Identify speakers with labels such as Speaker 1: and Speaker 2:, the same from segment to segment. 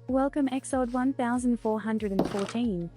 Speaker 1: Welcome Exod 1414.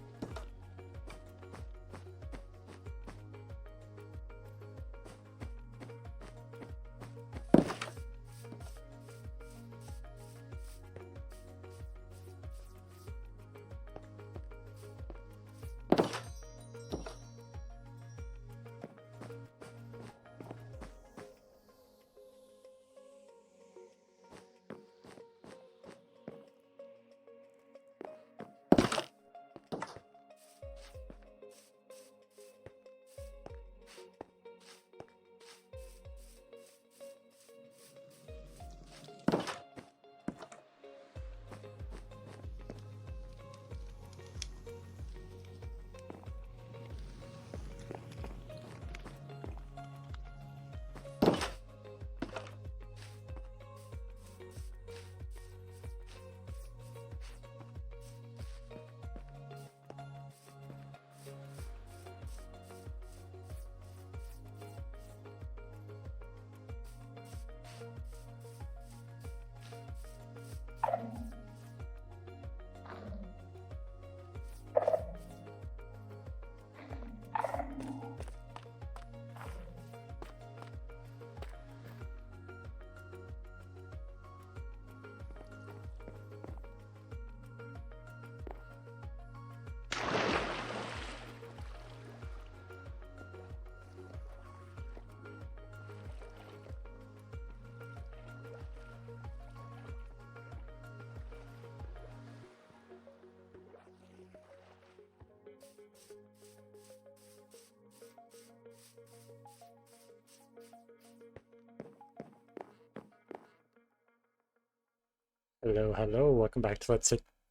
Speaker 2: Hello, welcome back to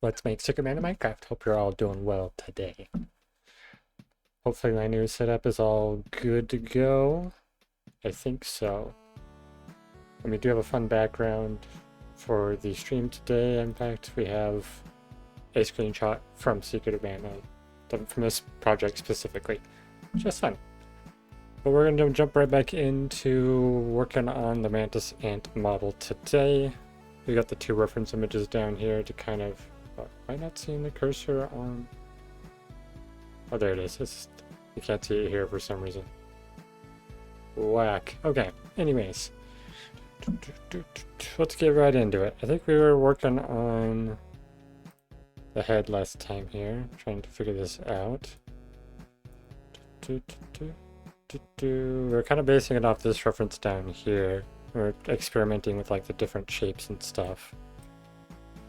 Speaker 2: Let's Make Secret Man in Minecraft. Hope you're all doing well today. Hopefully my new setup is all good to go. I think so. And we do have a fun background for the stream today. In fact, we have a screenshot from Secret Man, from this project specifically. Just fun. But we're going to jump right back into working on the Mantis ant model today. We got the two reference images down here to kind of... am I not seeing the cursor on... Oh, there it is. You can't see it here for some reason. Whack. Okay, anyways. Let's get right into it. I think we were working on the head last time here, trying to figure this out. We're kind of basing it off this reference down here. We're experimenting with like the different shapes and stuff.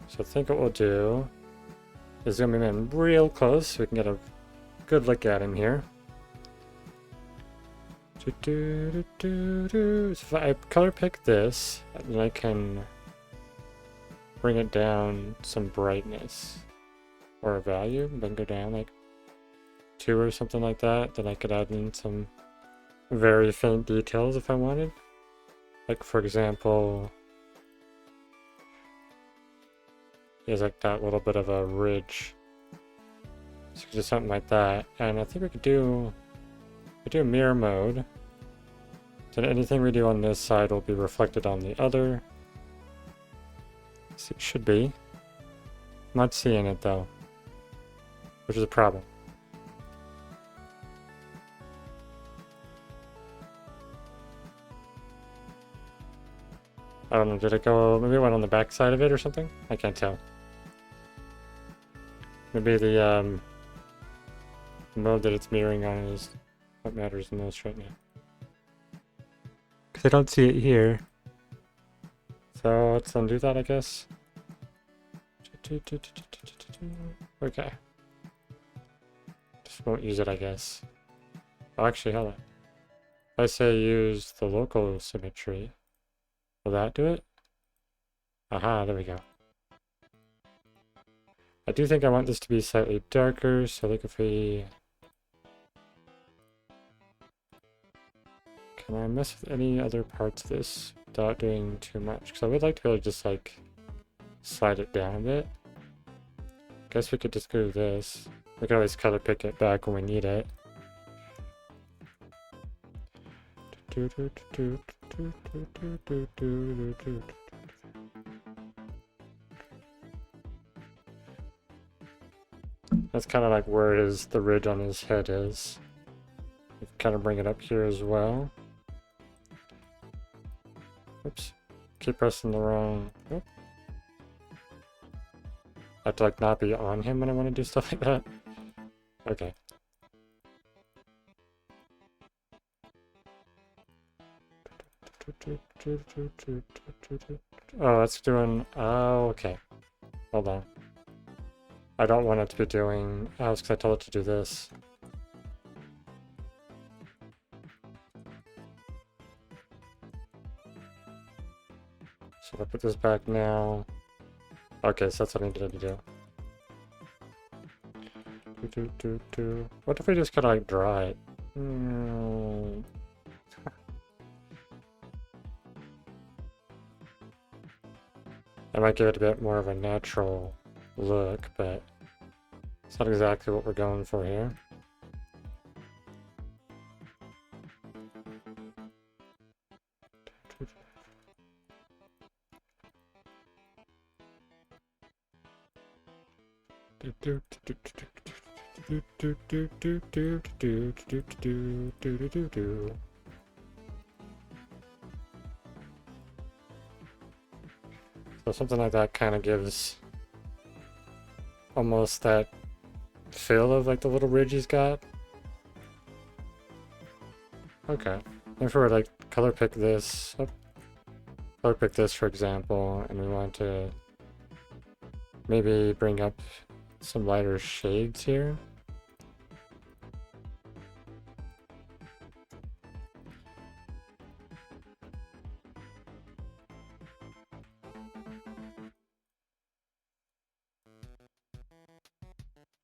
Speaker 2: So I think what we'll do is zoom him in real close so we can get a good look at him here. So if I color pick this, then I can bring it down some brightness or a value, then go down like 2 or something like that. Then I could add in some very faint details if I wanted. Like, for example, there's like that little bit of a ridge. So we could do something like that. And I think we could do mirror mode. So anything we do on this side will be reflected on the other. So it should be. I'm not seeing it though, which is a problem. I don't know, did it go, maybe it went on the back side of it or something? I can't tell. Maybe the mode that it's mirroring on is what matters the most right now. Because I don't see it here. So let's undo that, I guess. Okay. won't use it, I guess. Oh, actually, hold on. If I say use the local symmetry, will that do it? Aha, there we go. I do think I want this to be slightly darker, so look if we... Can I mess with any other parts of this without doing too much? Because I would like to be able to just, like, slide it down a bit. Guess we could just do this. We can always color pick it back when we need it. That's kind of like where the ridge on his head is. We can kind of bring it up here as well. Oops. Keep pressing the wrong... Oh. I have to like not be on him when I want to do stuff like that. Okay. Oh, that's doing... Oh, okay. Hold on. I don't want it to be doing... Oh, it's because I told it to do this. So if I put this back now... Okay, so that's what I needed to do. What if we just kind of like draw it? I might give it a bit more of a natural look, but it's not exactly what we're going for here. So something like that kind of gives almost that feel of like the little ridge he's got. Okay. If we were like color pick this, color pick this for example, and we want to maybe bring up some lighter shades here.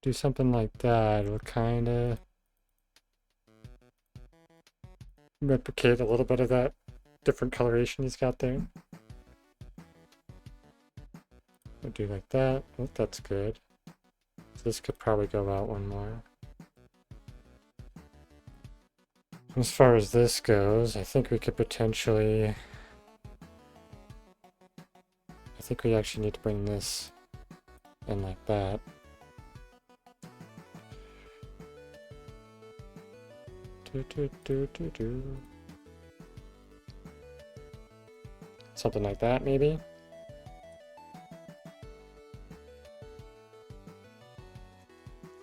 Speaker 2: Do something like that, it'll kind of replicate a little bit of that different coloration he's got there. We'll do like that. Oh, that's good. So this could probably go out one more. As far as this goes, I think we could potentially... I think we actually need to bring this in like that. Something like that, maybe?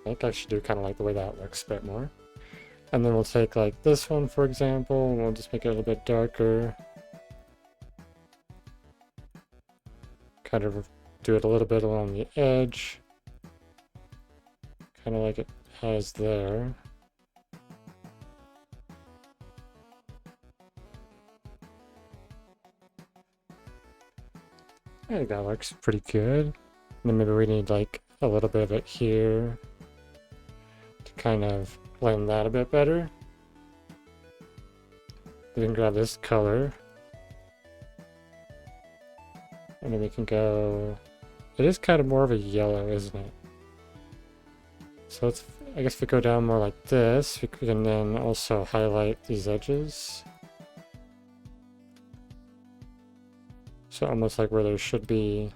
Speaker 2: I think I should do kind of like the way that looks a bit more. And then we'll take like this one, for example, and we'll just make it a little bit darker. Kind of do it a little bit along the edge. Kind of like it has there. I think that looks pretty good. And then maybe we need like a little bit of it here to kind of blend that a bit better. We can grab this color. And then we can go... It is kind of more of a yellow, isn't it? So let's... I guess if we go down more like this, we can then also highlight these edges. So almost like where there should be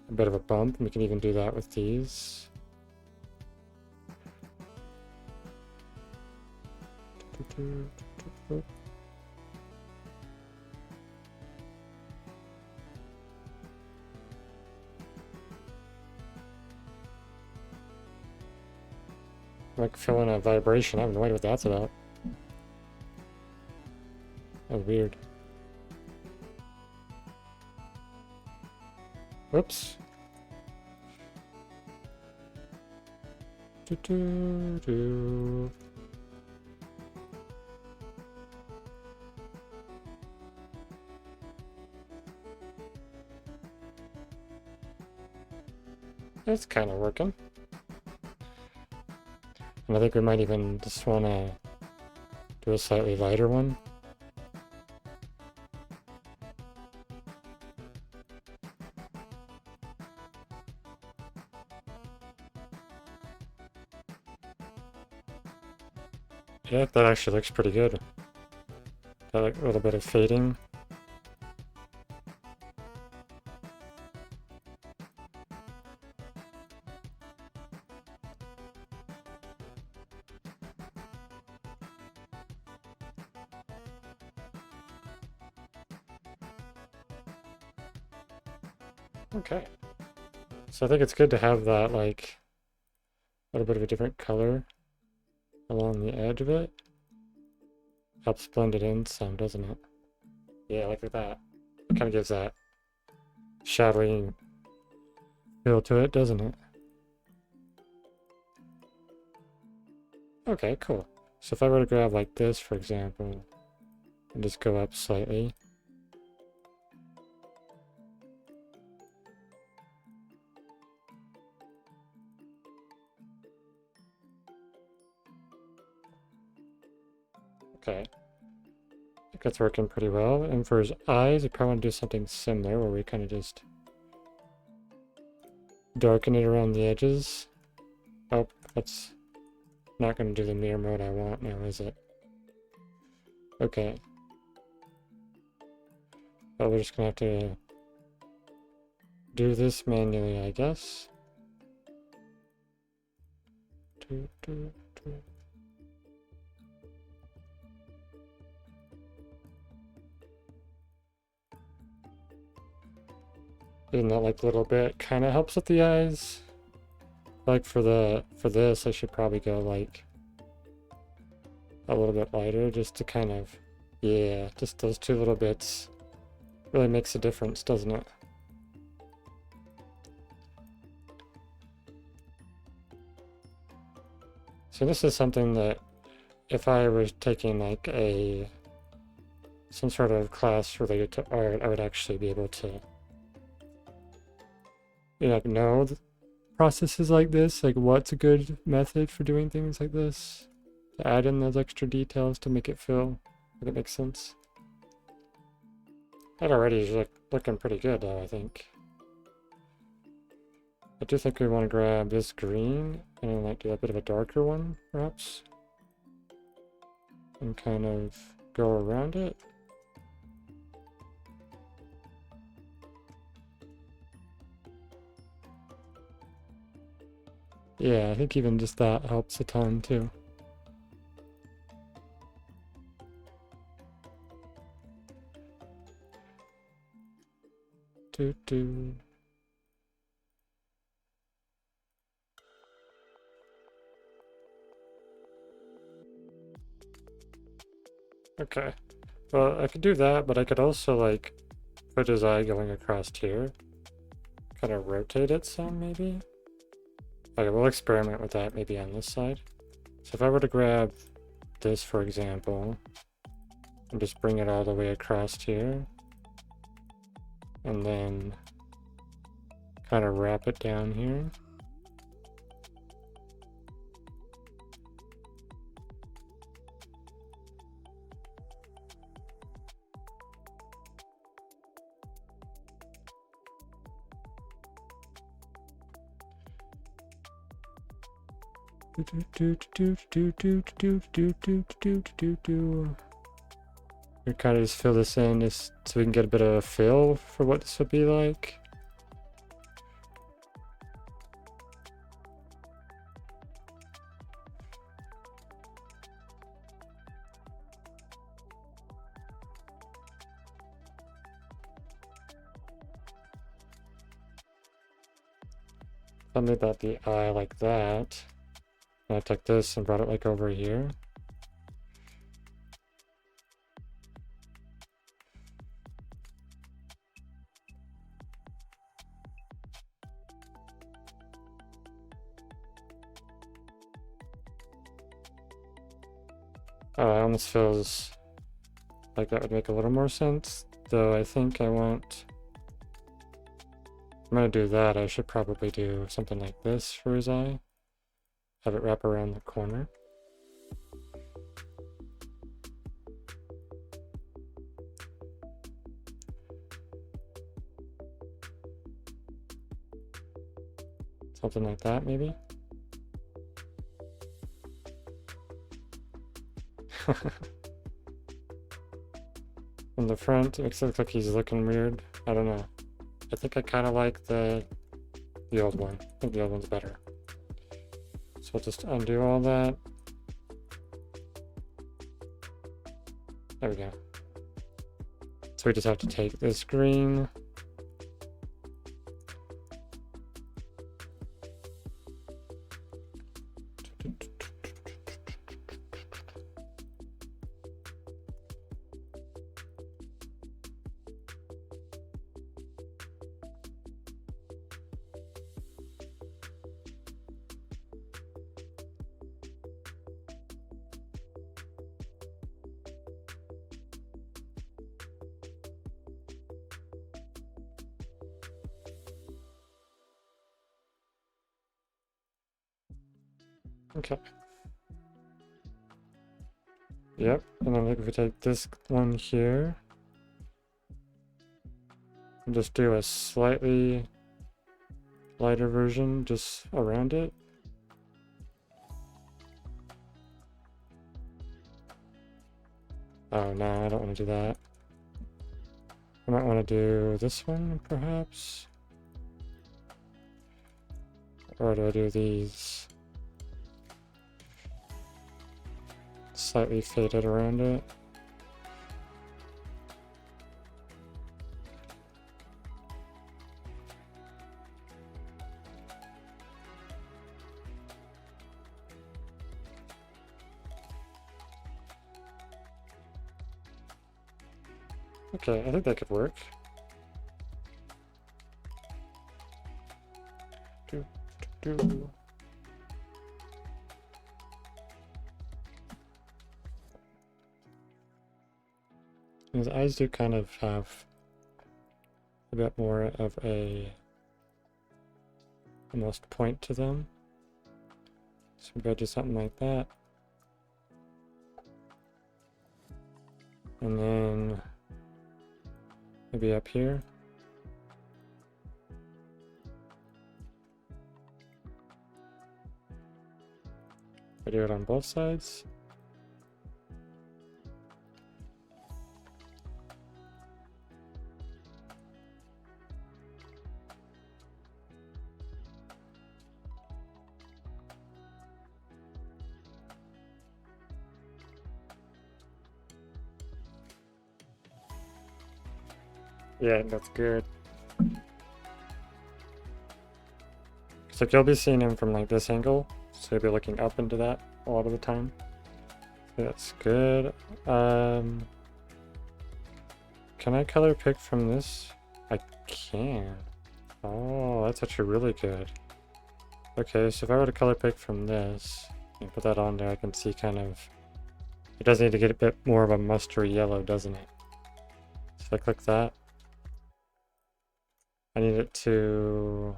Speaker 2: a bit of a bump. We can even do that with these. Like feeling a vibration. I have no idea what that's about. That's weird. Whoops. Do, do, do. It's kind of working. And I think we might even just want to do a slightly lighter one. Yeah, that actually looks pretty good. Got like a little bit of fading. Okay. So I think it's good to have that like a little bit of a different color along the edge of it. Helps blend it in some, doesn't it? Yeah, like that. It kind of gives that shadowy feel to it, doesn't it? Okay, cool. So if I were to grab like this, for example, and just go up slightly. Okay. I think that's working pretty well. And for his eyes, I probably want to do something similar where we kind of just darken it around the edges. Oh, that's not going to do the mirror mode I want now, is it? Okay. But we're just going to have to do this manually, I guess. Do, do, do. Isn't that like a little bit kind of helps with the eyes? Like for this, I should probably go like a little bit lighter just to kind of, yeah, just those two little bits really makes a difference, doesn't it? So this is something that if I was taking like some sort of class related to art, I would actually be able to, know processes like this, like what's a good method for doing things like this, to add in those extra details to make it feel like it makes sense. That already is looking pretty good though, I think. I do think we want to grab this green and then like do a bit of a darker one, perhaps. And kind of go around it. Yeah, I think even just that helps a ton too. Do do. Okay. Well, I could do that, but I could also like put his eye going across here. Kind of rotate it some, maybe. Okay, we'll experiment with that maybe on this side. So if I were to grab this, for example, and just bring it all the way across here, and then kind of wrap it down here. We kind of just fill this in just so we can get a bit of a feel for what this would be like. Something about the eye like that. And I took this and brought it like over here. Oh, it almost feels like that would make a little more sense, though I think I want... I'm gonna do that. I should probably do something like this for his eye. Have it wrap around the corner. Something like that, maybe? In the front, it makes it look like he's looking weird. I don't know. I think I kind of like the old one. I think the old one's better. So we'll just undo all that. There we go. So we just have to take this green. Okay. Yep, and then if we take this one here, and just do a slightly lighter version just around it. Oh no, I don't want to do that. I might want to do this one, perhaps? Or do I do these? Slightly faded around it. Okay, I think that could work. Do. His eyes do kind of have a bit more of a almost point to them. So maybe I do something like that. And then maybe up here. I do it on both sides. Yeah, that's good. So you'll be seeing him from like this angle, so you'll be looking up into that a lot of the time. That's good. Can I color pick from this? I can. Oh, that's actually really good. Okay, so if I were to color pick from this and put that on there, I can see kind of... It does need to get a bit more of a mustardy yellow, doesn't it? So if I click that, I need it to...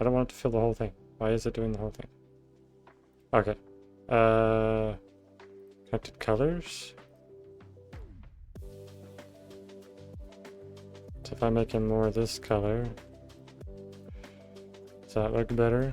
Speaker 2: I don't want it to fill the whole thing. Why is it doing the whole thing? Okay. Connected colors. So if I make him more this color, does that look better?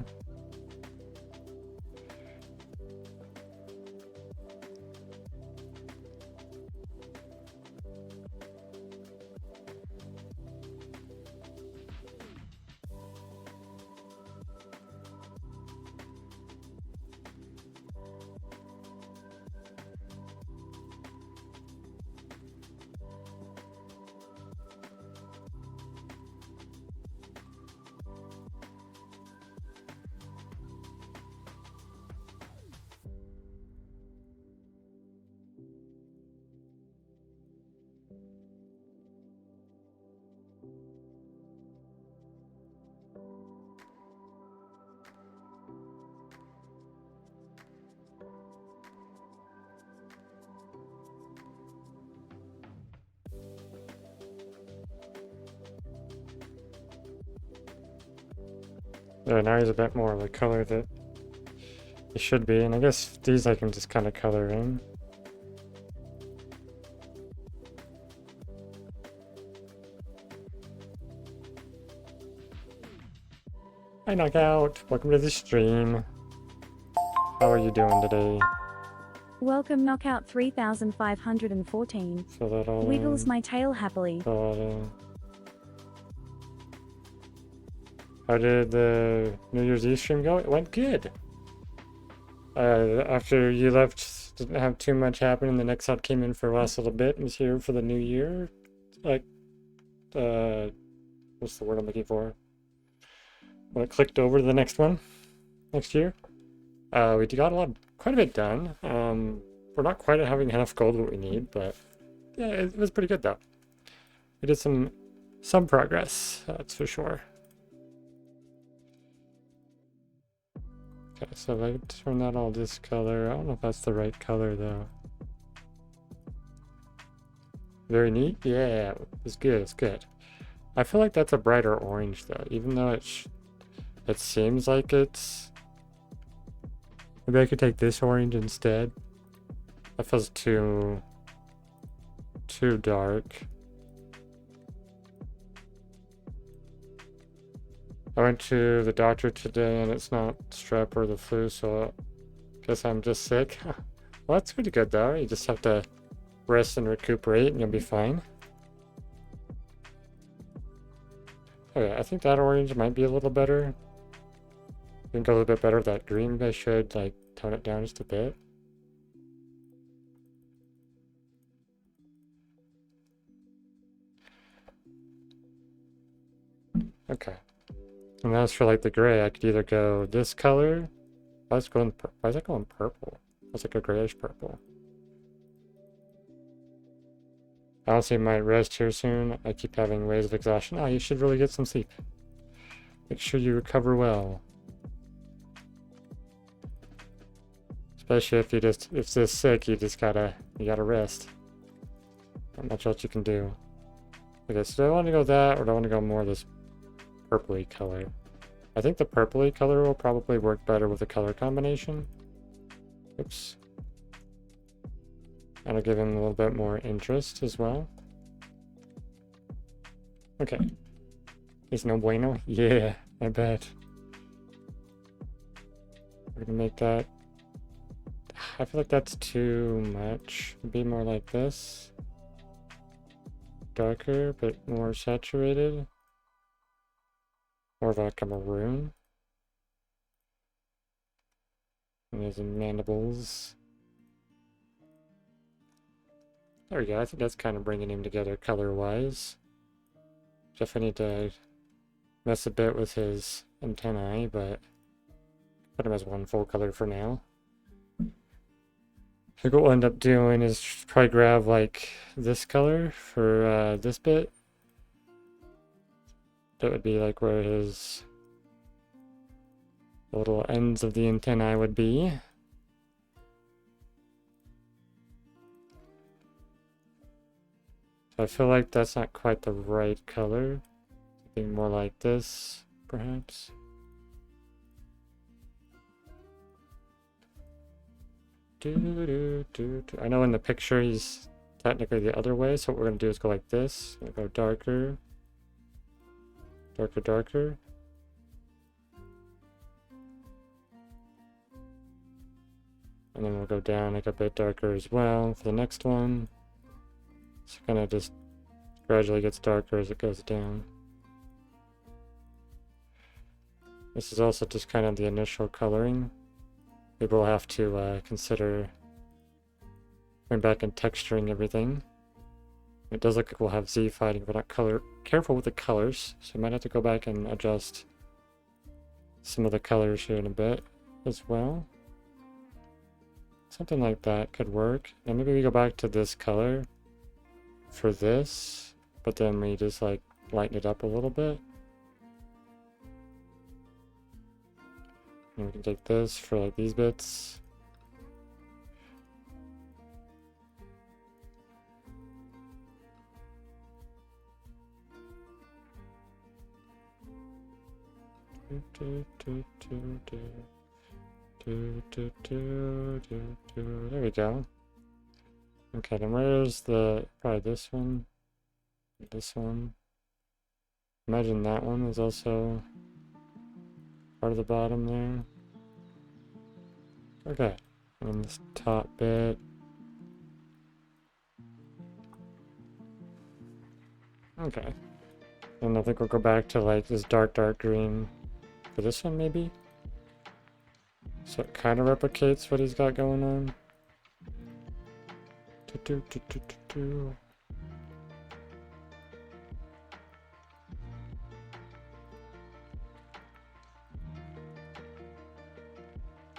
Speaker 2: Yeah, now he's a bit more of the color that he should be, and I guess these I can just kind of color in. Hi Knockout! Welcome to the stream. How are you doing today?
Speaker 1: Welcome Knockout 3514.
Speaker 2: Fill that all
Speaker 1: Wiggles
Speaker 2: in.
Speaker 1: my tail happily.
Speaker 2: Fill that in. How did the New Year's Eve stream go? It went good. After you left, didn't have too much happen, and the next out came in for the last little bit and was here for the new year. Like, what's the word I'm looking for? When it clicked over to the next one, next year. We got quite a bit done. We're not quite at having enough gold what we need, but yeah, it was pretty good though. We did some progress, that's for sure. Okay, so if I turn that all this color, I don't know if that's the right color though. Very neat. Yeah, it's good. It's good. I feel like that's a brighter orange though, even though it seems like it's. Maybe I could take this orange instead. That feels too dark. I went to the doctor today and it's not strep or the flu, so I guess I'm just sick. Well, that's pretty good though. You just have to rest and recuperate and you'll be fine. Okay, I think that orange might be a little better. I think a little bit better with that green. Maybe I should like tone it down just a bit. Okay. And as for like the gray, I could either go this color. Why is that going purple? That's like a grayish purple. I honestly might rest here soon. I keep having waves of exhaustion. Oh, you should really get some sleep. Make sure you recover well. Especially if if this sick, you gotta rest. Not much else you can do. Okay, so do I want to go that, or do I want to go more of this purpley color? I think the purpley color will probably work better with the color combination. Oops. That'll give him a little bit more interest as well. Okay. Is no bueno? Yeah, I bet. We're gonna make that. I feel like that's too much. Be more like this. Darker, but more saturated. More of like a maroon. And there's the mandibles. There we go. I think that's kind of bringing him together color-wise. Definitely need to mess a bit with his antennae, but put him as one full color for now. I think what we'll end up doing is probably grab like this color for this bit. That would be like where his little ends of the antennae would be. I feel like that's not quite the right color. Something more like this, perhaps. I know in the picture he's technically the other way, so what we're going to do is go like this. We'll go darker. Darker, darker. And then we'll go down like a bit darker as well for the next one. So it kind of just gradually gets darker as it goes down. This is also just kind of the initial coloring. Maybe we'll have to consider going back and texturing everything. It does look like we'll have Z fighting, but not careful with the colors, so I might have to go back and adjust some of the colors here in a bit as well. Something like that could work. And maybe we go back to this color for this, but then we just like lighten it up a little bit. And we can take this for like these bits. There we go. Okay, then where's probably this one? This one. Imagine that one is also part of the bottom there. Okay, and then this top bit. Okay. And I think we'll go back to like this dark green for this one maybe? So it kind of replicates what he's got going on.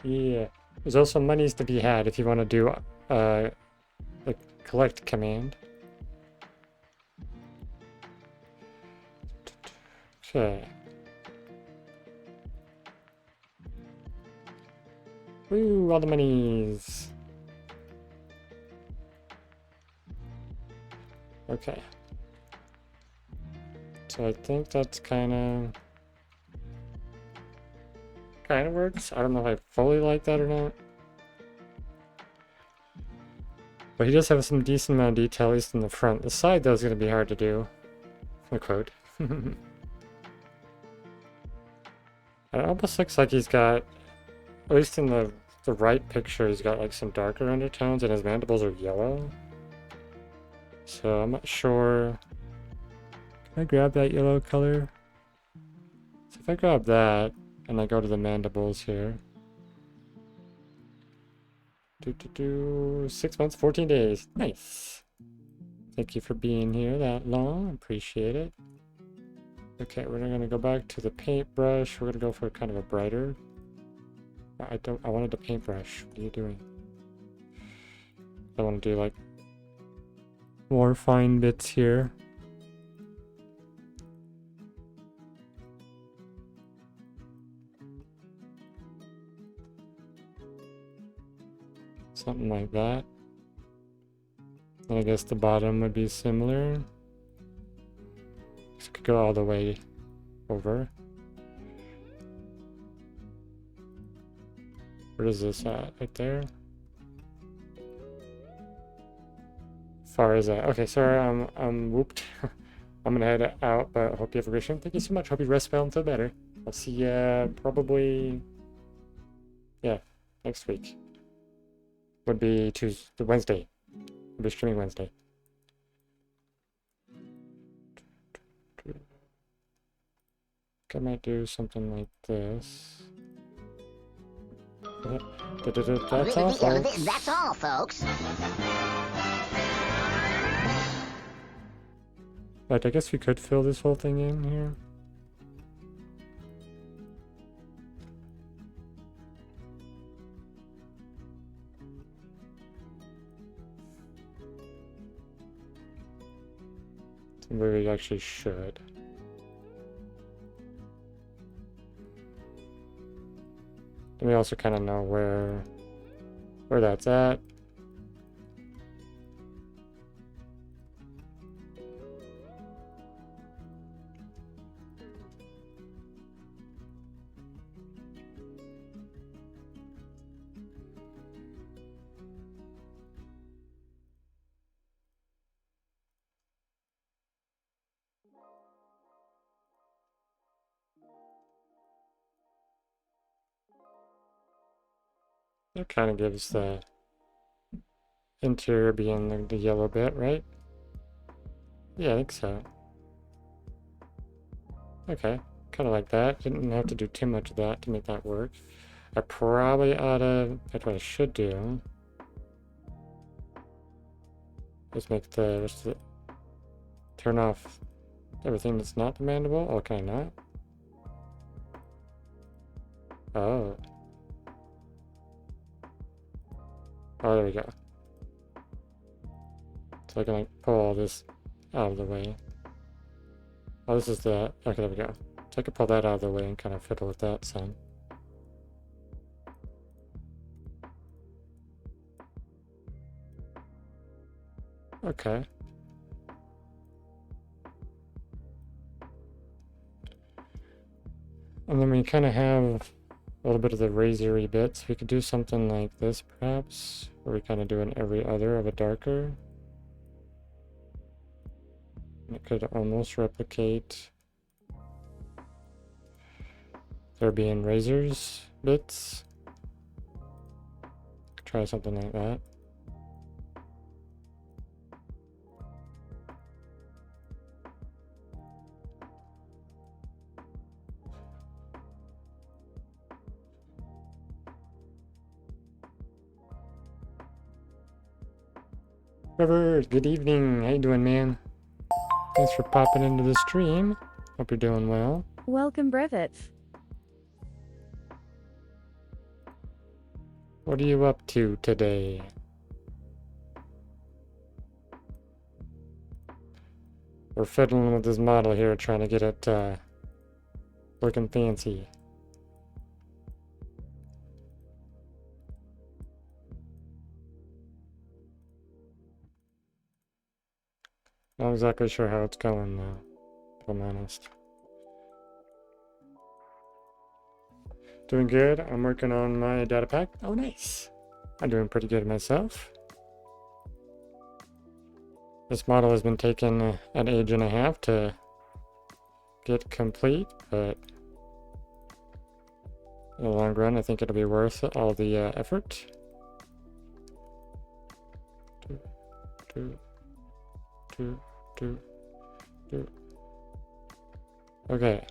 Speaker 2: Yeah, there's also monies to be had if you want to do the collect command. Okay. Woo, all the monies. Okay. So I think that's kind of works. I don't know if I fully like that or not. But he does have some decent amount of detail, at least in the front. The side, though, is going to be hard to do. A quote. It almost looks like he's got, at least in the right picture, he's got like some darker undertones and his mandibles are yellow. So I'm not sure. Can I grab that yellow color? So if I grab that and I go to the mandibles here. 6 months, 14 days. Nice. Thank you for being here that long. Appreciate it. Okay, we're going to go back to the paintbrush. We're going to go for kind of a brighter. I wanted a paintbrush. What are you doing? I want to do like more fine bits here. Something like that. And I guess the bottom would be similar. This could go all the way over. Where is this at? Right there? Far as that? Okay, sorry, I'm whooped. I'm gonna head out, but I hope you have a great stream. Thank you so much. Hope you rest well and feel better. I'll see you probably, yeah, next week. Would be Tuesday, Wednesday. Would be streaming Wednesday. I might do something like this. That's all, folks.
Speaker 3: That's all, folks.
Speaker 2: But I guess we could fill this whole thing in here. We actually should. And we also kind of know where that's at. It kind of gives the interior being the yellow bit, right? Yeah, I think so. Okay, kind of like that. Didn't have to do too much of that to make that work. I probably ought to, that's what I should do. Just make the rest of it, turn off everything that's not the mandible. Oh, can I not? Oh. Oh, there we go. So I can like pull all this out of the way. Oh, this is the, okay, there we go. So I can pull that out of the way and kind of fiddle with that some. Okay. And then we kind of have a little bit of the razory bits. We could do something like this perhaps, where we kind of do an every other of a darker. And it could almost replicate there being razors bits. Try something like that. Trevor, good evening. How you doing, man? Thanks for popping into the stream. Hope you're doing well.
Speaker 1: Welcome, Brevets.
Speaker 2: What are you up to today? We're fiddling with this model here, trying to get it looking fancy. Not exactly sure how it's going though, if I'm honest. Doing good. I'm working on my data pack. Oh, nice. I'm doing pretty good myself. This model has been taking an age and a half to get complete, but in the long run, I think it'll be worth all the effort. Okay.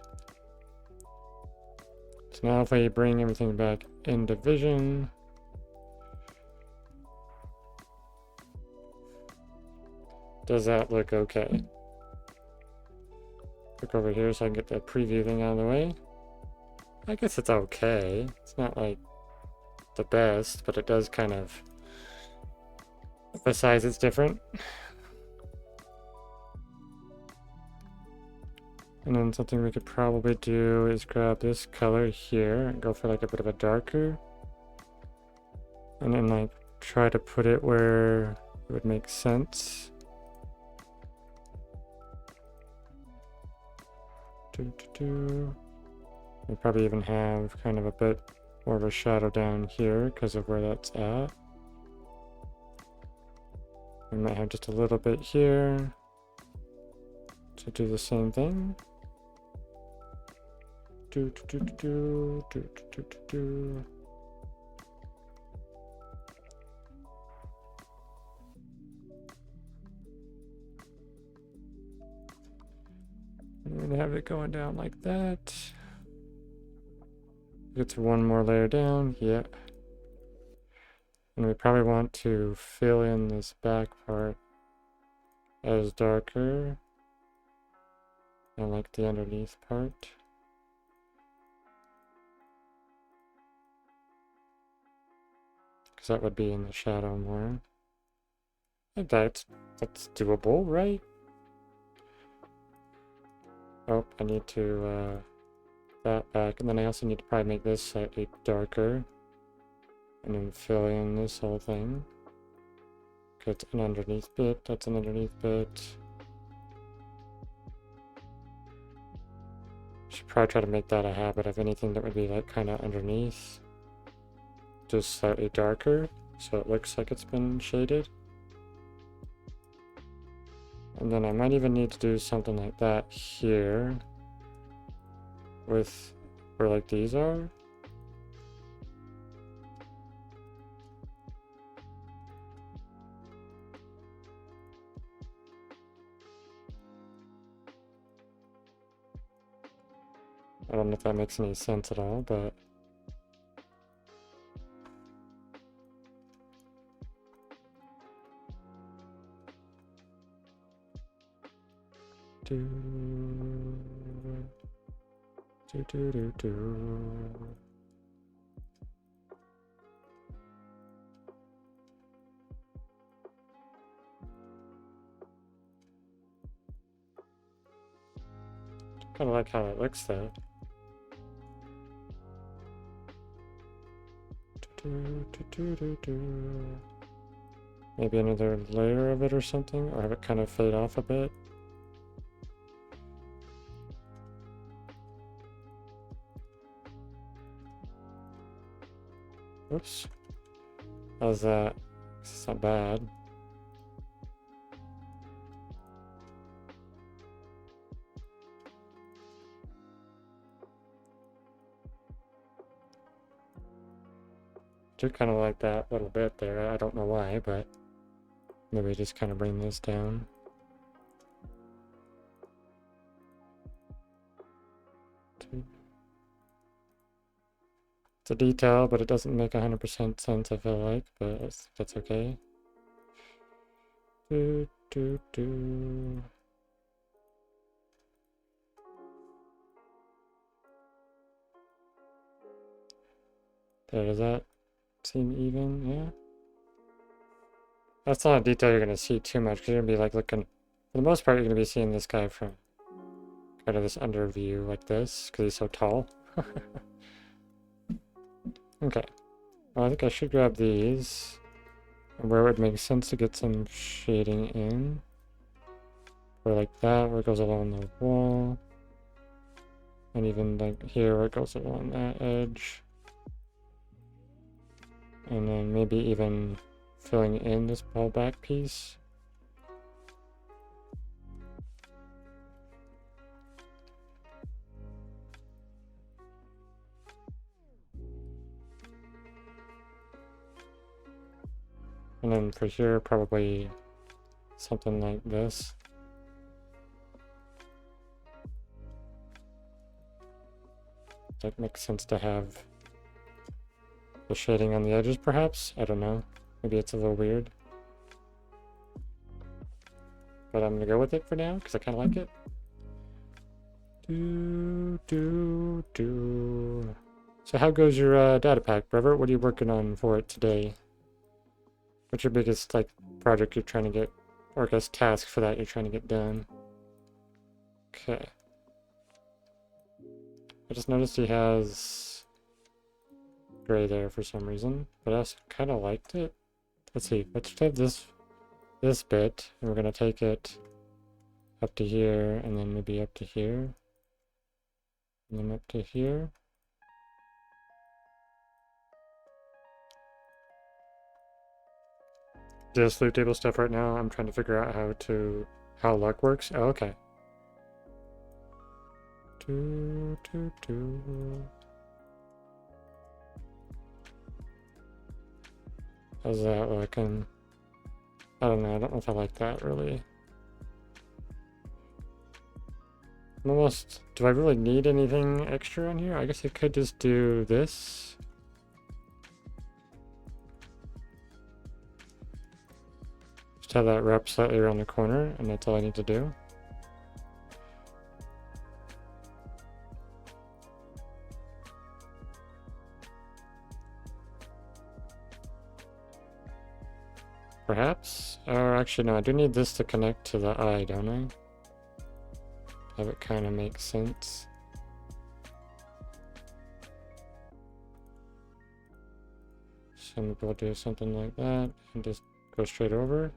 Speaker 2: So now if I bring everything back into vision, does that look okay? Look over here so I can get the preview thing out of the way. I guess it's okay. It's not like the best, but it does kind of emphasize it's different. And then something we could probably do is grab this color here and go for like a bit of a darker. And then like try to put it where it would make sense. We probably even have kind of a bit more of a shadow down here because of where that's at. We might have just a little bit here to do the same thing. I'm gonna have it going down like that. It's one more layer down, yeah. And we probably want to fill in this back part as darker, and like the underneath part. Because that would be in the shadow more. I think that's doable, right? Oh, I need to that back, and then I also need to probably make this slightly darker, and then fill in this whole thing. It's an underneath bit, that's an underneath bit. Should probably try to make that a habit of anything that would be like kind of underneath, just slightly darker, so it looks like it's been shaded. And then I might even need to do something like that here with where like these are. I don't know if that makes any sense at all, but do. Kind of like how it looks though. Maybe another layer of it or something, or have it kind of fade off a bit. Oops. How's that? It's not bad. Do kind of like that little bit there. I don't know why, but maybe just kind of bring this down. It's a detail, but it doesn't make 100% sense, I feel like, but that's okay. Do, do, do. There, does that seem even? Yeah. That's not a detail you're going to see too much, because you're going to be like looking, for the most part, you're going to be seeing this guy from kind of this under view like this, because he's so tall. Okay. Well, I think I should grab these. Where it would make sense to get some shading in. Or like that, where it goes along the wall. And even like here, where it goes along that edge. And then maybe even filling in this ball back piece. And then for here, probably something like this. That makes sense to have the shading on the edges, perhaps? I don't know. Maybe it's a little weird. But I'm gonna go with it for now, because I kind of like it. Do. So how goes your data pack, Brever? What are you working on for it today? What's your biggest like project you're trying to get, or I guess task for that you're trying to get done? Okay. I just noticed he has gray there for some reason, but I also kind of liked it. Let's see. Let's have this bit, and we're gonna take it up to here, and then maybe up to here, and then up to here. This loot table stuff right now, I'm trying to figure out how luck works. Oh, okay. How's that looking? I don't know. I don't know if I like that really. Do I really need anything extra on here? I guess I could just do this. Just have that wrap slightly around the corner, and that's all I need to do. Perhaps? Or actually, no, I do need this to connect to the eye, don't I? Have it kind of make sense. So maybe we'll do something like that and just go straight over.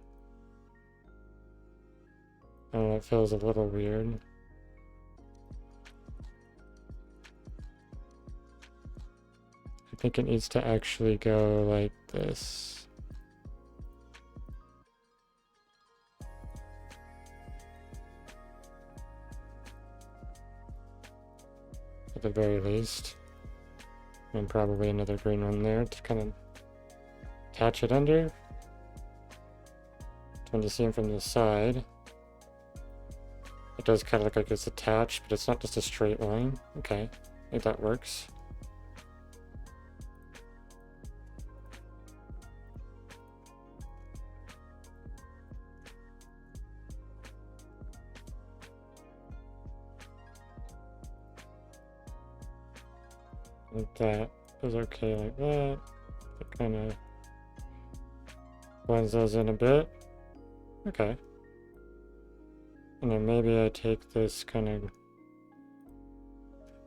Speaker 2: I don't know, it feels a little weird. I think it needs to actually go like this. At the very least. And probably another green one there to kind of attach it under. When you see them from the side, it does kind of look like it's attached, but it's not just a straight line. Okay, I think that works. I think that is okay like that. It kind of blends those in a bit. Okay. And then maybe I take this kind of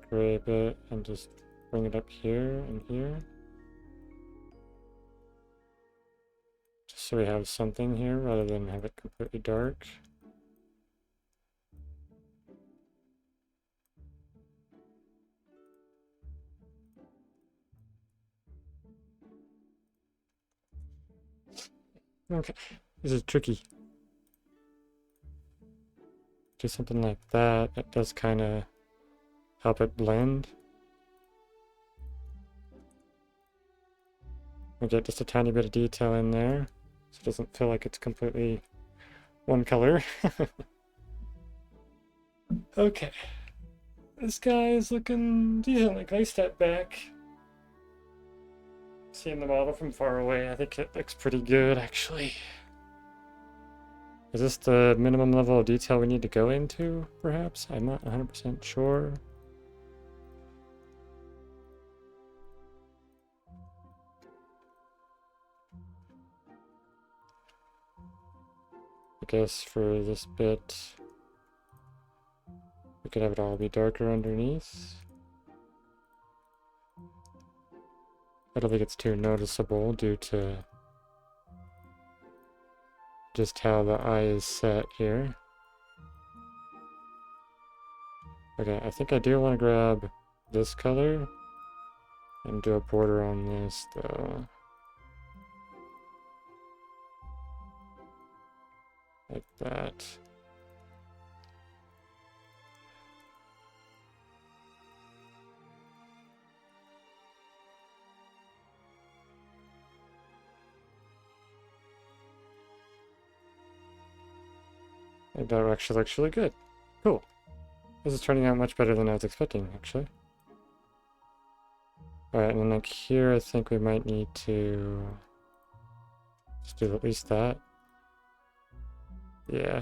Speaker 2: gray bit and just bring it up here and here. Just so we have something here rather than have it completely dark. Okay, this is tricky. Do something like that. It does kind of help it blend. We get just a tiny bit of detail in there, so it doesn't feel like it's completely one color. Okay. This guy is looking decent. Like, I step back. Seeing the model from far away, I think it looks pretty good, actually. Is this the minimum level of detail we need to go into, perhaps? I'm not 100% sure. I guess for this bit, we could have it all be darker underneath. I don't think it's too noticeable due to just how the eye is set here. Okay, I think I do want to grab this color and do a border on this, though. Like that. And that actually looks really good. Cool. This is turning out much better than I was expecting, actually. Alright, and then like here, I think we might need to just do at least that. Yeah.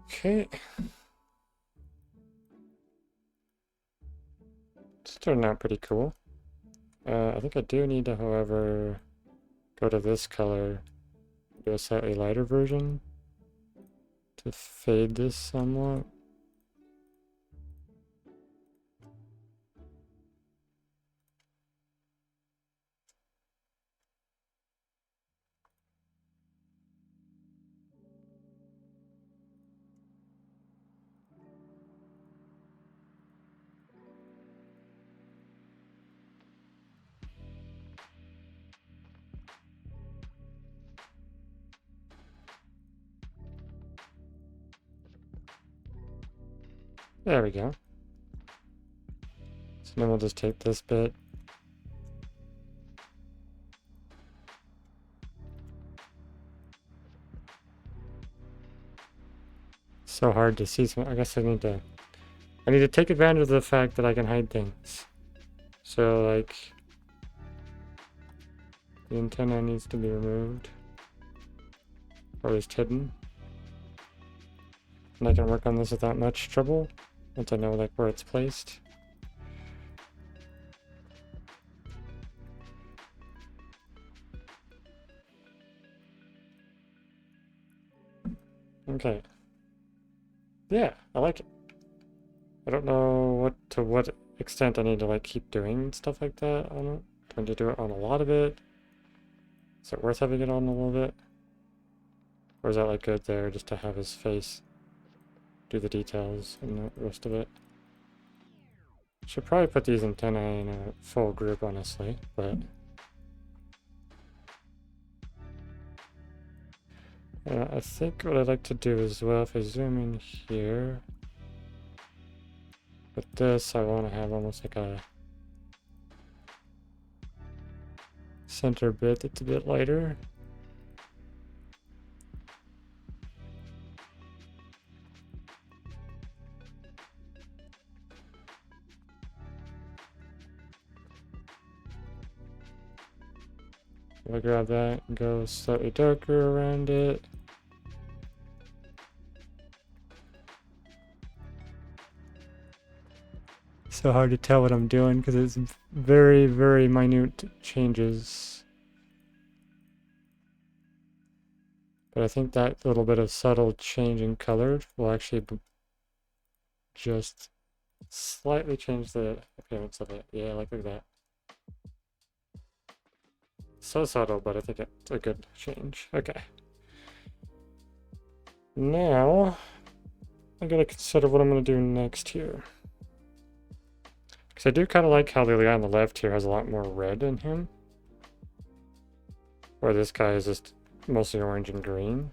Speaker 2: Okay. It's turning out pretty cool. I think I do need to, however, go to this color, do a slightly lighter version to fade this somewhat. There we go. So then we'll just take this bit. So hard to see. I guess I need to take advantage of the fact that I can hide things. So like the antenna needs to be removed, or at least hidden. And I can work on this without much trouble once I know like where it's placed. Okay. Yeah, I like it. I don't know to what extent I need to like keep doing stuff like that on it. Do I need to do it on a lot of it? Is it worth having it on a little bit? Or is that like good there just to have his face do the details and the rest of it? Should probably put these antennae in a full group, honestly, but I think what I'd like to do as well, if I zoom in here, with this, I want to have almost like a center bit that's a bit lighter. I'll grab that and go slightly darker around it. So hard to tell what I'm doing because it's very, very minute changes. But I think that little bit of subtle change in color will actually just slightly change the appearance of it. Yeah, like that. So subtle, but I think it's a good change. Okay. Now, I'm going to consider what I'm going to do next here. Because I do kind of like how the guy on the left here has a lot more red in him. Or this guy is just mostly orange and green.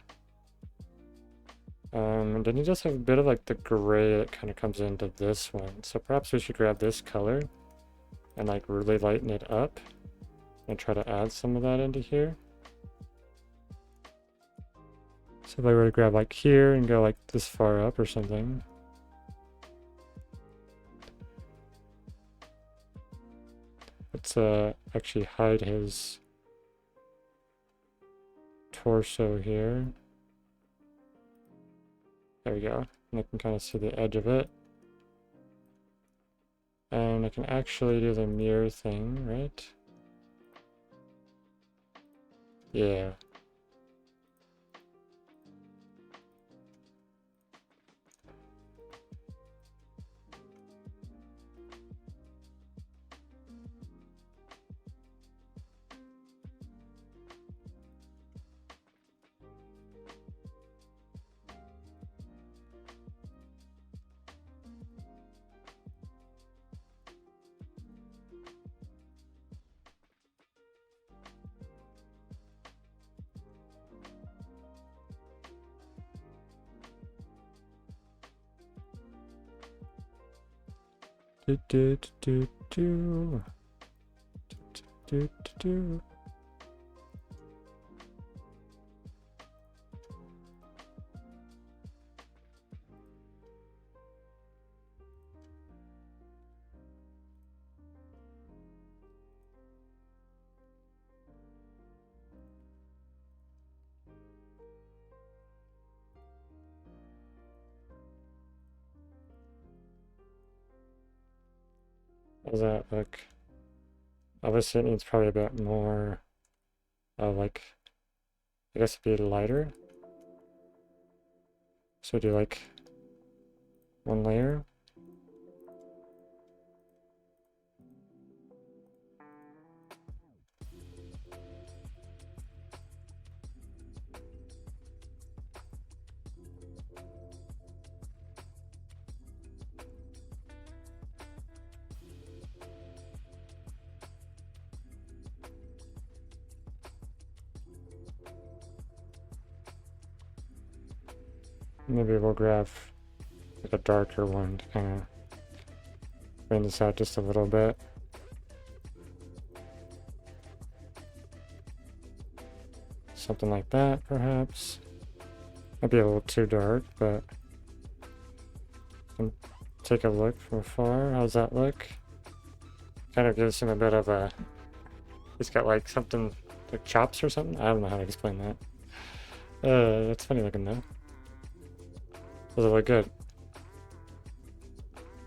Speaker 2: And then you just have a bit of like the gray that kind of comes into this one. So perhaps we should grab this color and like really lighten it up and try to add some of that into here. So if I were to grab like here and go like this far up or something. Let's actually hide his torso here. There we go. And I can kind of see the edge of it. And I can actually do the mirror thing, right? Yeah. Do do do do do do do. How does that look? Obviously it needs probably a bit more of like, I guess it'd be lighter. So do like one layer. Maybe we'll grab like a darker one to kind of bring this out just a little bit. Something like that, perhaps. Might be a little too dark, but take a look from afar. How's that look? Kind of gives him a bit of a... He's got like something like chops or something. I don't know how to explain that. That's funny looking though. Does it look good?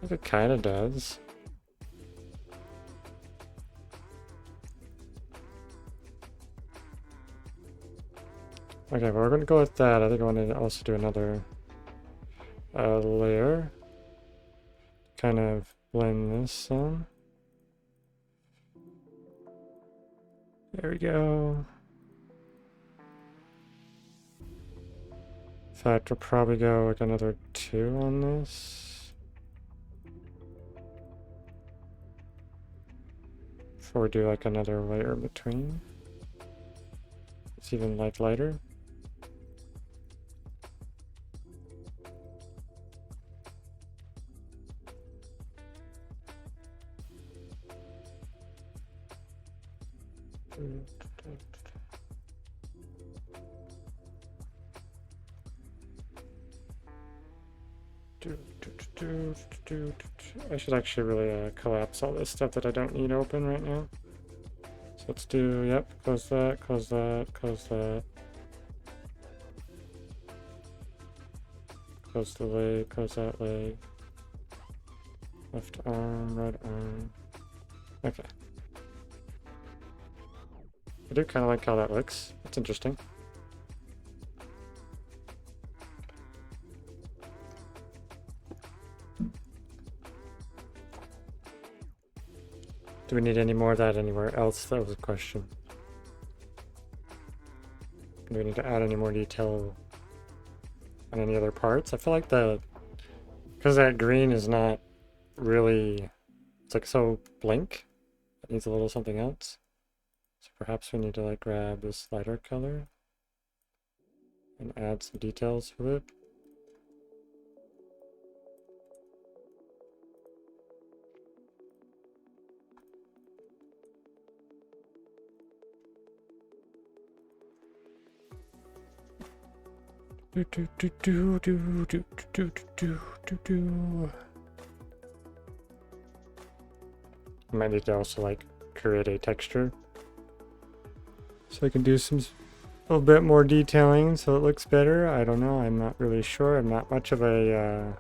Speaker 2: I think it kind of does. Okay, well, we're going to go with that. I think I want to also do another layer. Kind of blend this in. There we go. In fact, we'll probably go like another 2 on this. Before we do like another layer in between. It's even like lighter. I should actually really collapse all this stuff that I don't need open right now. So let's do, yep, close that, close that, close that. Close the leg, close that leg. Left arm, right arm. Okay. I do kind of like how that looks. It's interesting. Do we need any more of that anywhere else? That was a question. Do we need to add any more detail on any other parts? I feel like because that green is not really, it's like so blank, it needs a little something else. So perhaps we need to like grab this lighter color and add some details to it. Do do do do do do do do do do. I might need to also like create a texture so I can do some a little bit more detailing so it looks better. I don't know. I'm not really sure. I'm not much of a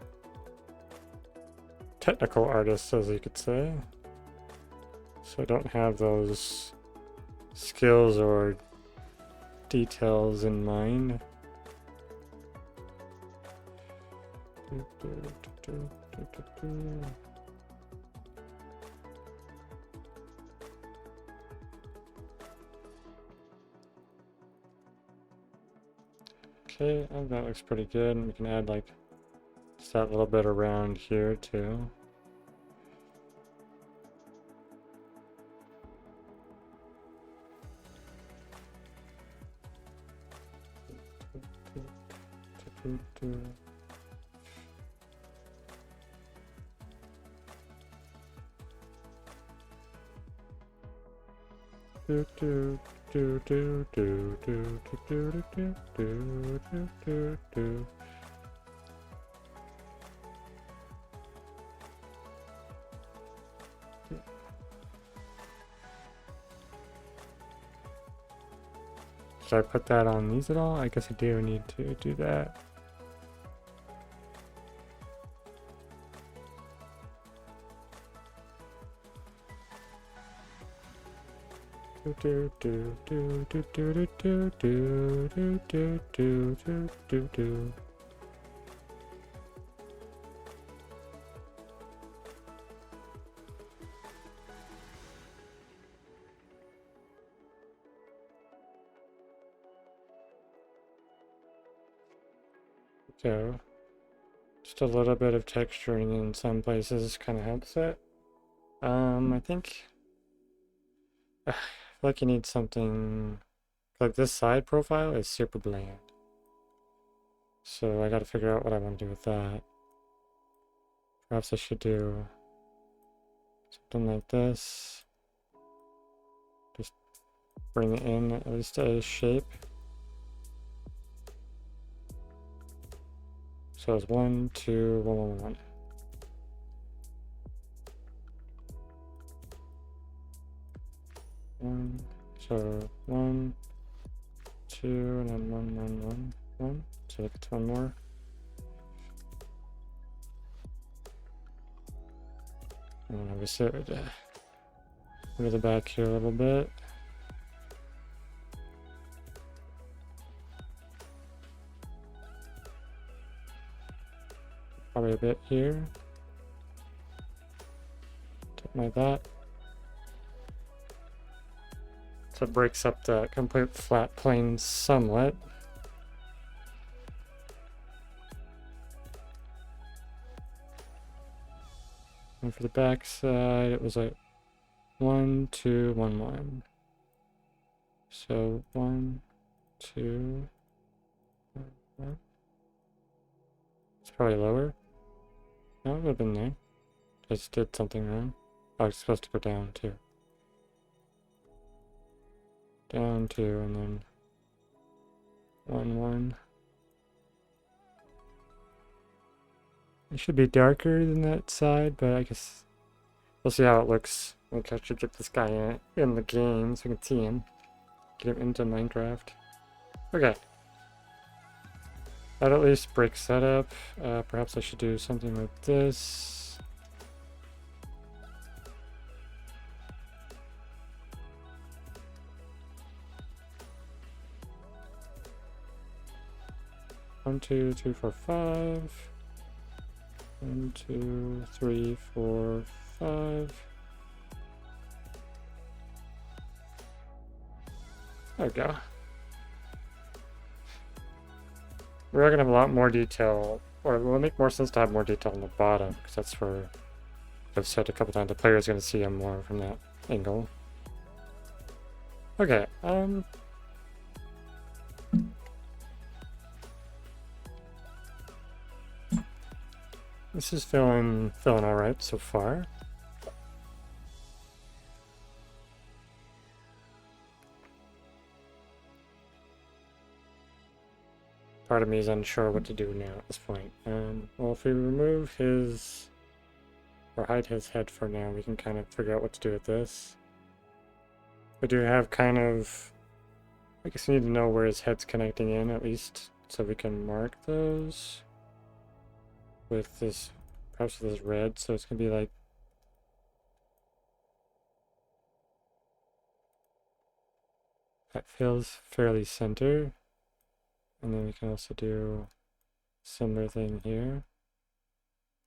Speaker 2: technical artist, as you could say. So I don't have those skills or details in mind. Okay, that looks pretty good. And we can add like just that little bit around here too. Do do do do do do do do do do do do. Should I put that on these at all? I guess I do need to do that. Do do do do do do do do do do do do do. So, just a little bit of texturing in some places kind of helps it. I think I feel like you need something like this side profile is super bland. So I gotta figure out what I want to do with that. Perhaps I should do something like this. Just bring it in at least a shape. So it's 1, 2, 1, 1, 1. So 1, 2, and then 1, 1, 1, 1. So if it's one more. And then obviously it would go to the back here a little bit. Probably a bit here. Something like that. So it breaks up the complete flat plane somewhat. And for the back side, it was like 1, 2, 1, 1. So 1, 2, 1, 1. It's probably lower. No, it would have been there. I just did something wrong. Oh, it's supposed to go down too. Down 2 and then 1, 1. It should be darker than that side, but I guess we'll see how it looks. I think I should get this guy in the game so we can see him. Get him into Minecraft. Okay. That at least breaks that up. Perhaps I should do something like this. One, 2, 3, 4, 5. 1, 2, 3, 4, 5. There we go. We are going to have a lot more detail, or it will make more sense to have more detail on the bottom, because that's where I've said a couple times the player is going to see him more from that angle. Okay, this is feeling all right so far. Part of me is unsure what to do now at this point. Well, if we remove his or hide his head for now, we can kind of figure out what to do with this. We do have kind of, I guess we need to know where his head's connecting in at least, so we can mark those with this, perhaps with this red, so it's gonna be like that feels fairly center. And then we can also do a similar thing here,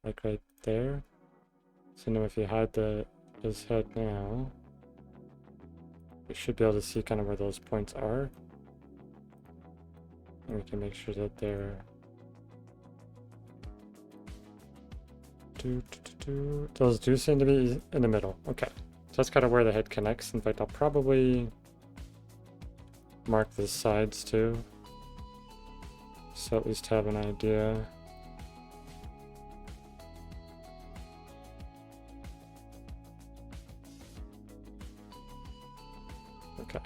Speaker 2: like right there. So now if you hide his head now, we should be able to see kind of where those points are. And we can make sure that they're those do seem to be in the middle. Okay, so that's kind of where the head connects. In fact, I'll probably mark the sides too, so at least have an idea. Okay.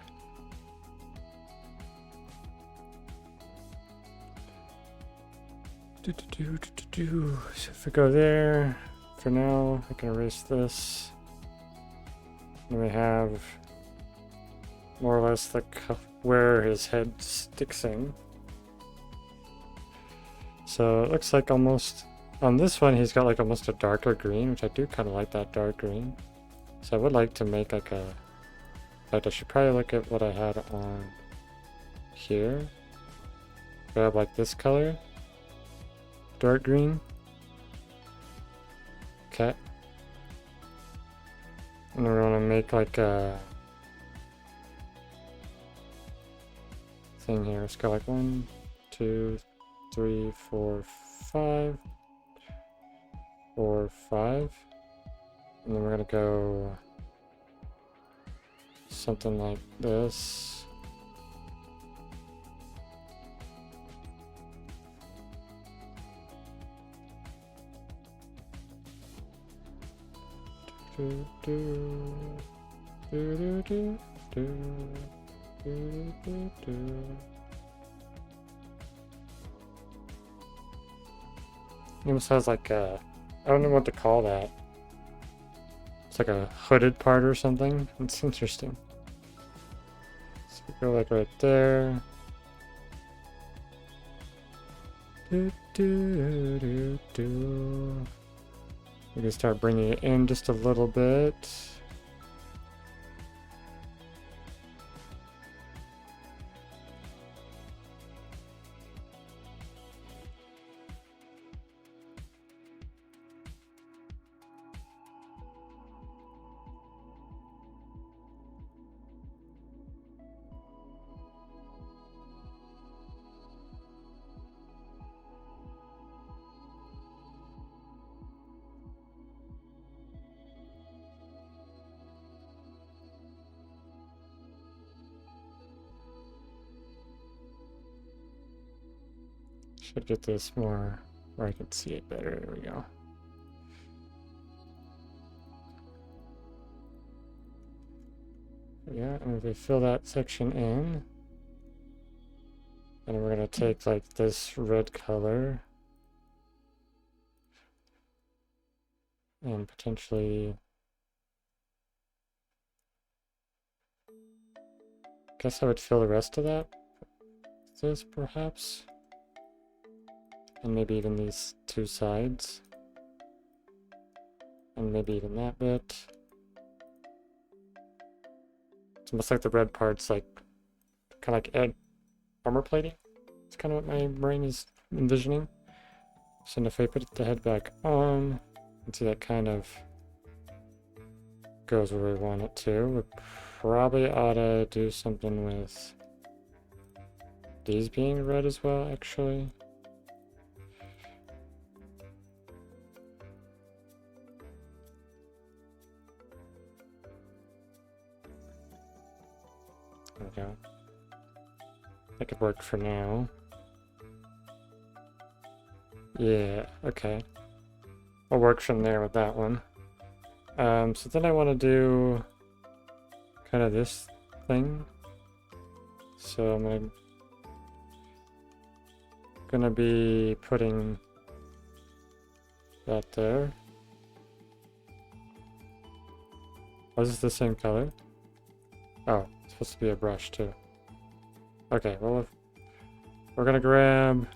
Speaker 2: So if we go there, for now, I can erase this. And we have more or less where his head sticks in. So it looks like almost, on this one, he's got like almost a darker green, which I do kind of like that dark green. So I would like to make like a, in fact, I should probably look at what I had on here. Grab like this color. Dark green. Okay. And we're gonna make like a thing here. Let's go like 1, 2, 3, 4, 5. 4, 5. And then we're gonna go something like this. It almost has like a, I don't know what to call that. It's like a hooded part or something. It's interesting. So we go like right there. We can start bringing it in just a little bit. Should get this more where I can see it better. There we go. Yeah, and if we fill that section in, then we're going to take like this red color and potentially, guess I would fill the rest of that with this perhaps. And maybe even these two sides. And maybe even that bit. It's almost like the red part's like, kind of like armor plating. It's kind of what my brain is envisioning. So if I put the head back on, and see that kind of goes where we want it to. We probably ought to do something with these being red as well, actually. There we go. That could work for now. Yeah, okay. I'll work from there with that one. So then I want to do kind of this thing. So I'm gonna be putting that there. Oh, is this the same color? Oh, it's supposed to be a brush too. Okay, well, we're gonna grab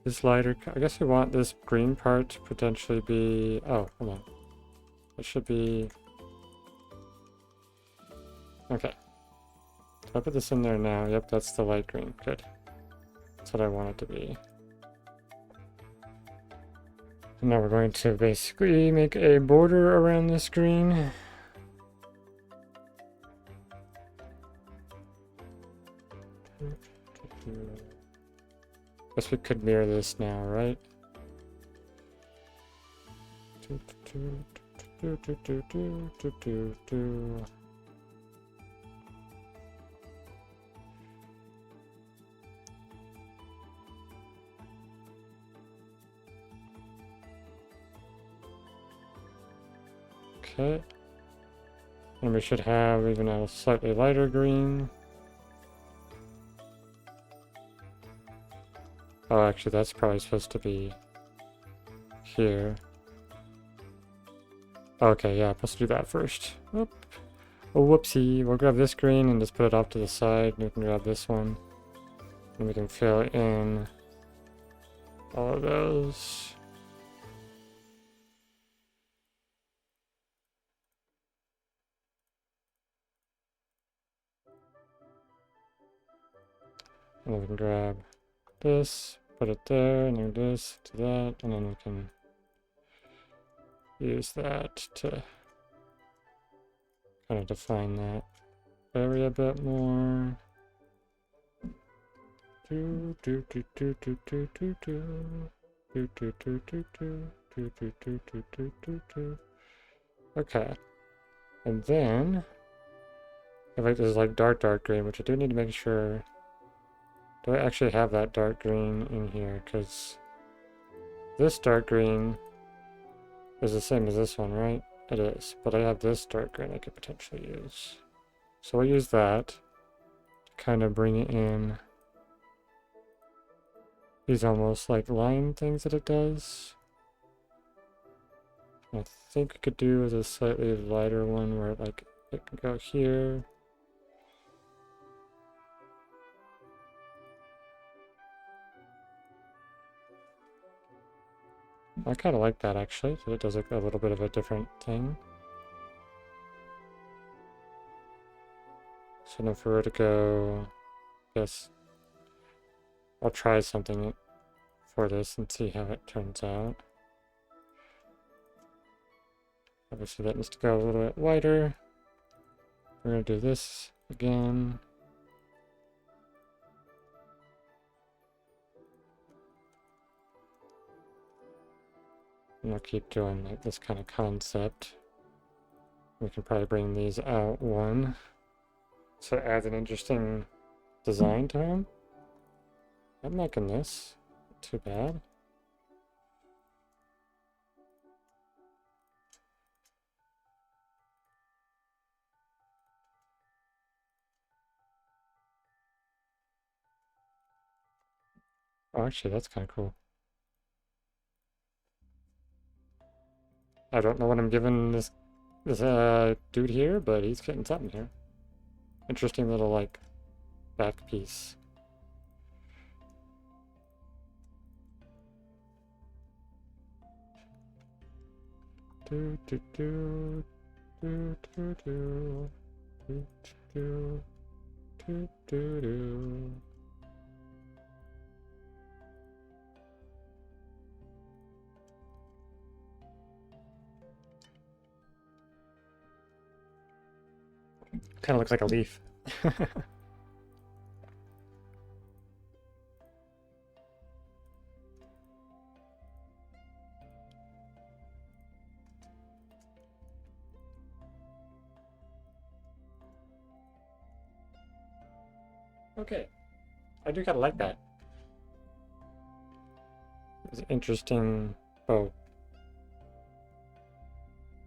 Speaker 2: this lighter. I guess we want this green part to potentially be. Oh, hold on. It should be. Okay. So I put this in there now. Yep, that's the light green. Good. That's what I want it to be. And now we're going to basically make a border around this green. Guess we could mirror this now, right? Okay. And we should have even a slightly lighter green. Oh, actually, that's probably supposed to be here. Okay, yeah, I'm supposed to do that first. Whoop. Oh, whoopsie. We'll grab this green and just put it off to the side. And we can grab this one. And we can fill in all of those. And then we can grab this, put it there, and then this, to that, and then we can use that to kind of define that area a bit more. Okay, and then if this is like dark green, which I do need to make sure. Do I actually have that dark green in here? Because this dark green is the same as this one, right? It is, but I have this dark green I could potentially use. So I'll use that to kind of bring it in. These almost like line things that it does. I think we could do with a slightly lighter one where like it can go here. I kind of like that actually, so it does a little bit of a different thing. So now if we were to go, yes, I'll try something for this and see how it turns out. Obviously that needs to go a little bit wider. We're going to do this again. And I'll keep doing like this kind of concept. We can probably bring these out one. So it adds an interesting design to him. I'm liking this. Not too bad. Oh, actually, that's kind of cool. I don't know what I'm giving this dude here, but he's getting something here. Interesting little like back piece. Do do do do do do do do do do do. Kind of looks like a leaf. Okay. I do kind of like that. It's interesting. Oh.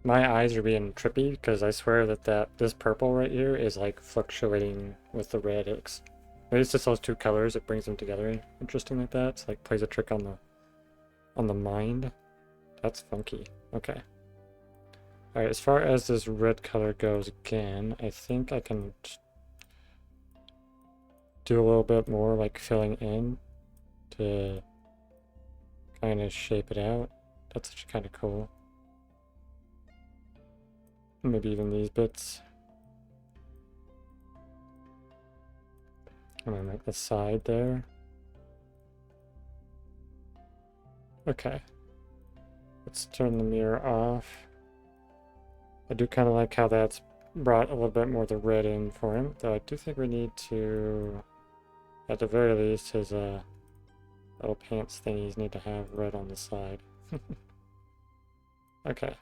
Speaker 2: My eyes are being trippy because I swear that this purple right here is like fluctuating with the red. Maybe it's just those two colors. It brings them together. Interesting like that. It's like plays a trick on the mind. That's funky. Okay. Alright, as far as this red color goes again, I think I can do a little bit more like filling in to kind of shape it out. That's actually kind of cool. Maybe even these bits. And then like the side there. Okay. Let's turn the mirror off. I do kind of like how that's brought a little bit more of the red in for him, though I do think we need to, at the very least, his little pants thingies need to have red on the side. Okay.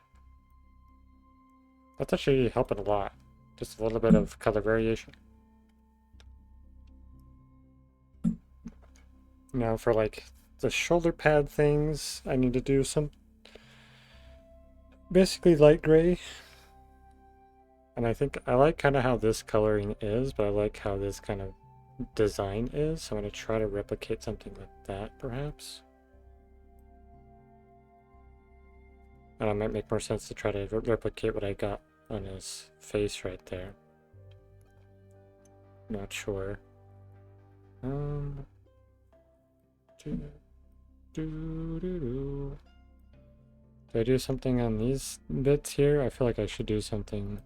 Speaker 2: That's actually helping a lot. Just a little bit of color variation. Now for like the shoulder pad things, I need to do some basically light gray. And I think I like kind of how this coloring is, but I like how this kind of design is. So I'm going to try to replicate something like that, perhaps. And it might make more sense to try to replicate what I got on his face right there. Not sure. Do I do something on these bits here? I feel like I should do something.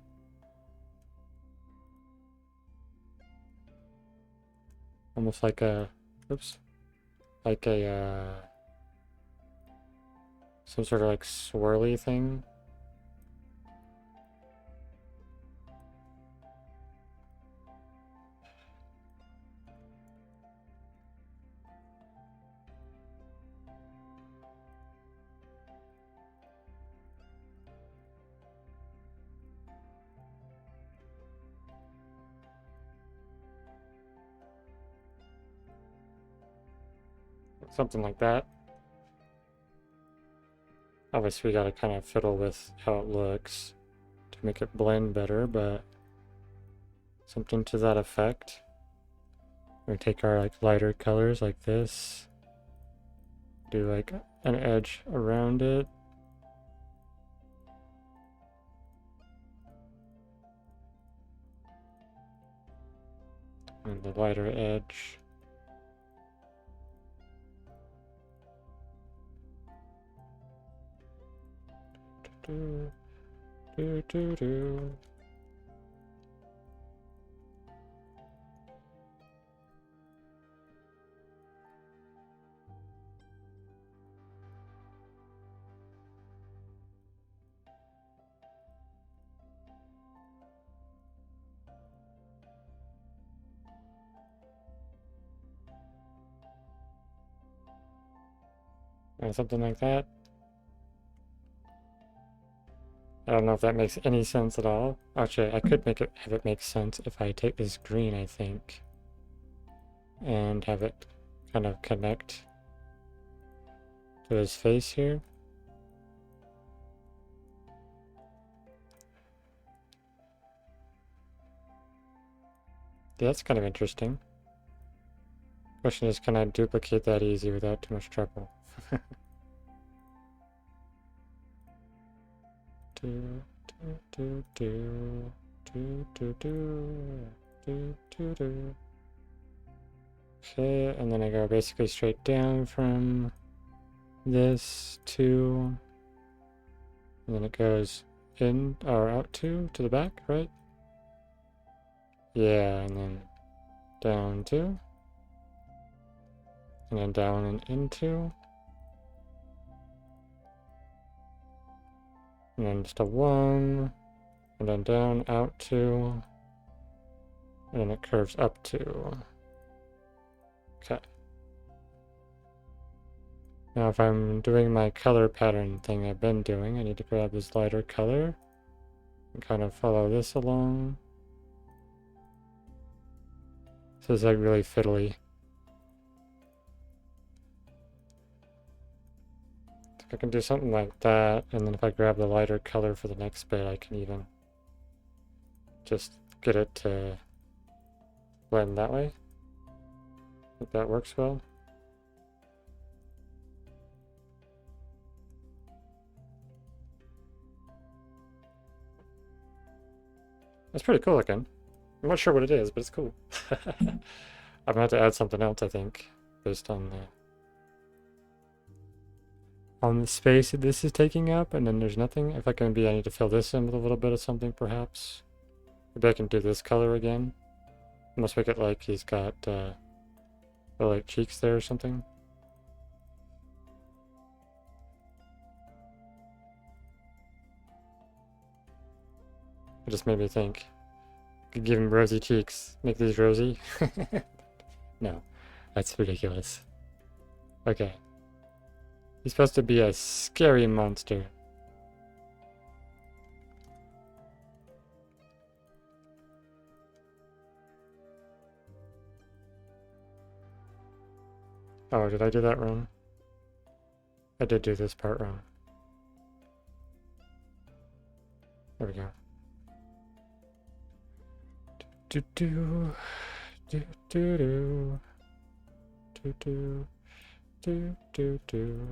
Speaker 2: Almost like a, oops, like a, some sort of like swirly thing. Something like that. Obviously, we gotta kind of fiddle with how it looks to make it blend better, but something to that effect. We take our like lighter colors like this, do like an edge around it. And the lighter edge. Do, do, do, do. And something like that. I don't know if that makes any sense at all. Actually, I could have it make sense if I take this green, I think, and have it kind of connect to his face here. Yeah, that's kind of interesting. Question is, can I duplicate that easy without too much trouble? do, do, do, do, do, do, do, do, do. Okay, and then I go basically straight down from this to, and then it goes in or out to the back, right? Yeah, and then down to, and then down and into, and then just a 1, and then down, out to, and then it curves up to. Okay. Now if I'm doing my color pattern thing I've been doing, I need to grab this lighter color and kind of follow this along. So it's like really fiddly. I can do something like that, and then if I grab the lighter color for the next bit, I can even just get it to blend that way. If that works well. That's pretty cool looking. I'm not sure what it is, but it's cool. I'm gonna have to add something else, I think, based on the space that this is taking up, and then there's nothing. If I can I need to fill this in with a little bit of something, perhaps. Maybe I can do this color again. Almost make it like he's got like cheeks there or something. It just made me think. Could give him rosy cheeks. Make these rosy. No, that's ridiculous. Okay. He's supposed to be a scary monster. Oh, did I do that wrong? I did do this part wrong. There we go. Do do do do do do do do do do.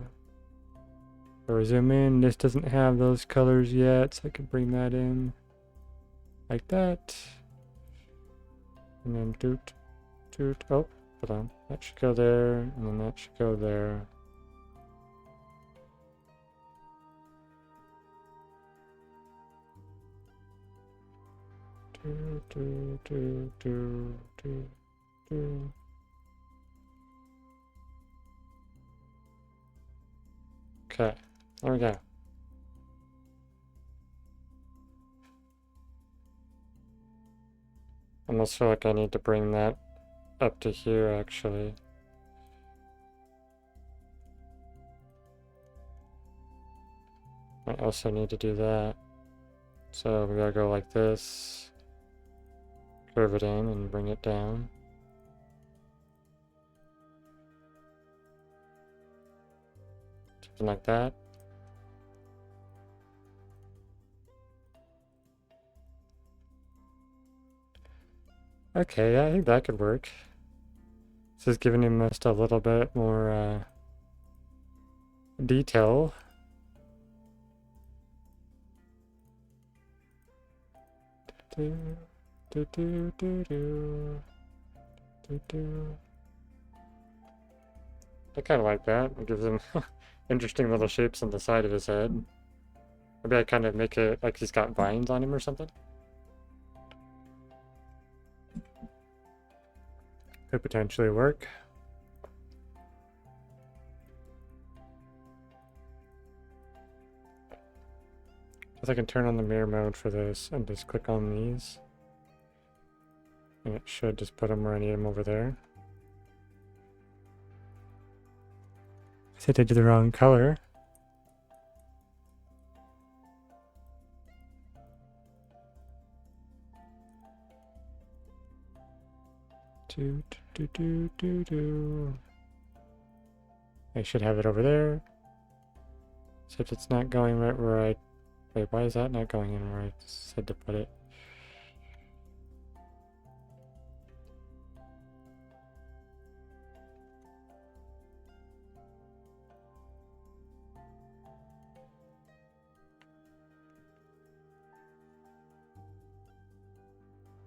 Speaker 2: Or zoom in. This doesn't have those colors yet, so I can bring that in like that. And then doot doot. Oh, hold on. That should go there, and then that should go there. Do do do do do do. Okay, there we go. I almost feel like I need to bring that up to here, actually. I also need to do that. So we gotta go like this. Curve it in and bring it down. Something like that. Okay, yeah, I think that could work. This is giving him just a little bit more detail. Do, do, do, do, do, do, do. I kind of like that. It gives him interesting little shapes on the side of his head. Maybe I kind of make it like he's got vines on him or something. Could potentially work. Guess I can turn on the mirror mode for this and just click on these. And it should just put them where I need them over there. I said I did the wrong color. Do, do, do, do, do. I should have it over there. Except it's not going right where I... Wait, why is that not going in where I said to put it?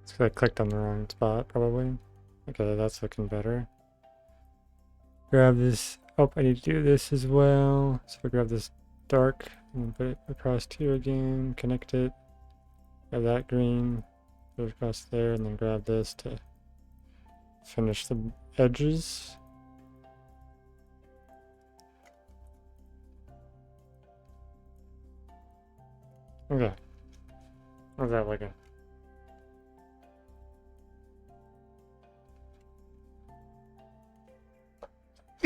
Speaker 2: It's because I clicked on the wrong spot, probably. Okay, that's looking better. Grab this. Oh, I need to do this as well. So if I grab this dark and put it across here again, connect it. Grab that green, put it across there, and then grab this to finish the edges. Okay. How's that looking?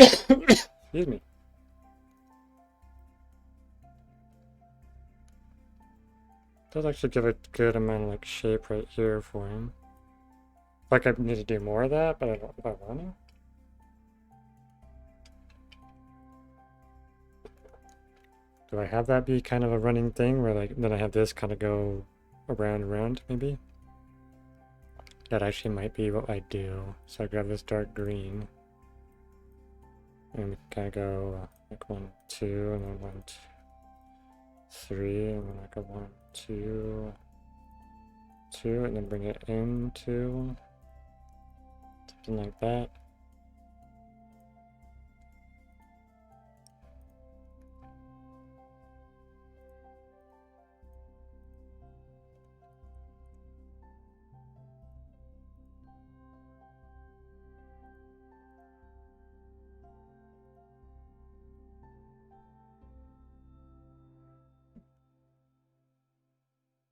Speaker 2: Excuse me. Does actually give a good amount of like shape right here for him. Like I need to do more of that, but I don't know if I want to. Do I have that be kind of a running thing where like then I have this kind of go around and around maybe? That actually might be what I do. So I grab this dark green. And we kind of go like 1, 2, and then 1, 2, 3, and then like a 1, 2, 2, and then bring it into something like that.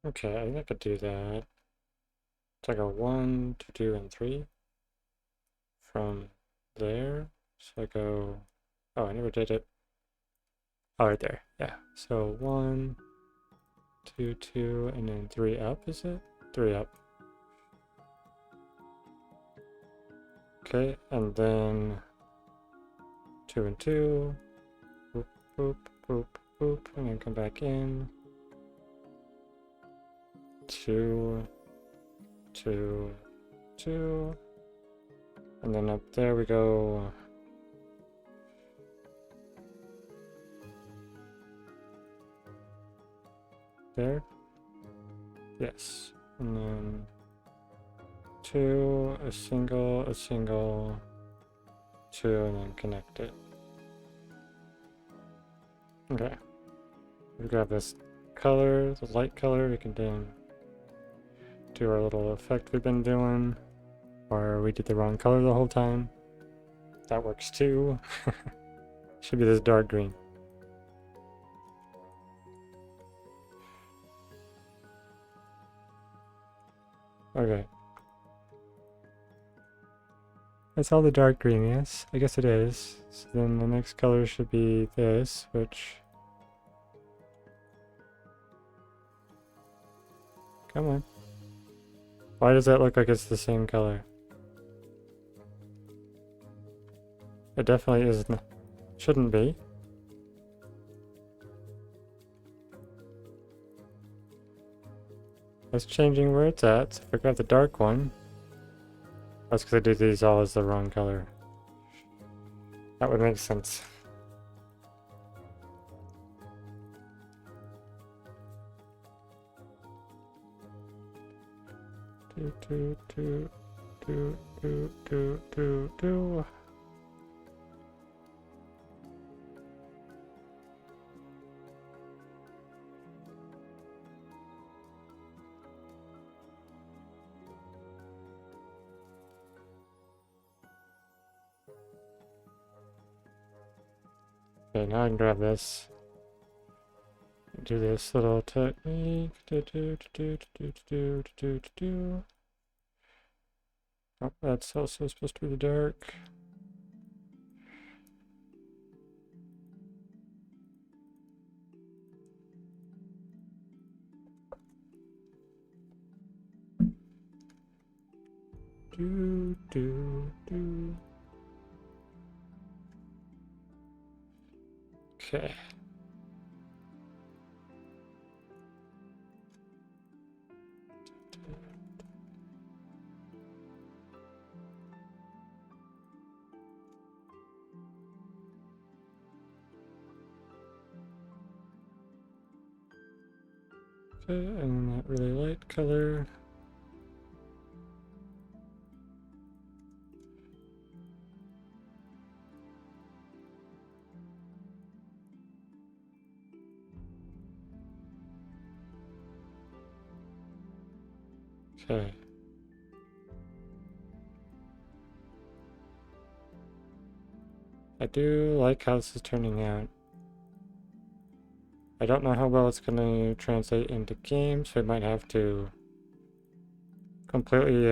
Speaker 2: Okay, I think I could do that. So I go 1, 2, and 3 from there. So I go, oh, I never did it. Oh, right there. Yeah. So 1, 2, 2, and then 3 up, is it? 3 up. Okay, and then 2 and 2. Boop, boop, boop, boop, and then come back in. 2, 2, 2, and then up there we go. There. Yes, and then 2, a single, 2, and then connect it. Okay. We grab this color, the light color. We can then do our little effect we've been doing, or we did the wrong color the whole time. That works too. Should be this dark green. Okay. That's all the dark green, yes? I guess it is. So then the next color should be this, which... Come on. Why does that look like it's the same color? It definitely isn't. Shouldn't be. It's changing where it's at. So if I grab the dark one, that's because I do these all as the wrong color. That would make sense. Do. Okay, now I can grab this. Do this little technique. Oh, that's also supposed to be the dark. Do. Okay. Okay, and that really light color. Okay. I do like how this is turning out. I don't know how well it's going to translate into game, so I might have to completely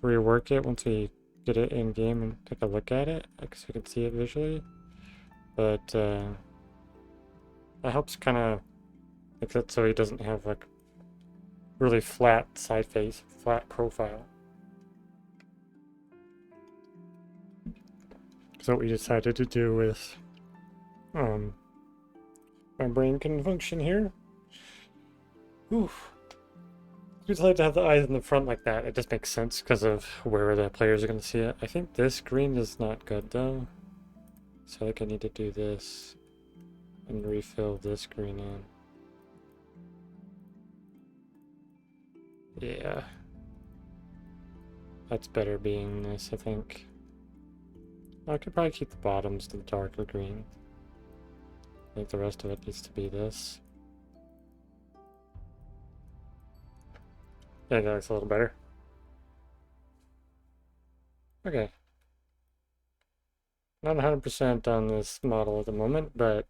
Speaker 2: rework it once we get it in game and take a look at it, so we can see it visually. But that helps kind of make it so he doesn't have like really flat side face, flat profile. So what we decided to do with my brain can function here. Oof. We decided to have the eyes in the front like that. It just makes sense because of where the players are going to see it. I think this green is not good though. So I think I need to do this and refill this green in. Yeah. That's better being this, I think. I could probably keep the bottoms to the darker green. I think the rest of it needs to be this. Yeah, that looks a little better. Okay. Not 100% on this model at the moment, but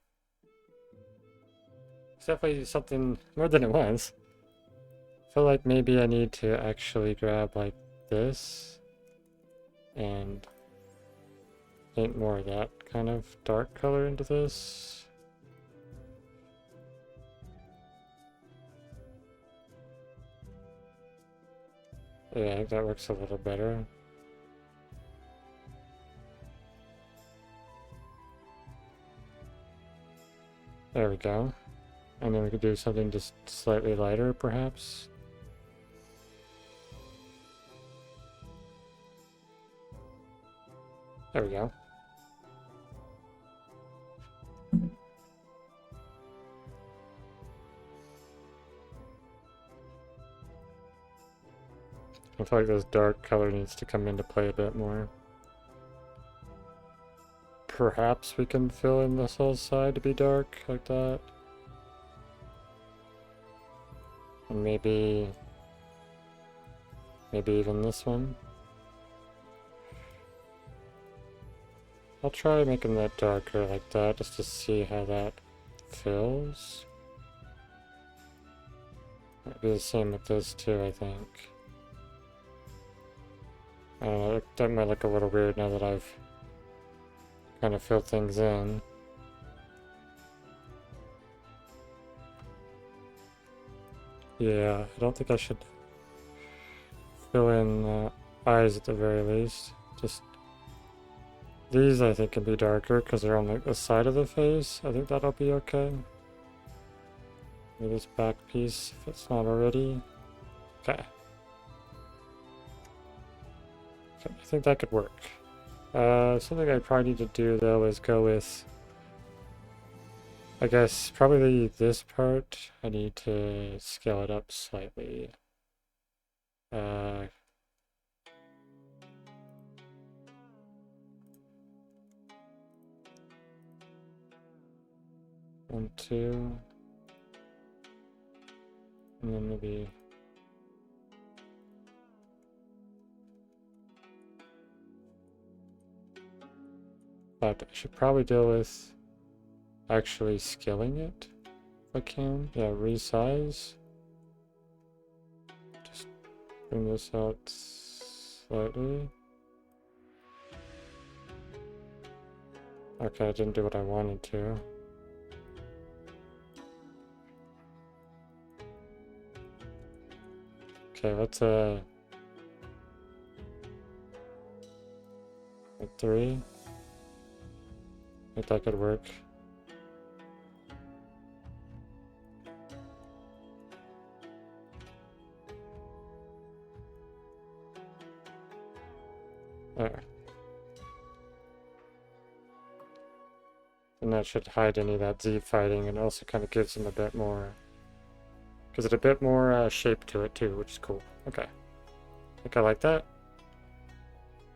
Speaker 2: it's definitely something more than it was. I feel like maybe I need to actually grab like this and paint more of that kind of dark color into this. Yeah, I think that works a little better. There we go. And then we could do something just slightly lighter, perhaps. There we go. I feel like this dark color needs to come into play a bit more. Perhaps we can fill in this whole side to be dark, like that. And maybe even this one. I'll try making that darker like that, just to see how that fills. Might be the same with this too, I think. I don't know, that might look a little weird now that I've kind of filled things in. Yeah, I don't think I should fill in eyes at the very least. Just these I think can be darker because they're on the side of the face. I think that'll be okay. Maybe this back piece if it's not already. Okay. I think that could work. Something I probably need to do though is go with, I guess, probably this part. I need to scale it up slightly. 1, 2, and then maybe. But I should probably deal with actually scaling it if I can. Yeah, resize. Just bring this out slightly. Okay, I didn't do what I wanted to. Okay, let's like 3. I think that could work. There. And that should hide any of that Z fighting and also kind of gives them a bit more, gives it a bit more shape to it too, which is cool. Okay. I think I like that.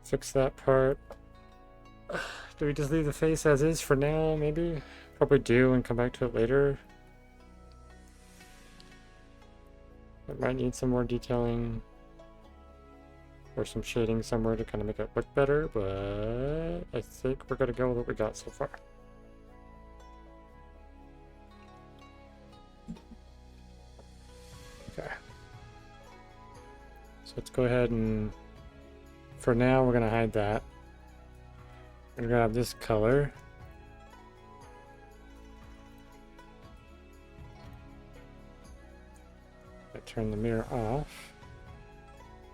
Speaker 2: Fix that part. Do we just leave the face as is for now, maybe? Probably do and come back to it later. It might need some more detailing or some shading somewhere to kind of make it look better, but I think we're going to go with what we got so far. Okay. So let's go ahead and, for now, we're going to hide that. We're going to grab this color. I turn the mirror off.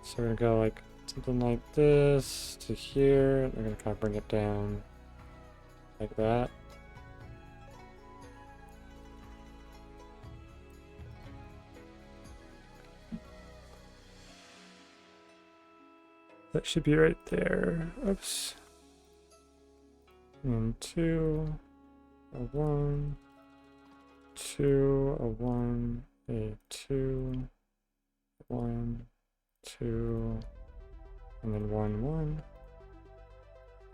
Speaker 2: So we're going to go like something like this to here. And we're going to kind of bring it down like that. That should be right there. Oops. And 2, a 1, 2, a 1, a 2, 1, 2, and then 1, 1.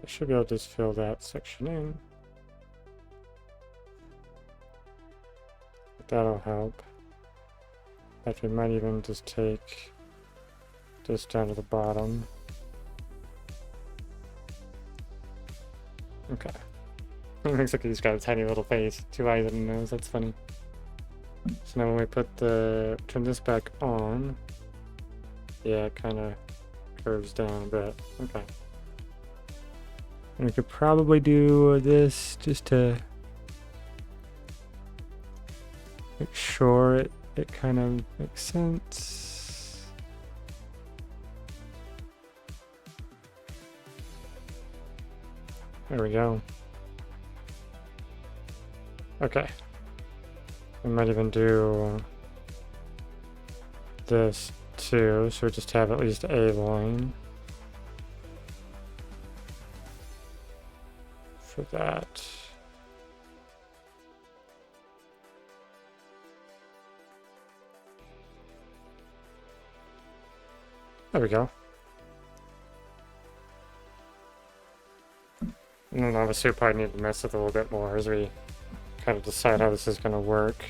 Speaker 2: I should be able to just fill that section in. That'll help. Actually, might even just take this down to the bottom. Okay. It looks like he's got a tiny little face, 2 eyes and a nose. That's funny. So now when we turn this back on, yeah, it kind of curves down a bit. Okay. And we could probably do this just to make sure it kind of makes sense. There we go. Okay. We might even do this too, so we just have at least a line for that. There we go. And then obviously we probably need to mess with it a little bit more as we kind of decide how this is going to work.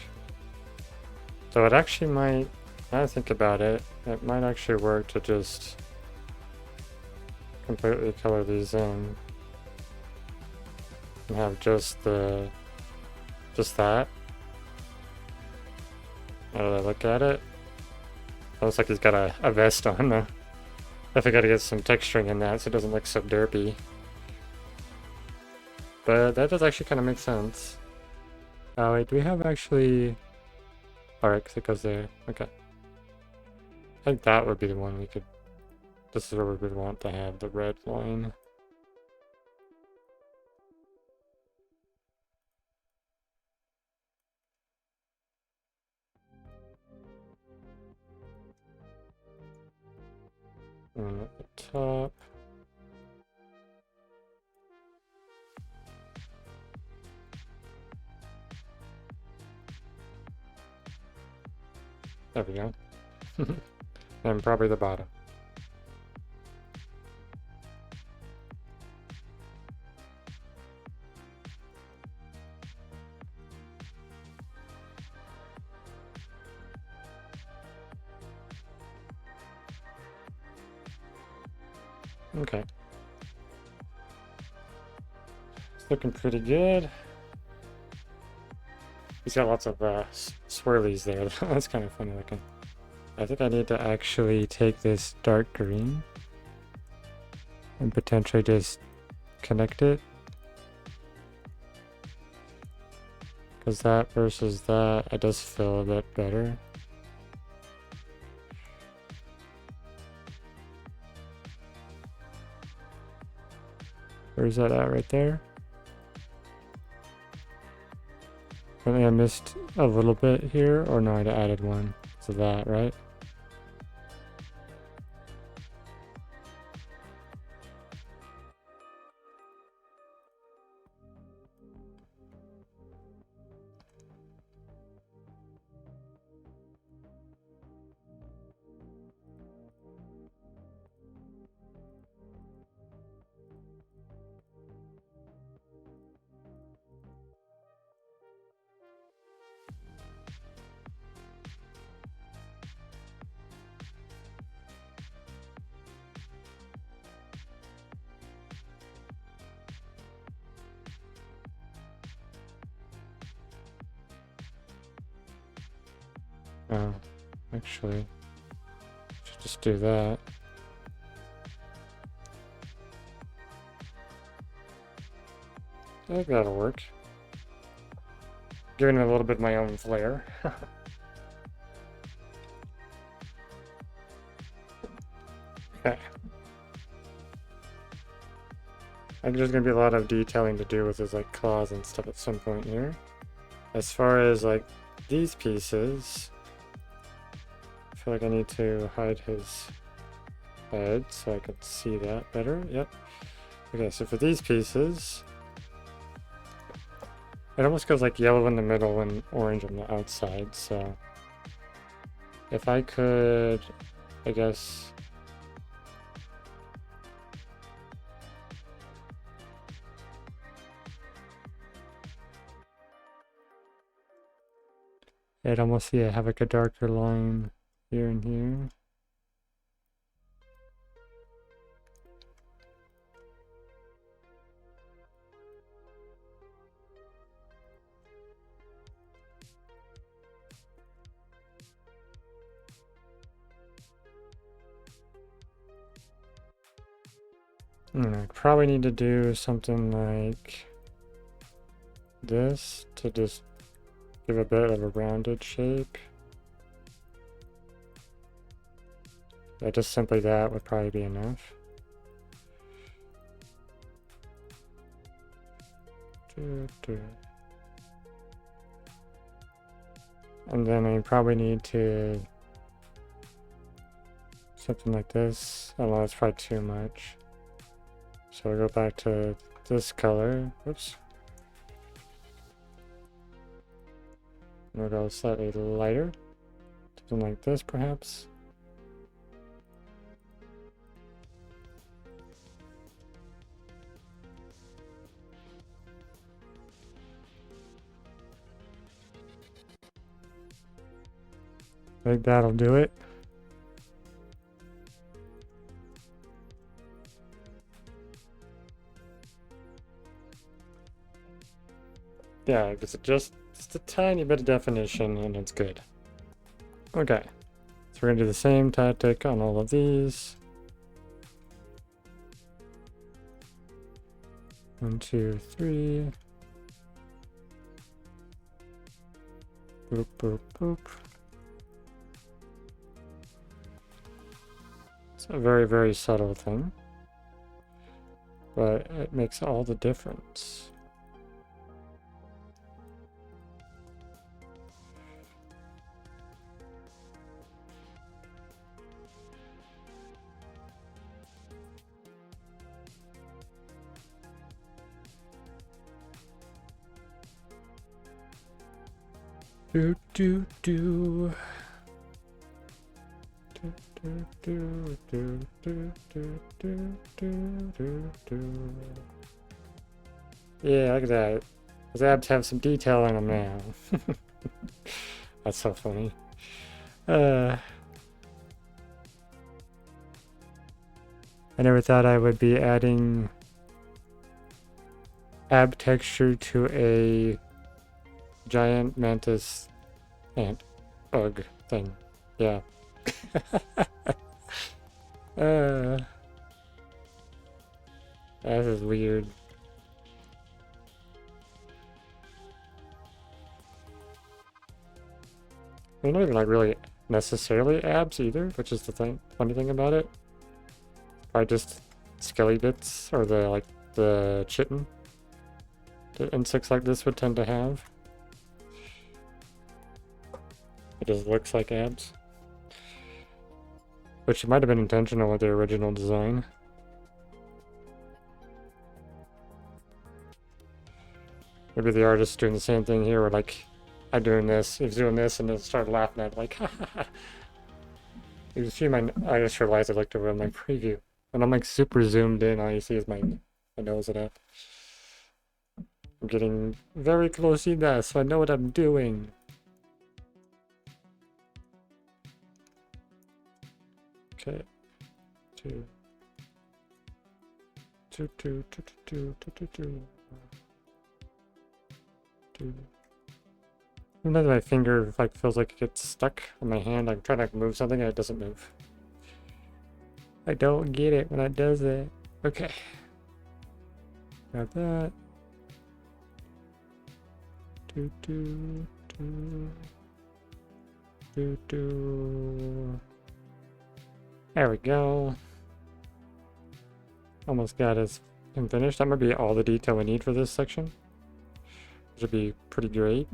Speaker 2: So it actually might, now I think about it, it might actually work to just completely color these in and have just that. Now that I look at it, it looks like he's got a vest on though. Definitely got to get some texturing in that so it doesn't look so derpy. But that does actually kind of make sense. Oh wait, do we have actually... Alright, because it goes there. Okay. I think that would be the one we could... This is where we would want to have the red line. And at the top... There we go. And probably the bottom. Okay. It's looking pretty good. He's got lots of swirlies there. That's kind of funny looking. I think I need to actually take this dark green and potentially just connect it. Because that versus that, it does feel a bit better. Where's that at right there? I think I missed a little bit here, or no, I added one to that, right? Oh, actually, should just do that. I think that'll work. Giving it a little bit of my own flair. Okay. think there's gonna be a lot of detailing to do with his like claws and stuff at some point here. As far as like these pieces, I feel like I need to hide his head so I can see that better. Yep. Okay, so for these pieces, it almost goes like yellow in the middle and orange on the outside, so if I could, I guess, I'd almost see I have like a darker line here and here. I probably need to do something like this to just give a bit of a rounded shape. Yeah, just simply that would probably be enough. And then I probably need to something like this. I don't know, that's probably too much. So I'll go back to this color. Whoops. We'll go slightly lighter. Something like this, perhaps. I think that'll do it. Yeah, it's just a tiny bit of definition and it's good. Okay, so we're gonna do the same tactic on all of these. 1, 2, 3. Boop, boop, boop. It's a very, very subtle thing, but it makes all the difference. Do do do. Do do do do do do do do do. Yeah, look at that. His abs have some detail in them now. That's so funny. I never thought I would be adding ab texture to a giant mantis ant bug thing. Yeah. That is weird. They're not even like really necessarily abs either, which is the funny thing about it. Probably just skelly bits, or the chitin that insects like this would tend to have. It just looks like abs. Which might have been intentional with the original design. Maybe the artist's doing the same thing here, where like, I'm doing this, he's doing this, and then start laughing at it, like, ha ha ha. You see I just realized I looked over at my preview. When I'm like super zoomed in, all you see is my nose at it. I'm getting very close to that, so I know what I'm doing. Okay. Two. Sometimes my finger like feels like it gets stuck on my hand. I'm trying to move something and it doesn't move. I don't get it when it does it. Okay. Got that. Do do do do do. There we go. Almost got his and finished. That might be all the detail we need for this section. Which would be pretty great.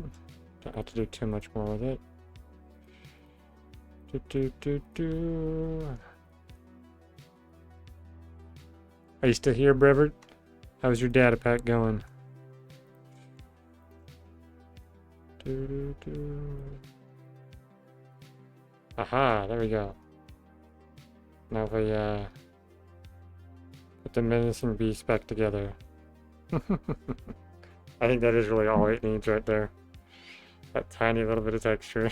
Speaker 2: Don't have to do too much more with it. Are you still here, Brevert? How's your data pack going? Aha, there we go. Now we put the menacing beast back together. I think that is really all it needs right there. That tiny little bit of texture.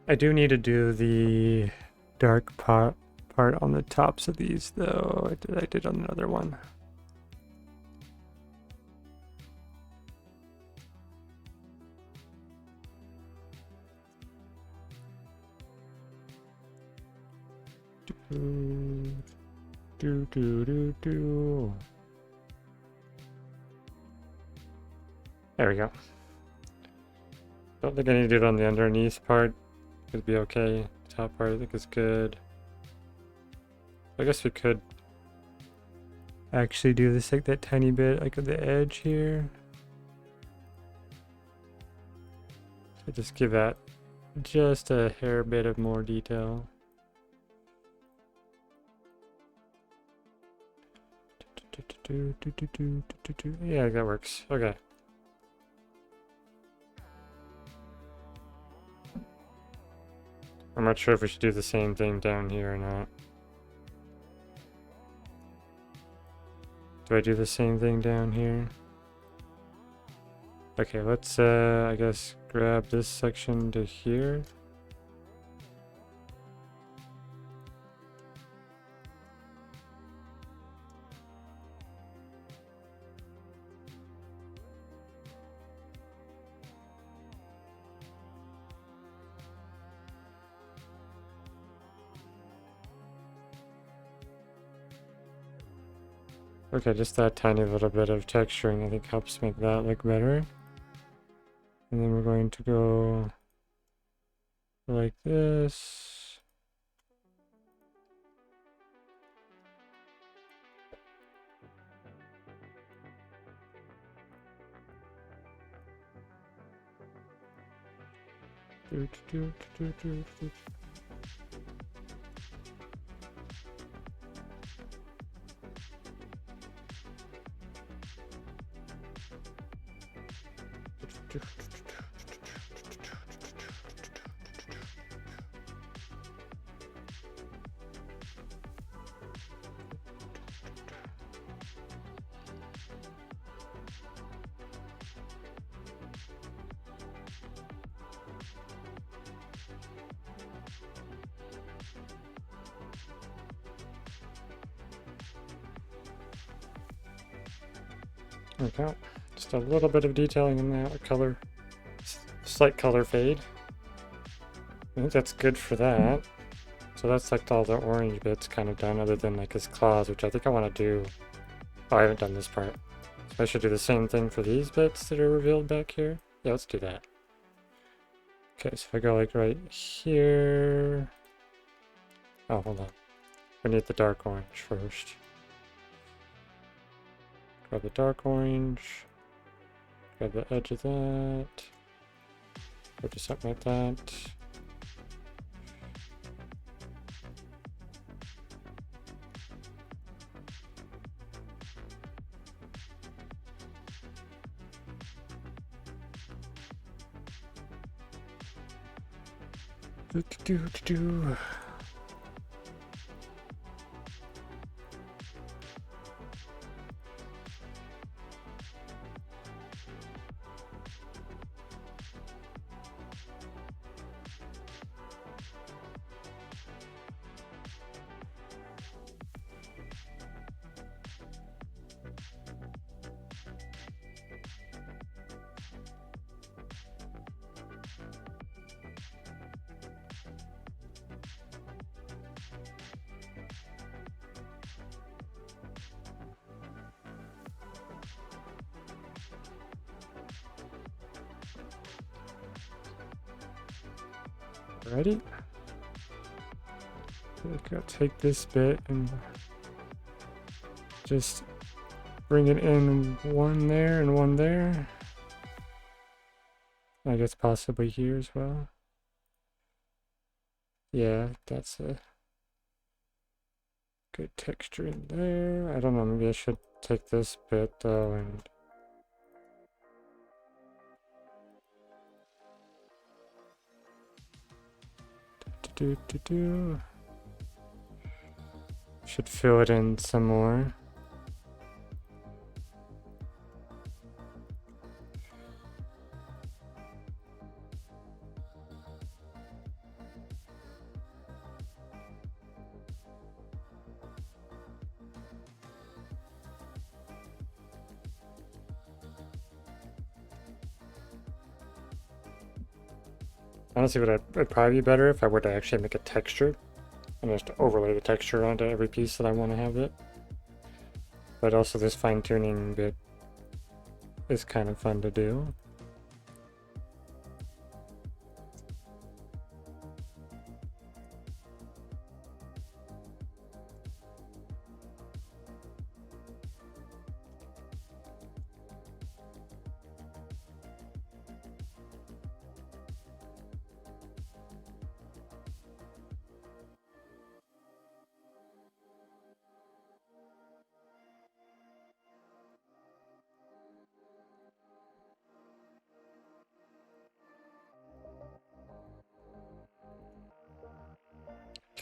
Speaker 2: I do need to do the dark part on the tops of these, though. I did on another one. There we go. Don't think I need to do it on the underneath part. It'd be okay. Top part I think is good. I guess we could actually do this like that tiny bit like at the edge here. So just give that just a hair bit of more detail. Yeah, that works. Okay. I'm not sure if we should do the same thing down here or not. Do I do the same thing down here? Okay, let's I guess grab this section to here. Okay, just that tiny little bit of texturing I think helps make that look better. And then we're going to go like this. Okay, just a little bit of detailing in that color, slight color fade. I think that's good for that. So that's like all the orange bits kind of done, other than like his claws, which I think I want to do. Oh, I haven't done this part. So I should do the same thing for these bits that are revealed back here. Yeah, let's do that. Okay, so if I go like right here. Oh, hold on. We need the dark orange first. Grab the dark orange. Grab the edge of that. Or just something like that. Do. Ready? So I gotta take this bit and just bring it in one there and one there. I guess possibly here as well. Yeah, that's a good texture in there. I don't know, maybe I should take this bit though and should fill it in some more. Honestly, it'd probably be better if I were to actually make a texture and just overlay the texture onto every piece that I want to have it. But also this fine-tuning bit is kind of fun to do.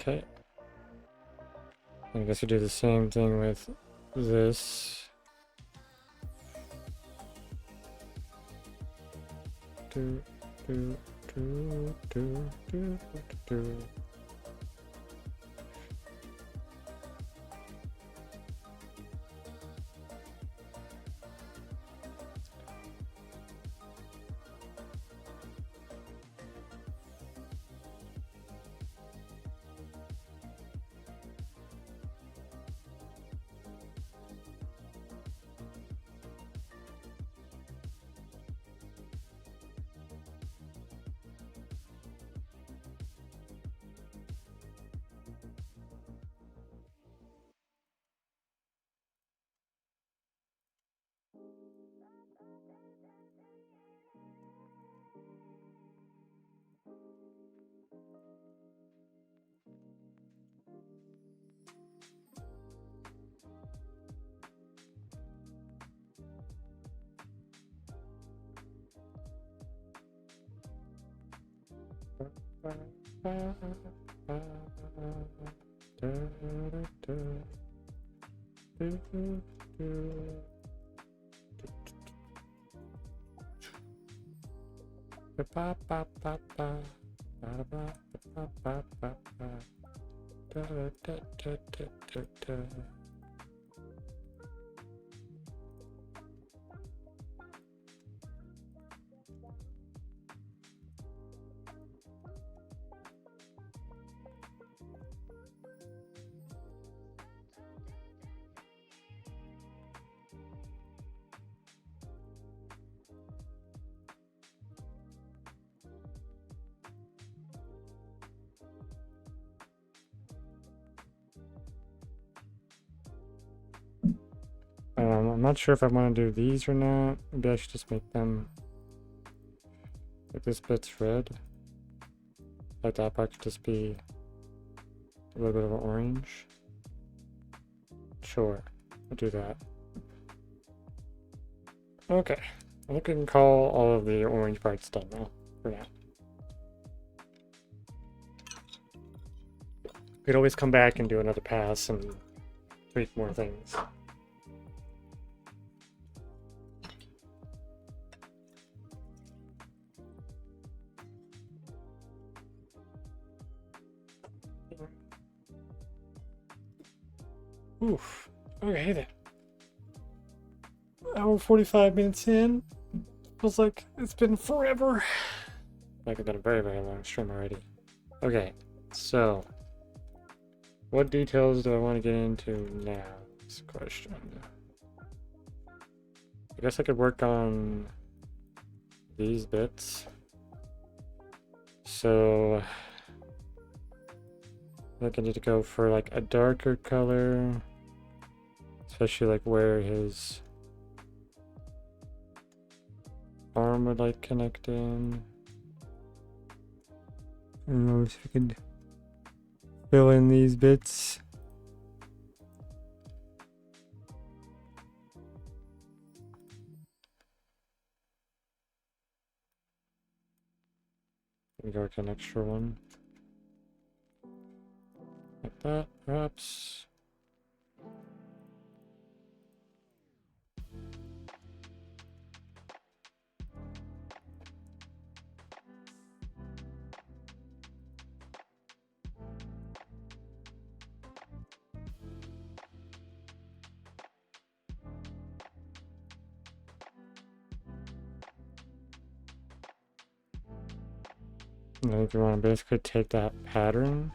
Speaker 2: Okay. I guess we do the same thing with this. Do, do, do, do, do, do. I'm not sure if I want to do these or not. Maybe I should just make them like this bit's red. Like that part could just be a little bit of an orange. Sure, I'll do that. Okay, I think I can call all of the orange parts done now, for now. We could always come back and do another pass and tweak more things. Oof. Okay then. Hour 45 minutes in. Feels like it's been forever. Like I've been a very, very long stream already. Okay, so what details do I want to get into now? This question. I guess I could work on these bits. So think I need to go for like a darker color, especially like where his arm would like connect in. I don't know if we can fill in these bits. Go with an extra one. Like that, perhaps. I think you want to basically take that pattern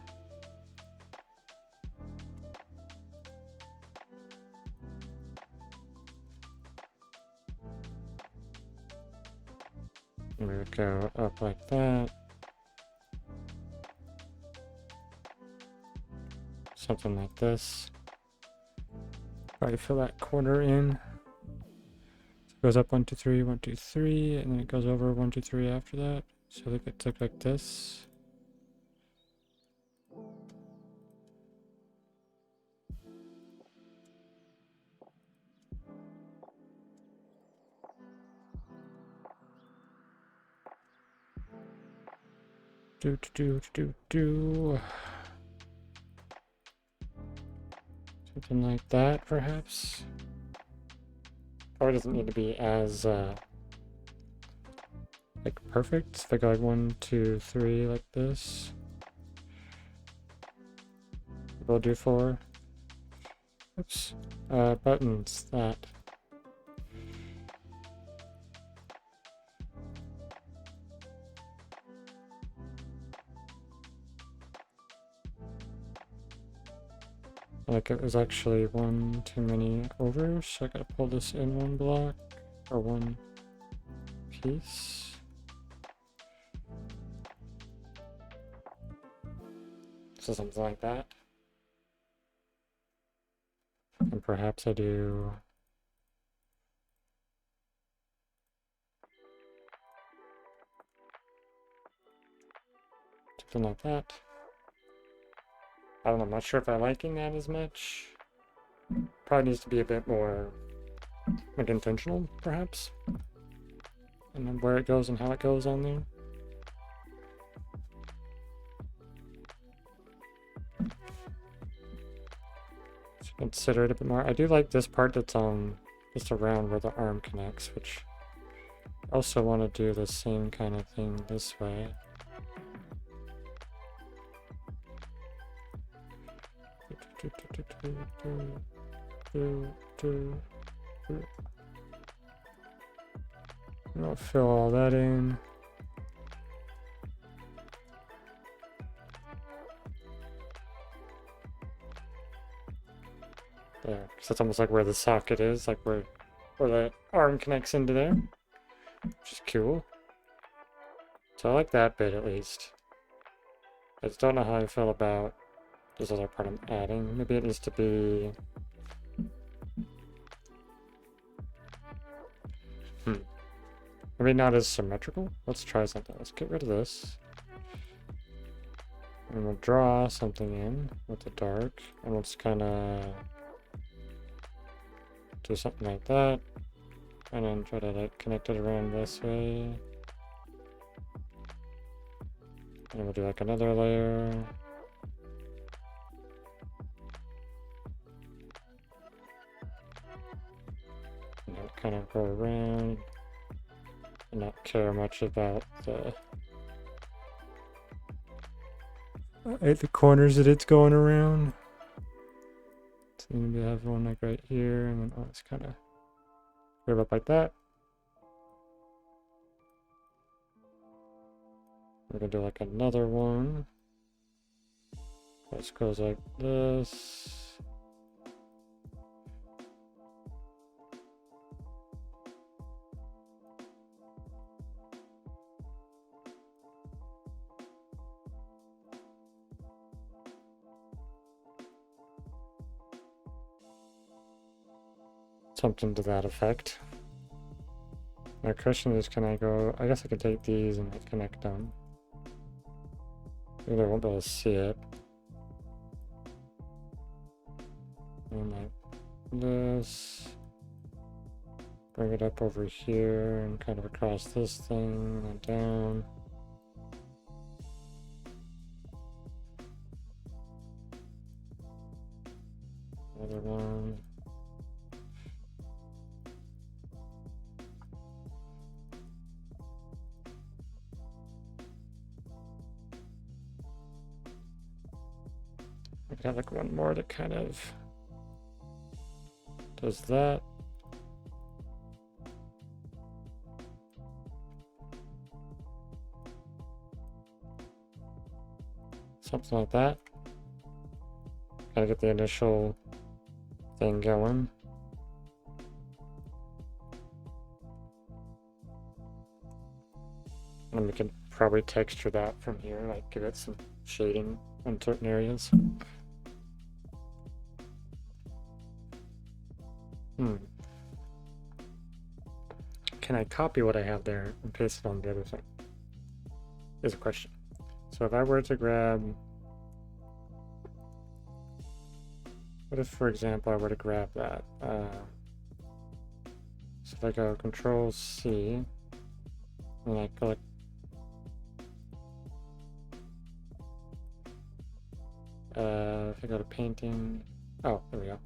Speaker 2: and we would go up like that. Something like this. Try to fill that corner in. So it goes up 1, 2, 3, 1, 2, 3, and then it goes over 1, 2, 3 after that. So it gets look like this. Do. Something like that, perhaps. Probably doesn't need to be as like perfect. If I go like 1, 2, 3 like this. We'll do 4. Oops. Buttons, that. Like it was actually one too many over, so I gotta pull this in one block, or one piece. So something like that. And perhaps I do something like that. I don't know, I'm not sure if I'm liking that as much. Probably needs to be a bit more like intentional, perhaps. And then where it goes and how it goes on there. So consider it a bit more. I do like this part that's on just around where the arm connects, which I also want to do the same kind of thing this way. I'll fill all that in. There, because that's almost like where the socket is, like where the arm connects into there, which is cool. So I like that bit at least. I just don't know how I feel about this other part I'm adding. Maybe it needs to be... Maybe not as symmetrical. Let's try something. Let's get rid of this. And we'll draw something in with the dark. And we'll just kind of do something like that. And then try to like connect it around this way. And we'll do like another layer. And then kind of go around. And not care much about the corners that it's going around. So maybe have one like right here, and then it's kind of curve up like that. We're gonna do like another one. This goes like this. Something to that effect. My question is, can I go... I guess I could take these and like, connect them. Maybe I won't be able to see it. And like this. Bring it up over here and kind of across this thing and down. Another one. I got like one more that kind of does that. Something like that. Gotta get the initial thing going. And we can probably texture that from here, like give it some shading in certain areas. Can I copy what I have there and paste it on the other thing? Is a question. So if I were to grab... What if, for example, I were to grab that? So if I go Control C, and I click... if I go to Painting... Oh, there we go.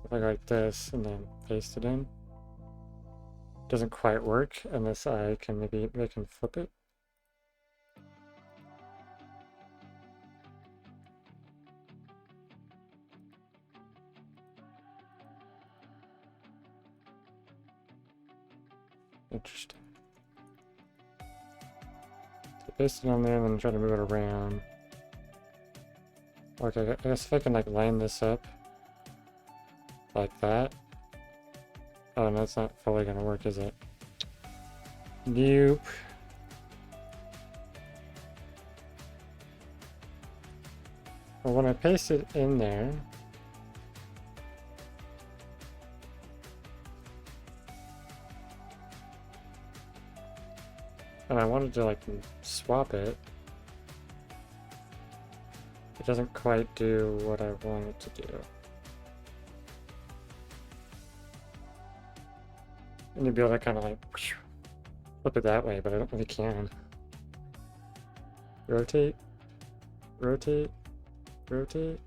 Speaker 2: If I go like this and then paste it in, doesn't quite work unless I can maybe flip it. Interesting. So paste it on there and then try to move it around. Okay, I guess if I can like line this up like that. Oh, and that's not fully gonna work, is it? Nope. Well, when I paste it in there, and I wanted to like swap it, it doesn't quite do what I want it to do. And you'd be able to kind of like flip it that way, but I don't really can. Rotate, rotate, rotate.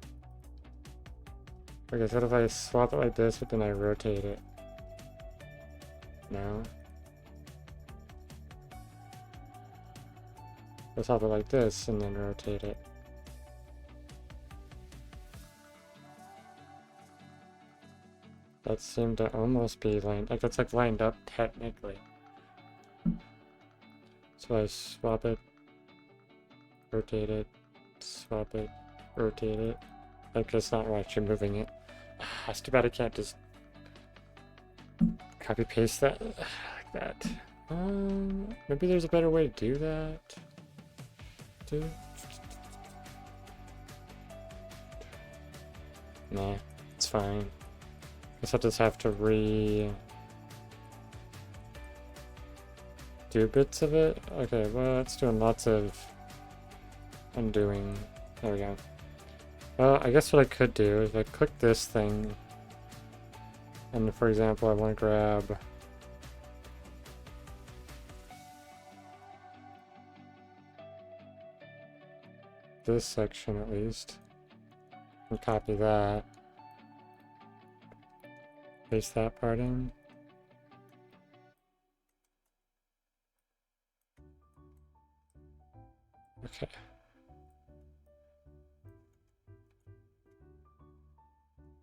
Speaker 2: Okay, so what if I swap it like this, but then I rotate it? No. I'll swap it like this and then rotate it. That seemed to almost be lined, like it's like lined up technically. So I swap it, rotate it, swap it, rotate it. Like it's not actually moving it. It's too bad I can't just copy paste that like that. Maybe there's a better way to do that. Nah, it's fine. Guess I'll just have to do bits of it. Okay, well, it's doing lots of undoing. There we go. Well, I guess what I could do is I click this thing, and for example, I want to grab this section at least, and copy that. Paste that part in. Okay.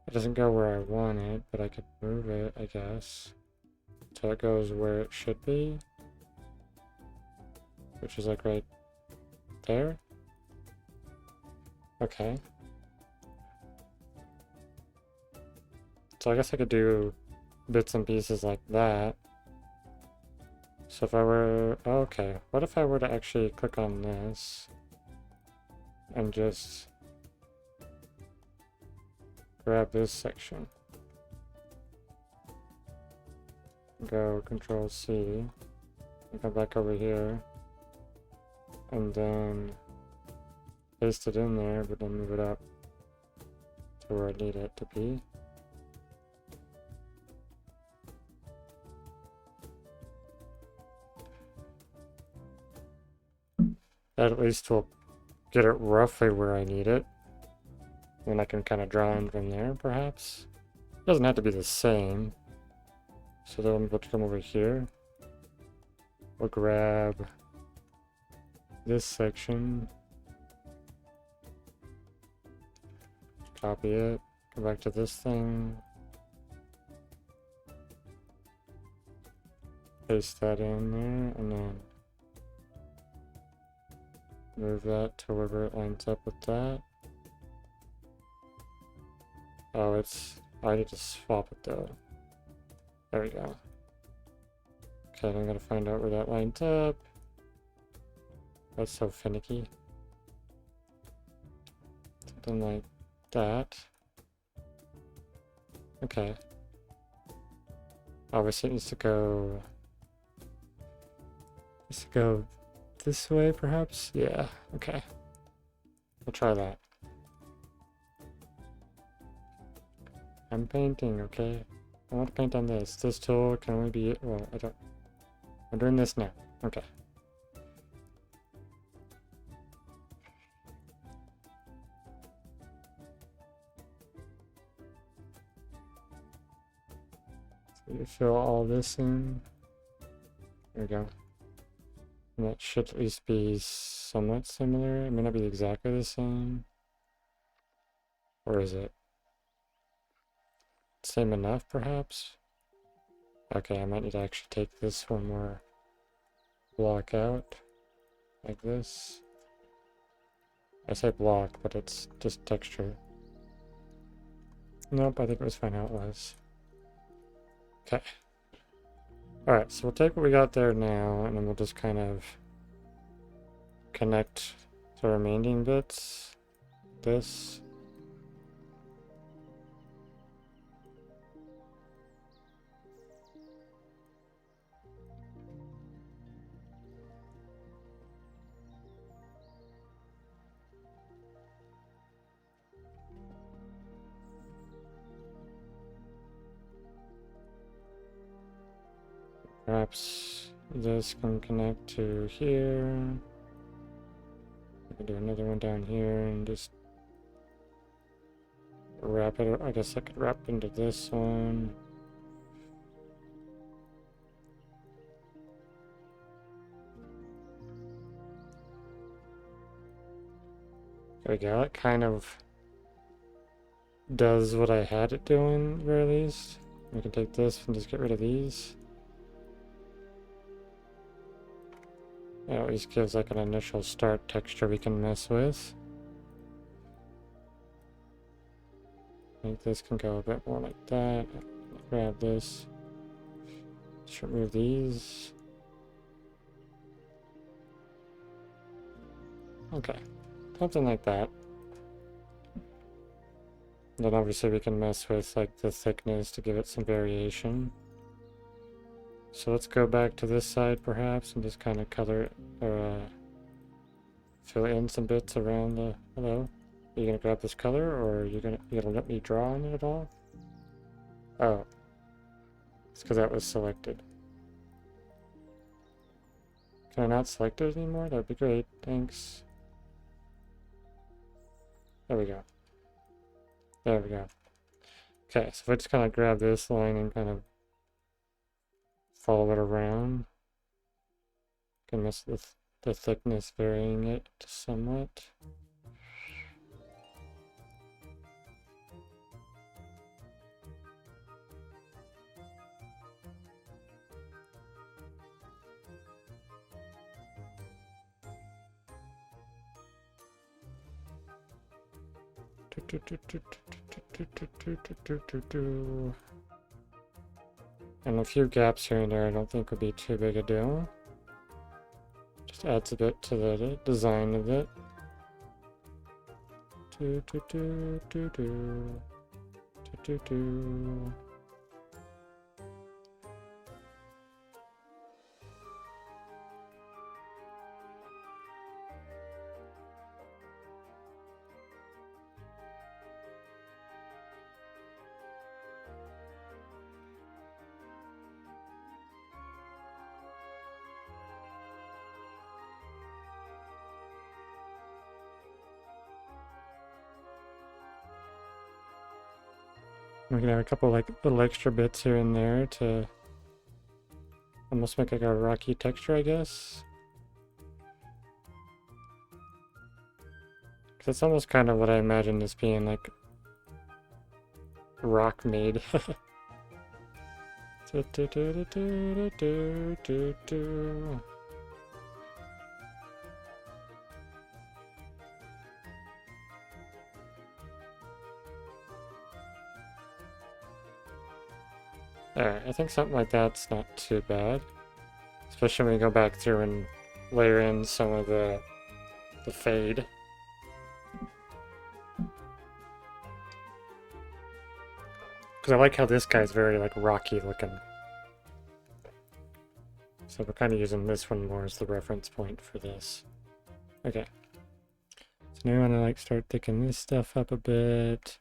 Speaker 2: It doesn't go where I want it, but I could move it, I guess, till it goes where it should be, which is like right there. Okay. So I guess I could do bits and pieces like that. So if I were... Okay, what if I were to actually click on this and just grab this section? go Control C, and come back over here, and then paste it in there, but then move it up to where I need it to be. That at least will get it roughly where I need it. Then I can kind of draw in from there, perhaps. It doesn't have to be the same. So then I'm going to come over here. We'll grab this section. Copy it. Go back to this thing. Paste that in there, and then move that to wherever it lines up with that. Oh, I need to swap it though. There we go. Okay, I'm gonna find out where that lines up. That's so finicky. Something like that. Okay. Obviously it needs to go this way, perhaps? Yeah, okay. We'll try that. I'm painting, okay? I want to paint on this. This tool can only be... Well, I don't... I'm doing this now. Okay. So you fill all this in. There we go. And that should at least be somewhat similar. It may not be exactly the same. Or is it? Same enough, perhaps? Okay, I might need to actually take this one more block out. Like this. I say block, but it's just texture. Nope, I think it was fine how it was. Okay. Alright, so we'll take what we got there now, and then we'll just kind of connect the remaining bits. This. Perhaps this can connect to here. I can do another one down here and just wrap it. I guess I could wrap into this one. There we go. It kind of does what I had it doing, at the very least. We can take this and just get rid of these. It at least gives like an initial start texture we can mess with. I think this can go a bit more like that. Grab this. Just remove these. Okay, something like that. Then obviously we can mess with like the thickness to give it some variation. So let's go back to this side perhaps and just kind of color it or fill in some bits around the... Hello? Are you gonna grab this color or are you gonna let me draw on it at all? Oh. It's because that was selected. Can I not select it anymore? That'd be great. Thanks. There we go. There we go. Okay, so if I just kind of grab this line and kind of follow it around, can mess with the thickness, varying it somewhat. And a few gaps here and there I don't think would be too big a deal. Just adds a bit to the design of it. We can have a couple like little extra bits here and there to almost make like a rocky texture, I guess. Cause it's almost kind of what I imagine this being, like rock made. Alright, I think something like that's not too bad. Especially when we go back through and layer in some of the fade. Because I like how this guy's very like rocky looking. So we're kind of using this one more as the reference point for this. Okay. So now we want to like start thickening this stuff up a bit.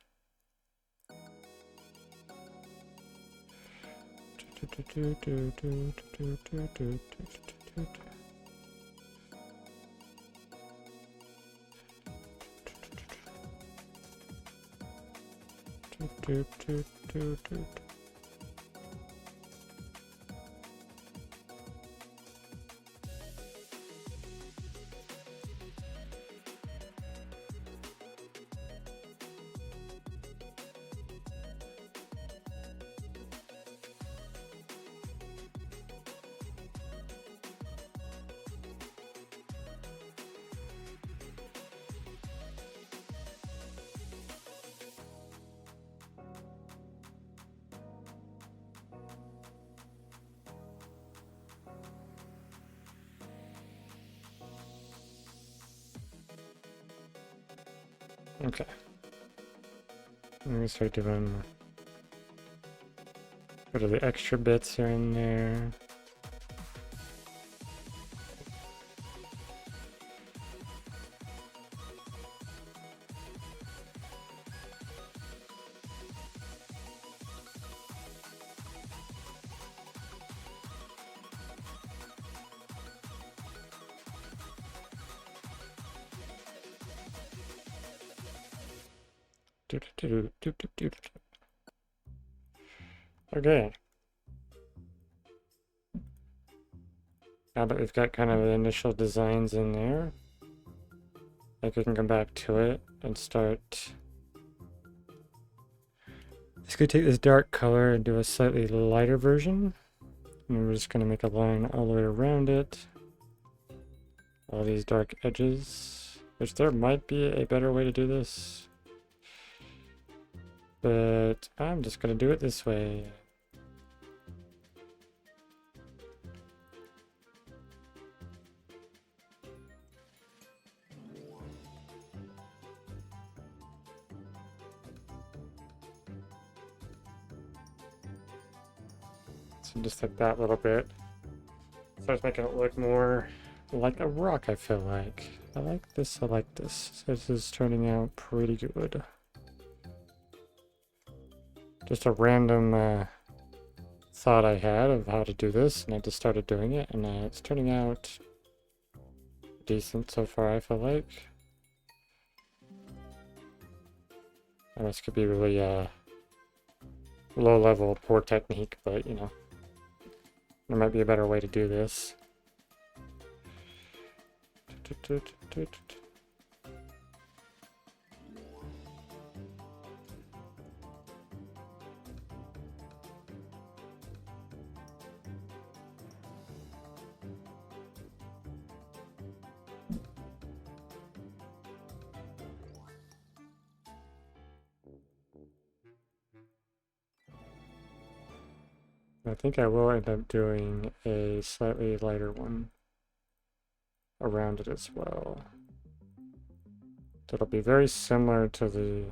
Speaker 2: Okay. I'm gonna start doing what are the extra bits are in there. Okay. Now that we've got kind of the initial designs in there, I think we can come back to it and start. Just gonna take this dark color and do a slightly lighter version. And we're just gonna make a line all the way around it. All these dark edges, which there might be a better way to do this. But I'm just gonna do it this way. So just like that little bit. Starts making it look more like a rock, I feel like. I like this, I like this. This is turning out pretty good. Just a random thought I had of how to do this, and I just started doing it, and it's turning out decent so far, I feel like. And this could be really low level, poor technique, but you know, there might be a better way to do this. I think I will end up doing a slightly lighter one around it as well. That'll be very similar to the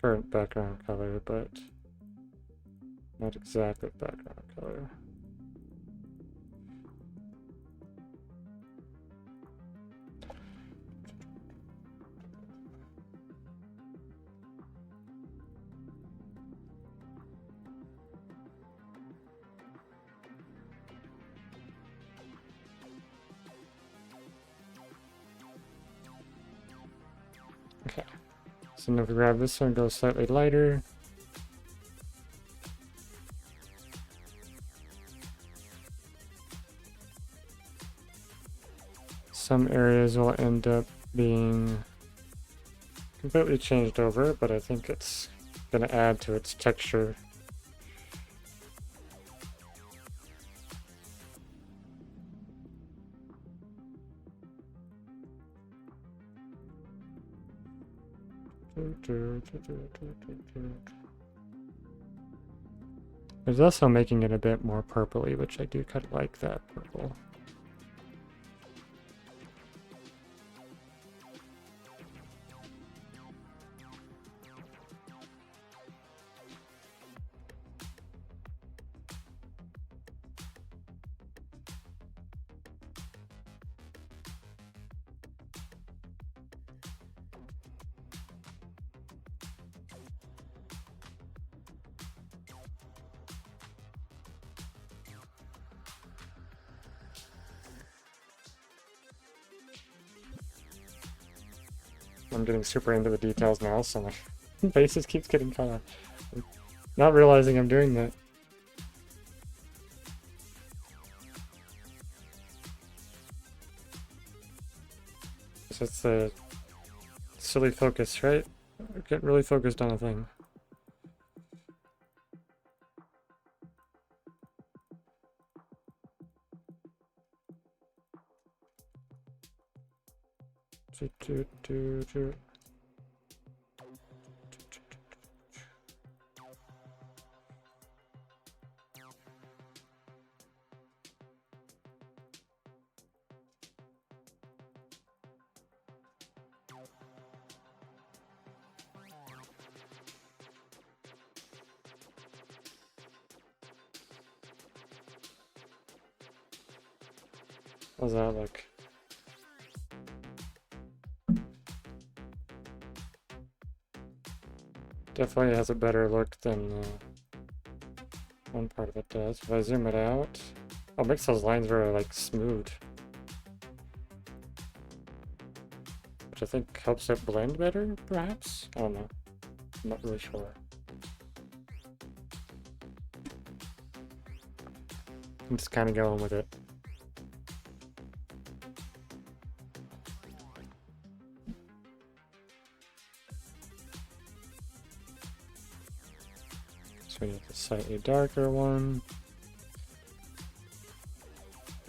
Speaker 2: current background color, but not exactly the background color. Okay, so now if we grab this one, go slightly lighter. Some areas will end up being completely changed over, but I think it's going to add to its texture. There's also making it a bit more purpley, which I do kind of like that purple. I'm getting super into the details now, so my face just keeps getting kind of not realizing I'm doing that. So it's the silly focus, right? Get really focused on a thing. How's that look? Definitely has a better look than one part of it does. If I zoom it out, oh, it makes those lines very like smooth, which I think helps it blend better, perhaps? I don't know. I'm not really sure. I'm just kind of going with it. So we need a slightly darker one.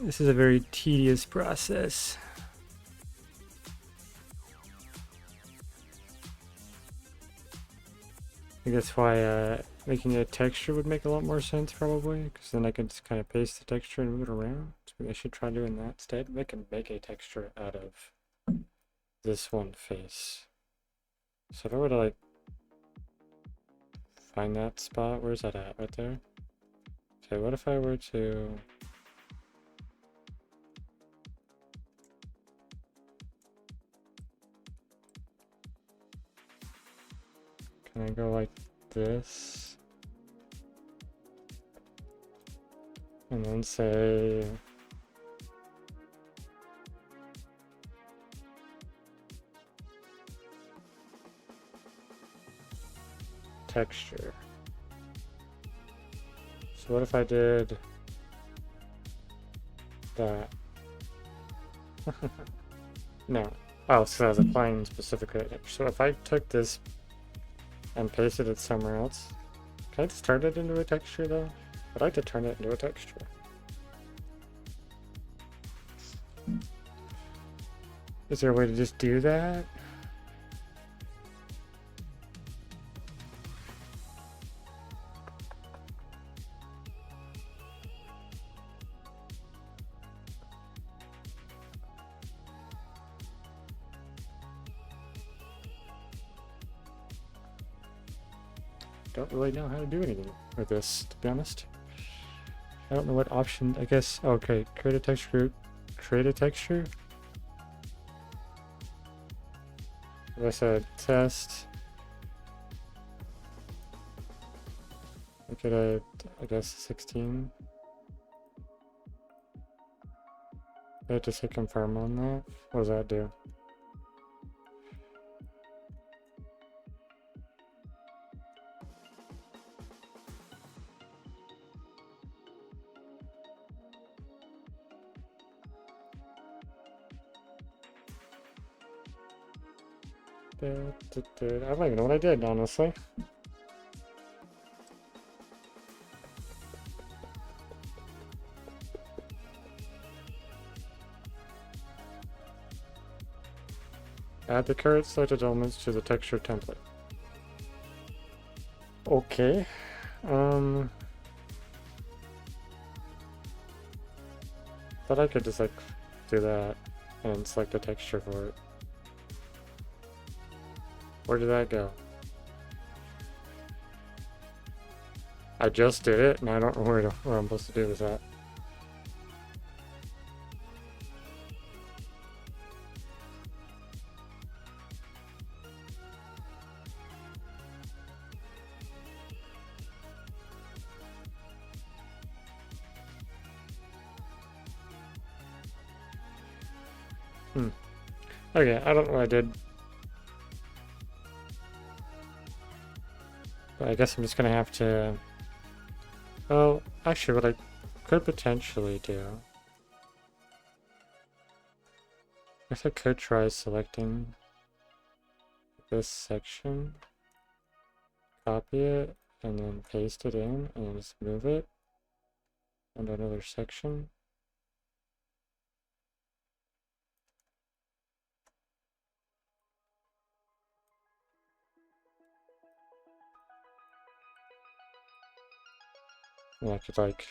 Speaker 2: This is a very tedious process. I think that's why making a texture would make a lot more sense, probably, because then I could just kind of paste the texture and move it around. So maybe I should try doing that instead. I can make a texture out of this one face. So if I were to like find that spot, where's that at? Right there? Okay, what if I were to... Can I go like this? And then say... texture. So what if I did that? No. Oh, so I was applying specifically. So if I took this and pasted it somewhere else, can I just turn it into a texture though? I'd like to turn it into a texture. Is there a way to just do that? Don't really know how to do anything with this, to be honest. I don't know what option, I guess, okay, create a texture group, create a texture. If I said test, make it a, I guess, 16. I have to say confirm on that. What does that do? don't even know what I did, honestly. Add the current selected elements to the texture template. Okay. Thought I could just like do that and select a texture for it. Where did that go? I just did it and I don't know what I'm supposed to do with that. Okay, I don't know what I did. But I guess I'm just gonna have to... Well, actually what I could potentially do... I guess I could try selecting this section, copy it, and then paste it in, and just move it onto another section. And I could like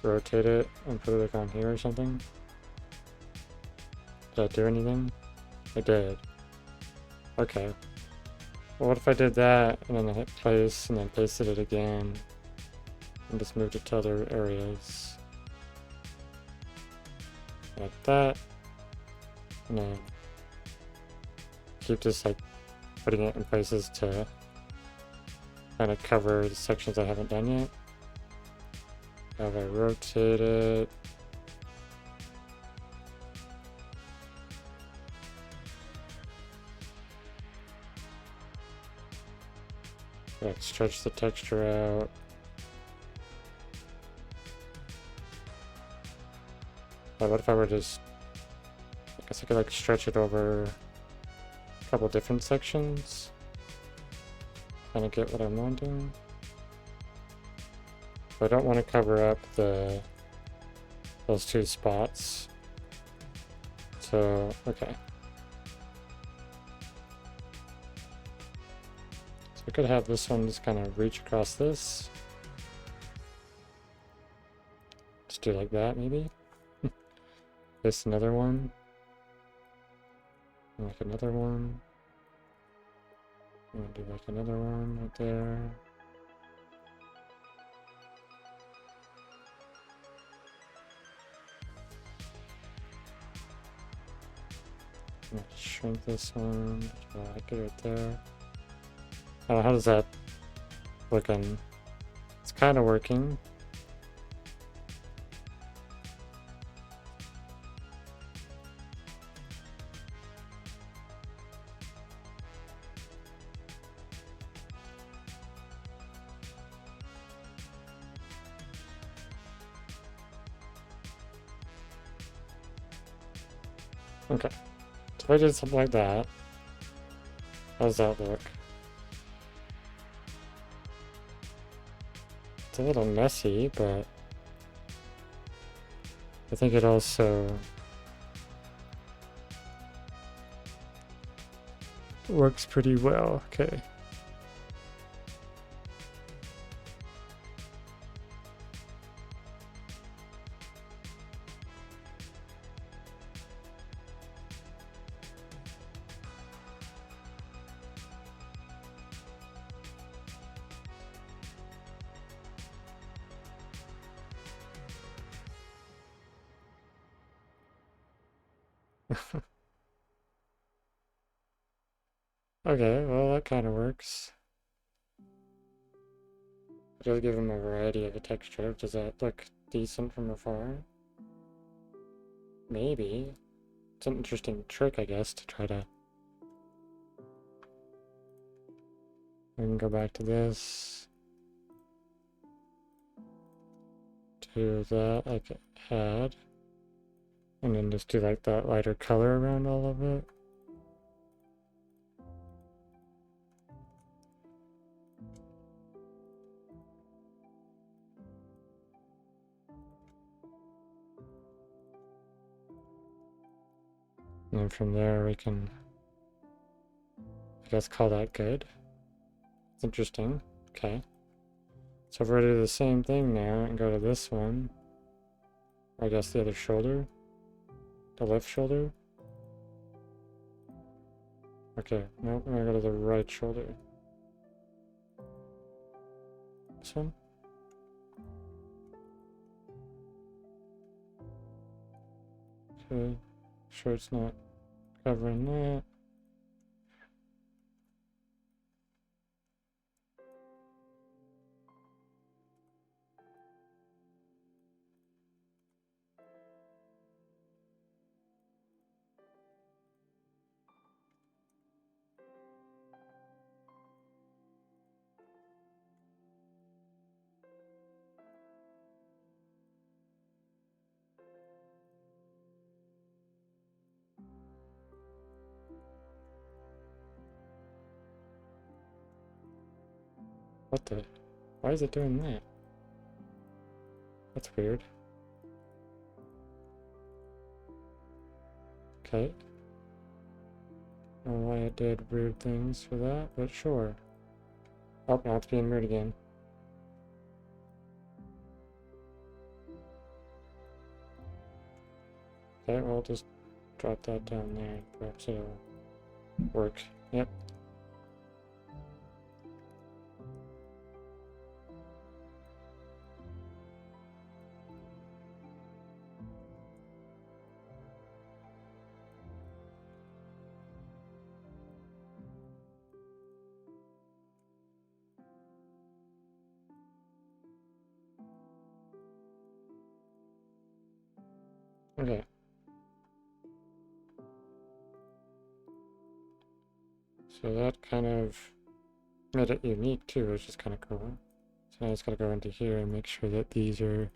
Speaker 2: rotate it and put it like on here or something. Did I do anything? I did. Okay. Well, what if I did that and then I hit place and then pasted it again and just moved it to other areas? Like that. And then keep just like putting it in places to kind of cover the sections I haven't done yet. Now if I rotate it, like stretch the texture out. What if I were just, I guess I could like stretch it over a couple different sections. Kind of get what I'm wanting. But I don't want to cover up those two spots. So, okay. So I could have this one just kind of reach across this. Just do like that, maybe. This another one. And like another one. I'm gonna do like another one right there. I'm gonna shrink this one. Get it right there. How does that looking? It's kind of working. Okay, so if I did something like that, how does that look? It's a little messy, but I think it also works pretty well. Okay. Okay, well that kind of works. Just give him a variety of a texture. Does that look decent from afar? Maybe. It's an interesting trick, I guess, to try to... We can go back to this. Do that like it had. And then just do like that lighter color around all of it. And then from there we can, I guess, call that good. It's interesting. Okay. So if we're to do the same thing now and go to this one, or I guess the other shoulder, the left shoulder. Okay, nope, I'm gonna go to the right shoulder. This one? Okay, sure it's not covering that. What the? Why is it doing that? That's weird. Okay. I don't know why it did weird things for that, but sure. Oh, now it's being weird again. Okay, we'll just drop that down there. Perhaps it'll work. Yep. Okay. So that kind of made it unique too, which is kind of cool. So now I just gotta go into here and make sure that these are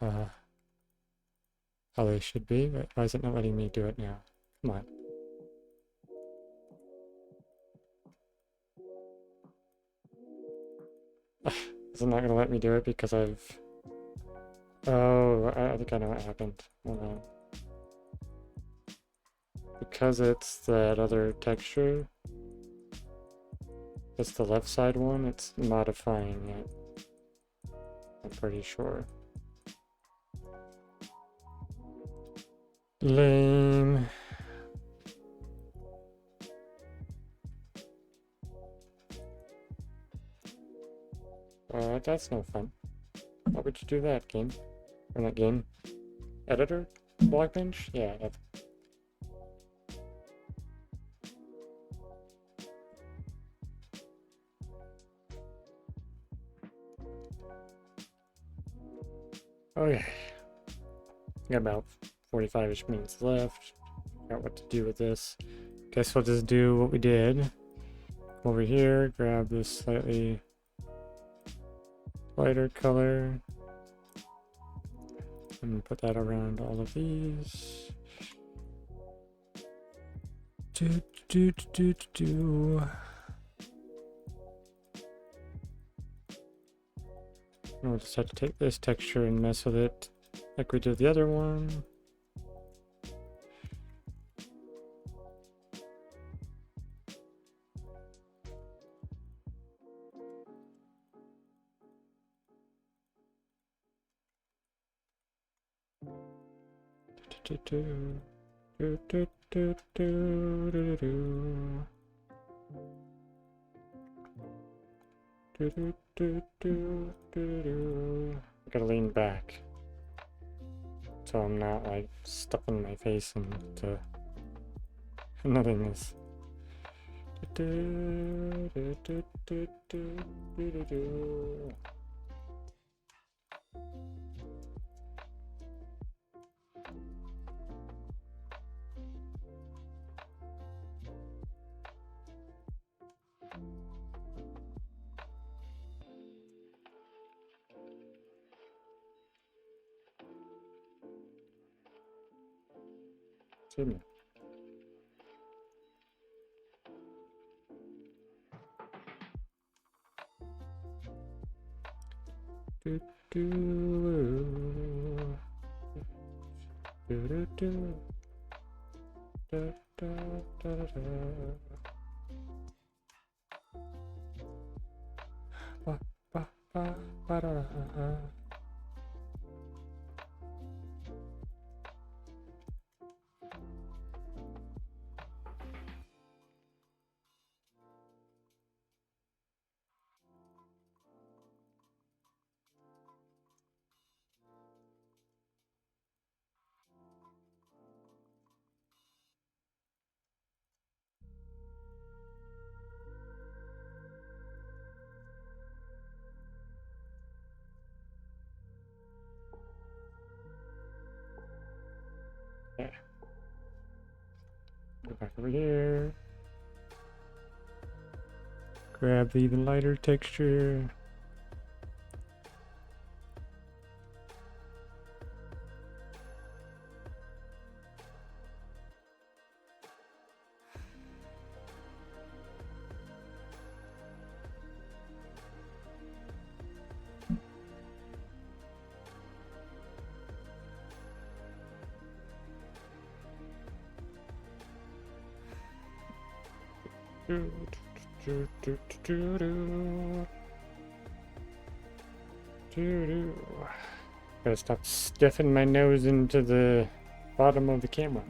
Speaker 2: how they should be. But why is it not letting me do it now? Come on. Is it not gonna let me do it because I've... Oh, I think I know what happened. Hold on. Because it's that other texture, it's the left side one, it's modifying it. I'm pretty sure. Lame. That's no fun. Why would you do that, game? Or not game? Editor? Blockbench? Yeah, that's... Okay. Got about 45-ish minutes left. Got what to do with this. Guess we'll just do what we did. Come over here, grab this slightly lighter color. And put that around all of these. We'll just have to take this texture and mess with it like we did the other one. I gotta lean back so I'm not like stuffing my face into nothingness. See me. Okay. Go back over here. Grab the even lighter texture. Gotta stop stuffing my nose into the bottom of the camera.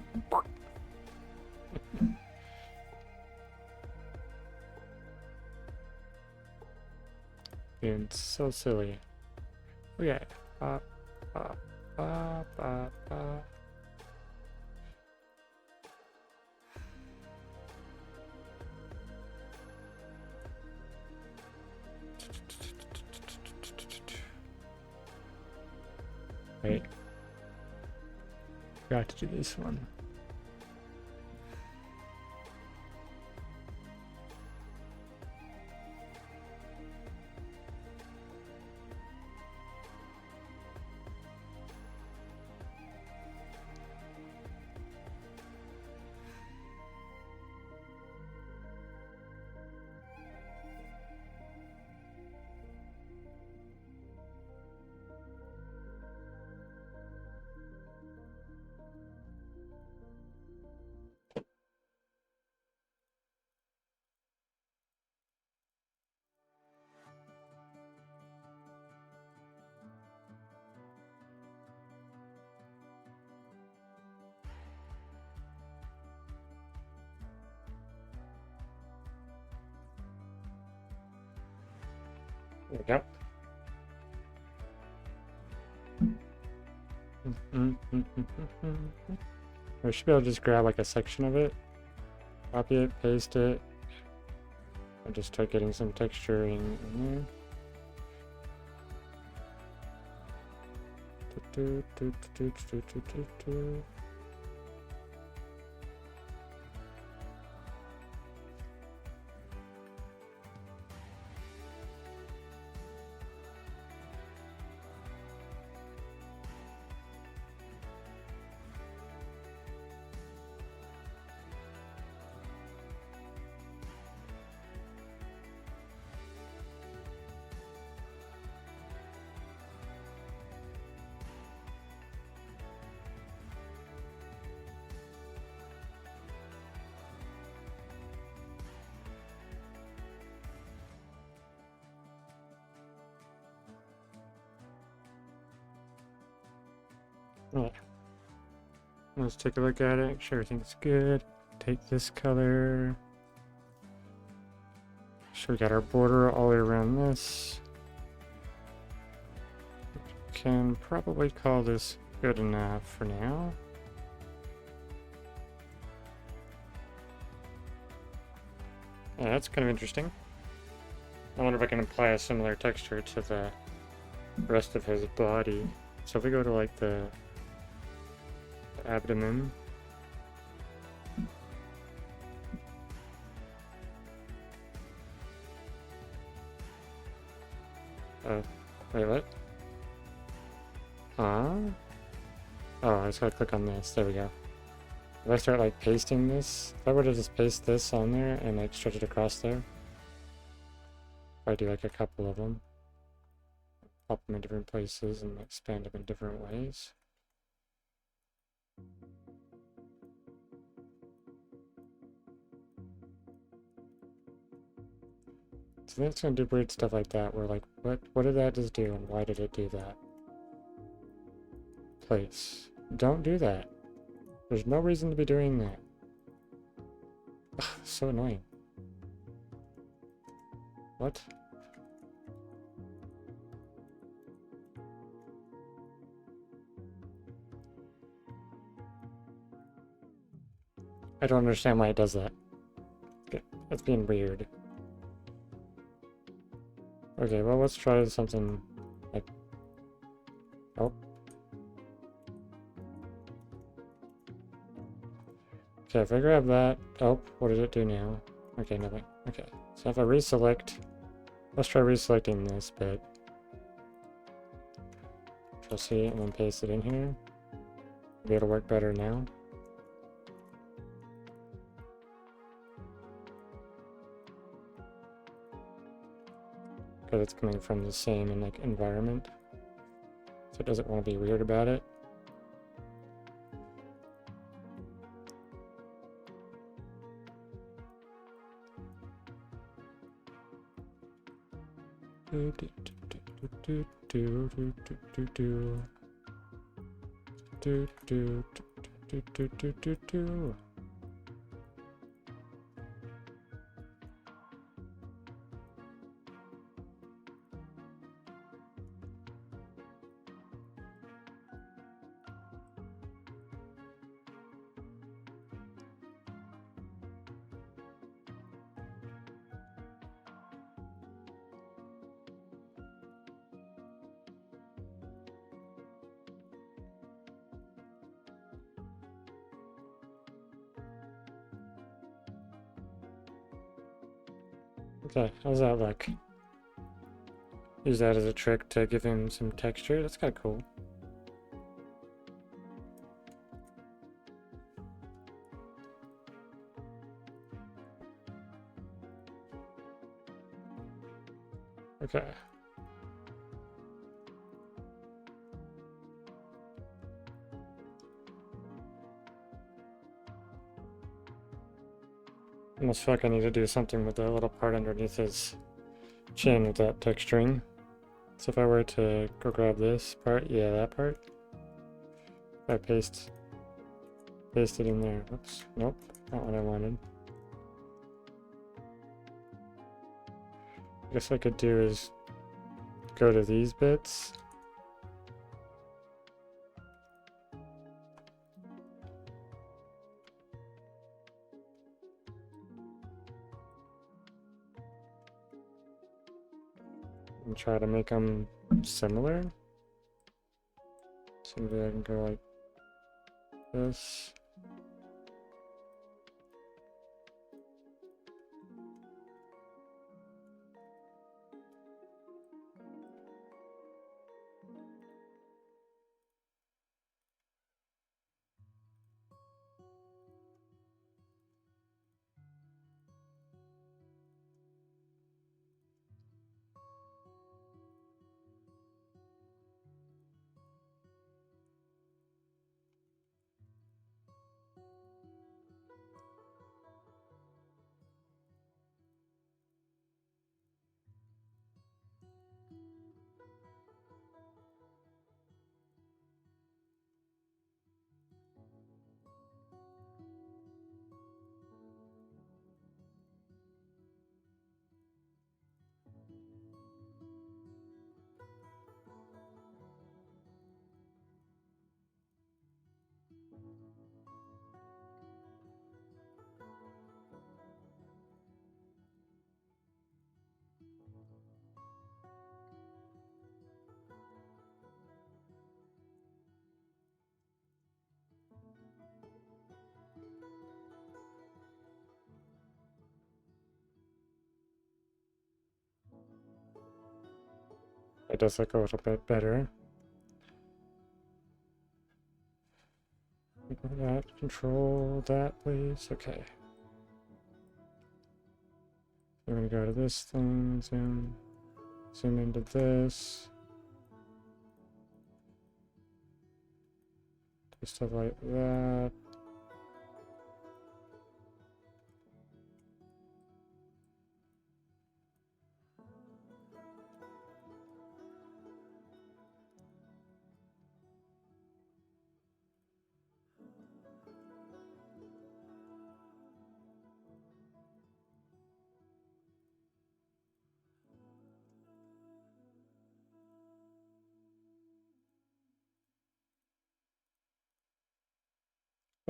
Speaker 2: Being so silly. Okay. Pop, pop, pop, pop, pop. Wait. Got to do this one. There we go. I should be able to just grab like a section of it, copy it, paste it, and just start getting some texture in there. Alright. Let's take a look at it, make sure everything's good. Take this color. So we got our border all the way around this. Can probably call this good enough for now. Yeah, that's kind of interesting. I wonder if I can apply a similar texture to the rest of his body. So if we go to like the abdomen. Wait, what? Oh, I just gotta click on this. There we go. If I start like pasting this, if I were to just paste this on there and like stretch it across there, if I do like a couple of them, pop them in different places and expand them in different ways. So then it's gonna do weird stuff like that. We're like, what did that just do, and why did it do that? Place. Don't do that. There's no reason to be doing that. Ugh, so annoying. What? I don't understand why it does that. That's being weird. Okay, well, let's try something like... Oh. Okay, if I grab that... Oh, what did it do now? Okay, nothing. Okay, so if I reselect... Let's try reselecting this bit. Control C and then paste it in here. Maybe it'll work better now. Because it's coming from the same like environment. So it doesn't want to be weird about it. Okay, how's that look? Use that as a trick to give him some texture. That's kind of cool. Okay. I almost feel like I need to do something with the little part underneath his chin with that texturing. So if I were to go grab this part, yeah, that part. If I paste it in there. Oops, nope, not what I wanted. I guess what I could do is go to these bits. And try to make them similar. So maybe I can go like this. It does look a little bit better. Control that, please. Okay. We're gonna go to this thing, zoom into this. Do stuff like that.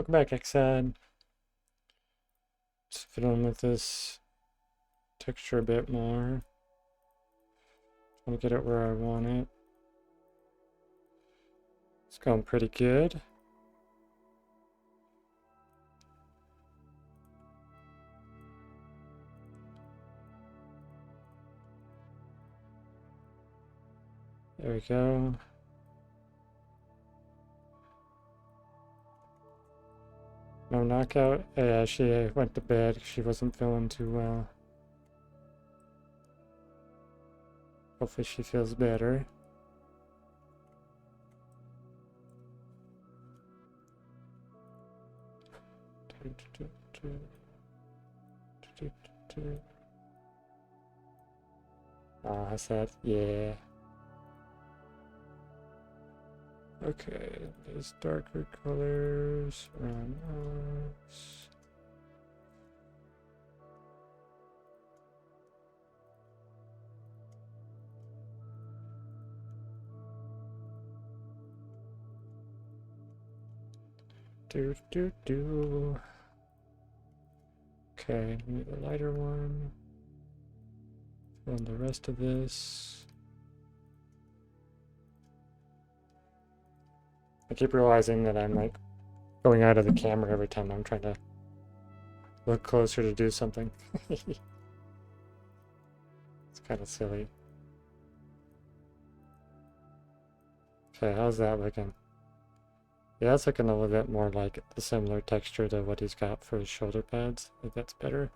Speaker 2: Welcome back, Exad. Just fiddling with this texture a bit more. Trying to get it where I want it. It's going pretty good. There we go. No knockout. Yeah, she went to bed. She wasn't feeling too well. Hopefully she feels better. Oh, I said, yeah. Okay, there's darker colors around us. Do. Okay, need a lighter one. Fill in the rest of this. I keep realizing that I'm like going out of the camera every time I'm trying to look closer to do something. It's kind of silly. Okay, how's that looking? Yeah, it's looking a little bit more like the similar texture to what he's got for his shoulder pads. I think that's better.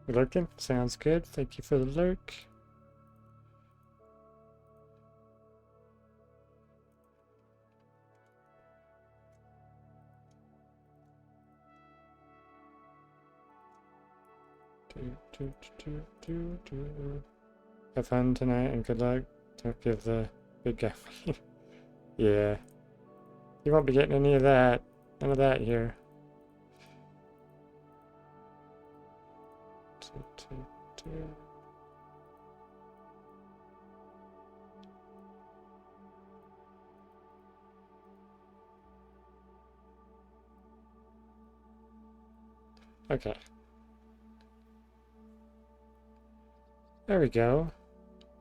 Speaker 2: Lurking? Sounds good. Thank you for the lurk. Have fun tonight and good luck. Don't give the big guy. Yeah. You won't be getting any of that. None of that here. Okay. There we go.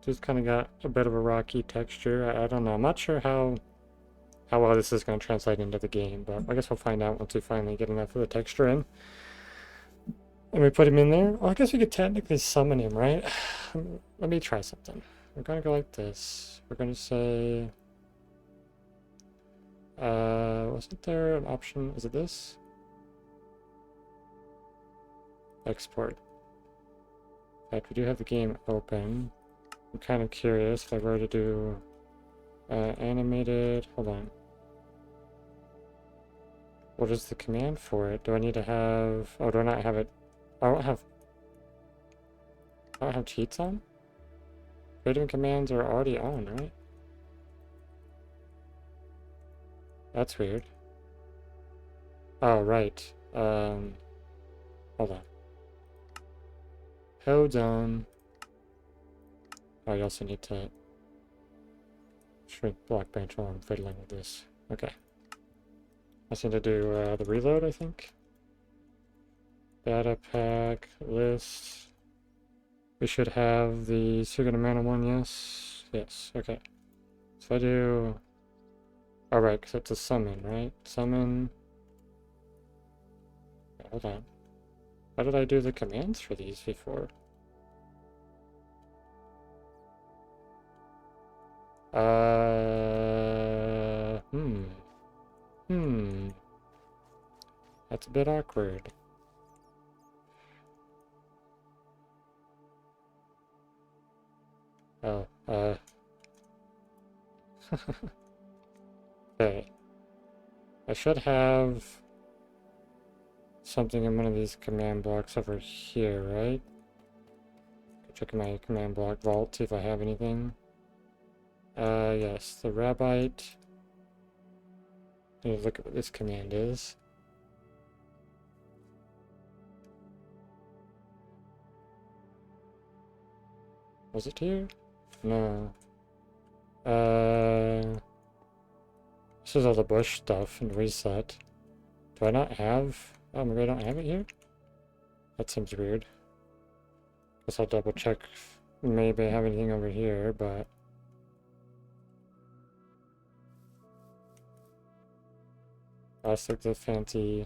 Speaker 2: Just kind of got a bit of a rocky texture. I don't know. I'm not sure how well this is going to translate into the game, but I guess we'll find out once we finally get enough of the texture in. And we put him in there. Well, I guess we could technically summon him, right? Let me try something. We're going to go like this. We're going to say... wasn't there an option? Is it this? Export. In fact, we do have the game open. I'm kind of curious if I were to do animated. Hold on. What is the command for it? Do I need to have... Oh, do I not have it? I don't have cheats on? Creating commands are already on, right? That's weird. Oh, right. Hold on. Hold on. Oh, you also need to shrink Blockbench while I'm fiddling with this. Okay. I just need to do the reload, I think. Data pack, list. We should have the secret amount of one, yes? Yes, okay. So I do... Alright, because it's a summon, right? Summon... Hold on. How did I do the commands for these before? That's a bit awkward. Oh, okay. I should have something in one of these command blocks over here, right? Check my command block vault, see if I have anything. Yes, the rabbite. Let's look at what this command is. Was it here? No. This is all the bush stuff and reset. Do I not have... Oh, maybe I don't have it here? That seems weird. Guess I'll double check if maybe I have anything over here, but... That's like the fancy...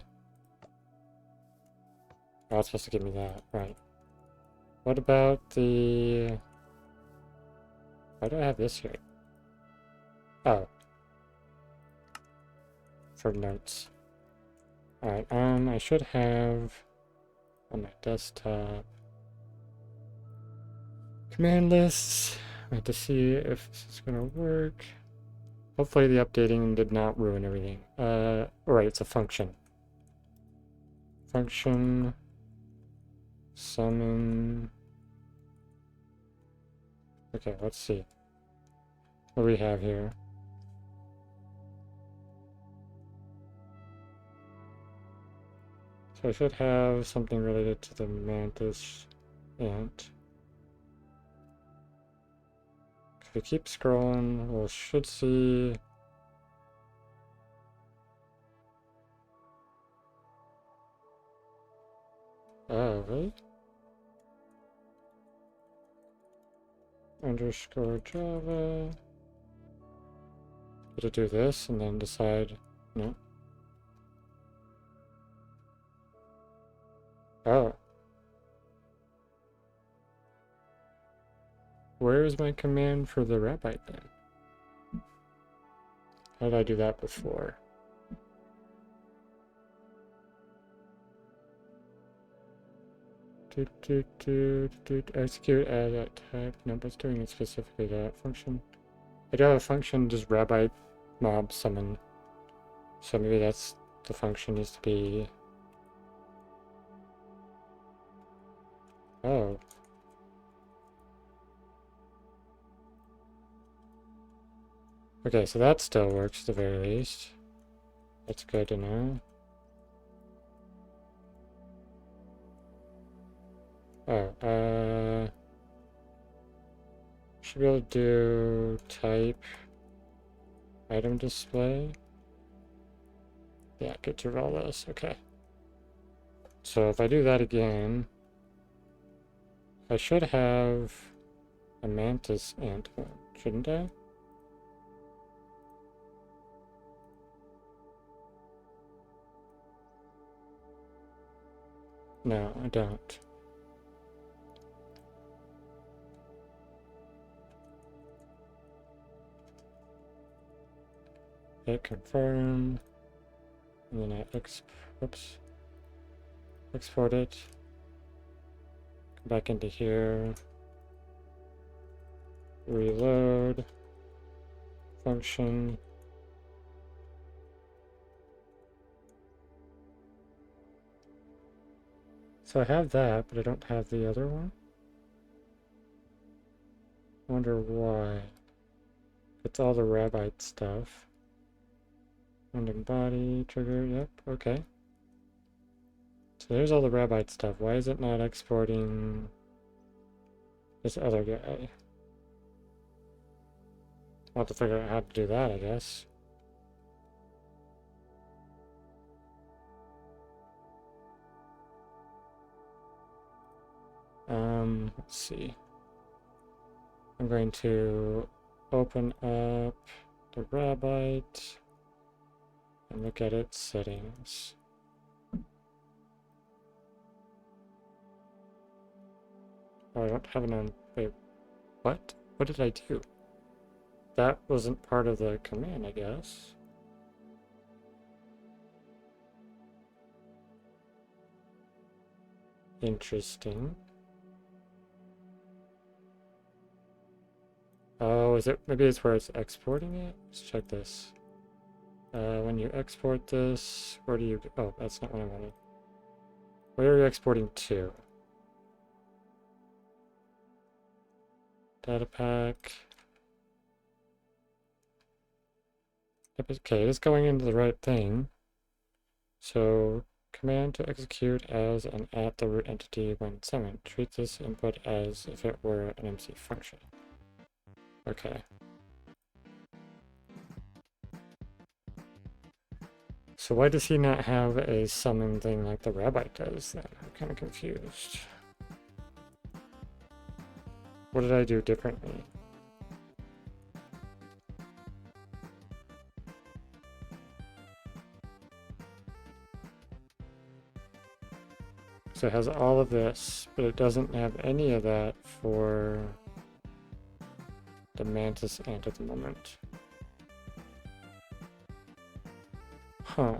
Speaker 2: Oh, it's supposed to give me that, right. What about the... Why do I have this here? Oh. For notes. Alright, I should have on my desktop command lists. I have to see if this is gonna work. Hopefully the updating did not ruin everything. Alright, it's a function. Function summon. Okay, let's see. What do we have here? So I should have something related to the Mantis ant. If we keep scrolling, we should see... Oh, really? Underscore Java. Did it do this and then decide... No. Oh. Where is my command for the Rabbite then? How did I do that before? Execute as that type. No, but it's doing it specifically that function. I do have a function, just Rabbite mob summon. So maybe that's the function needs to be... Oh. Okay, so that still works at the very least. That's good to know. Oh, should be able to do type item display. Yeah, get rid of all this. Okay. So if I do that again, I should have a Mantis ant one, shouldn't I? No, I don't. Hit confirm, and then I export it. Come back into here. Reload. Function. So I have that, but I don't have the other one. I wonder why. It's all the Rabbite stuff. Random body, trigger, yep, okay. So there's all the Rabbite stuff. Why is it not exporting this other guy? I'll have to figure out how to do that, I guess. Let's see. I'm going to open up the Rabbite and look at its settings. Oh, I don't have it on. Wait, what? What did I do? That wasn't part of the command, I guess. Interesting. Oh, is it? Maybe it's where it's exporting it? Let's check this. When you export this, where do you... Oh, that's not what I wanted. Where are you exporting to? Datapack. Okay, it's going into the right thing. So, Command to execute as and at the root entity when summoned. Treat this input as if it were an MC function. Okay. So why does he not have a summon thing like the rabbi does then? I'm kind of confused. What did I do differently? So it has all of this, but it doesn't have any of that for the Mantis ant at the moment. Huh.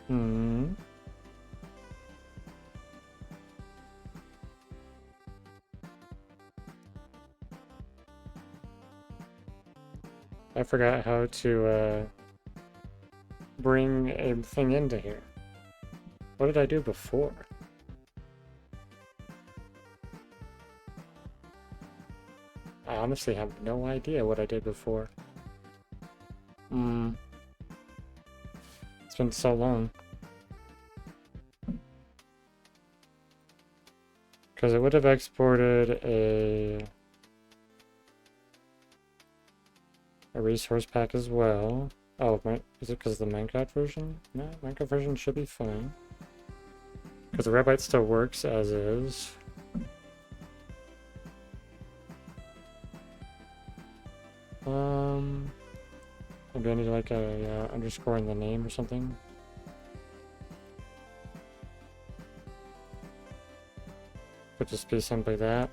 Speaker 2: Hmm. I forgot how to bring a thing into here. What did I do before? I honestly have no idea what I did before. It's been so long. Because it would have exported a resource pack as well. Oh, is it because of the Minecraft version? No, Minecraft version should be fine. Because the Red still works as is. Maybe I need like a underscore in the name or something. Could just be simply that.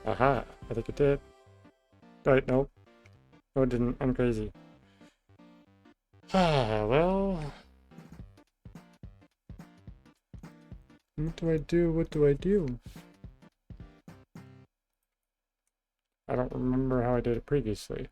Speaker 2: Aha, I think it did. Right, nope. No, it didn't. I'm crazy. Ah, well. What do I do? What do I do? I don't remember how I did it previously.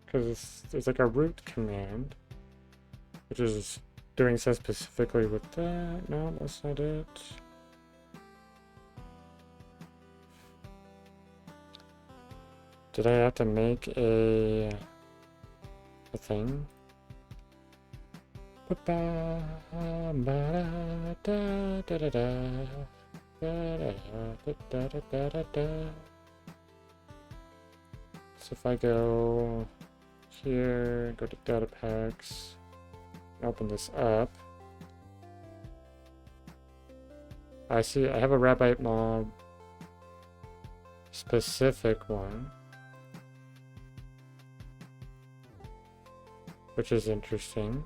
Speaker 2: Because there's like a root command, which is doing so specifically with that. No, that's not it. Did I have to make a thing? So if I go here, go to datapacks, open this up. I see I have a Rabite mob specific one, which is interesting.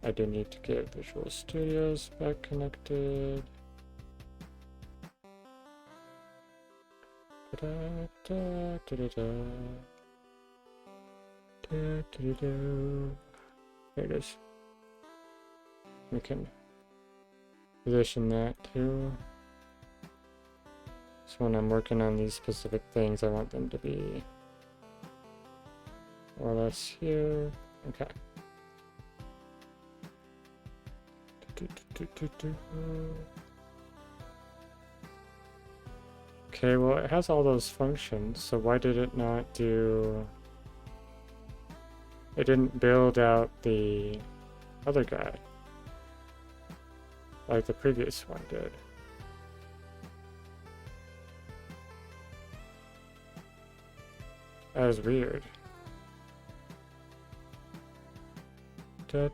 Speaker 2: I do need to get Visual Studios back connected. There it is. We can position that too. So when I'm working on these specific things, I want them to be more or less here. Okay. Okay, well, it has all those functions, so why did it not do... It didn't build out the other guy like the previous one did. That is weird. Because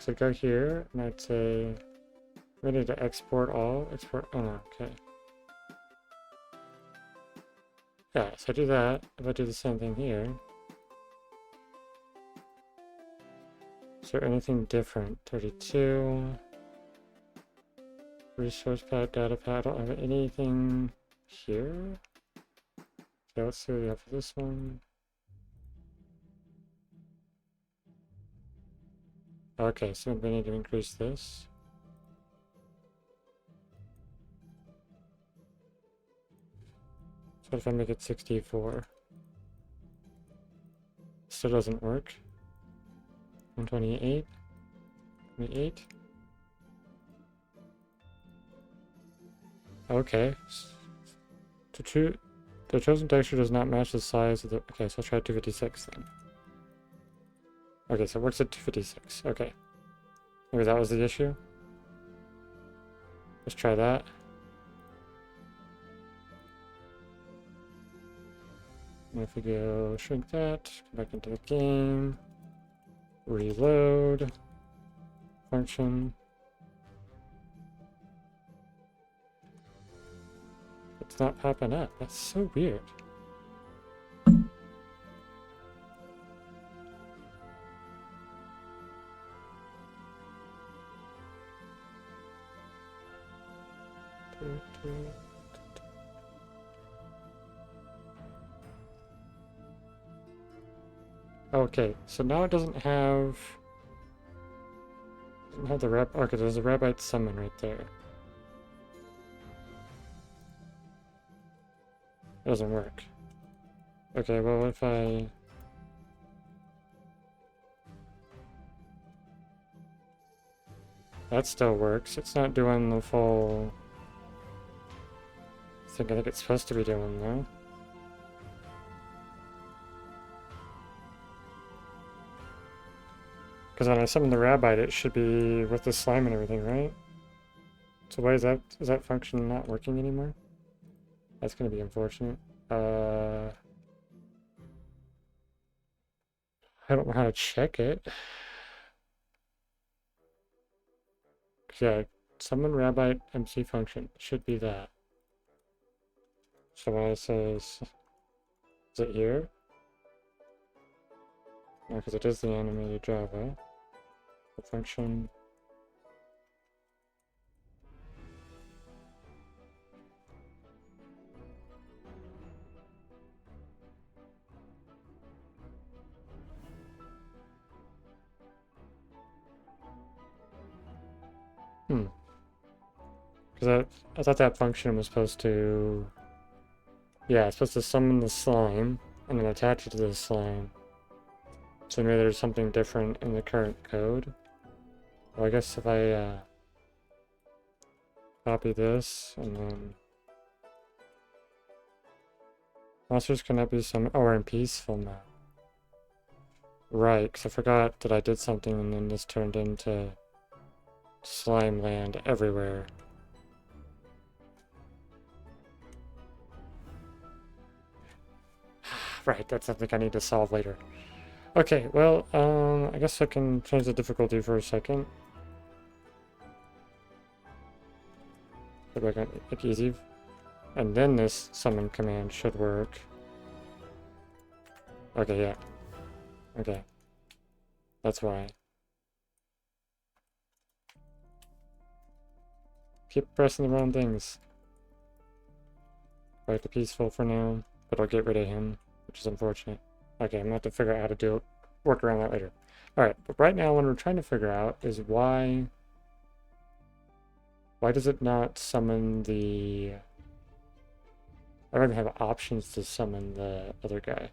Speaker 2: I go here and I'd say ready to export all. Export. Oh no, okay. Yeah, so I do that. If I do the same thing here. Is there anything different? 32. Resource pad, data pad. I don't have anything here. Okay, let's see what we have for this one. Okay, so we need to increase this. So what if I make it 64? Still doesn't work. 128. 28. Okay. The chosen texture does not match the size of the... Okay, so I'll try 256 then. Okay, so it works at 256. Okay. Maybe that was the issue. Let's try that. And if we go shrink that, go back into the game, reload, function. It's not popping up. That's so weird. Okay, so now it doesn't have the rab. Okay, there's a rabbite summon right there. It doesn't work. Okay, well if I... That still works. It's not doing the full thing I think it's supposed to be doing though. Because when I summon the rabbite, it should be with the slime and everything, right? So why is that function not working anymore? That's gonna be unfortunate. I don't know how to check it. Yeah, summon rabbite MC function should be that. So when I say, is it here? No, because it is the animated Java. The function. Because I thought that function was supposed to... Yeah, it's supposed to summon the slime and then attach it to the slime. So maybe there's something different in the current code. Well, I guess if I copy this and then... Monsters cannot be summoned... Oh, we're in peaceful now. Right, because I forgot that I did something and then this turned into slime land everywhere. Right, that's something I need to solve later. Okay, well, I guess I can change the difficulty for a second. So I can make it easy. And then this summon command should work. Okay, yeah. Okay. That's why. Keep pressing the wrong things. Right to peaceful for now, but I'll get rid of him, which is unfortunate. Okay, I'm gonna have to figure out how to do it, work around that later. Alright, but right now what we're trying to figure out is why does it not summon the... I don't even have options to summon the other guy,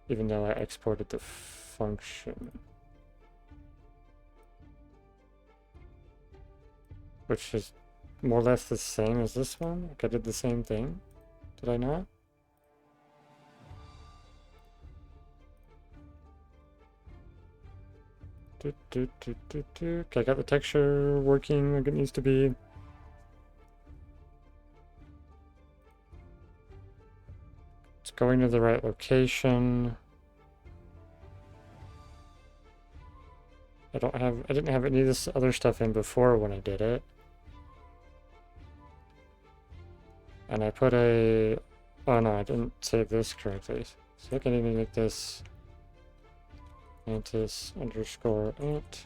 Speaker 2: even though I exported the function. Which is more or less the same as this one. Like I did the same thing. Did I not? Okay, I got the texture working like it needs to be. It's going to the right location. I didn't have any of this other stuff in before when I did it. And I put a Oh no, I didn't save this correctly. So I can even make this Mantis underscore int.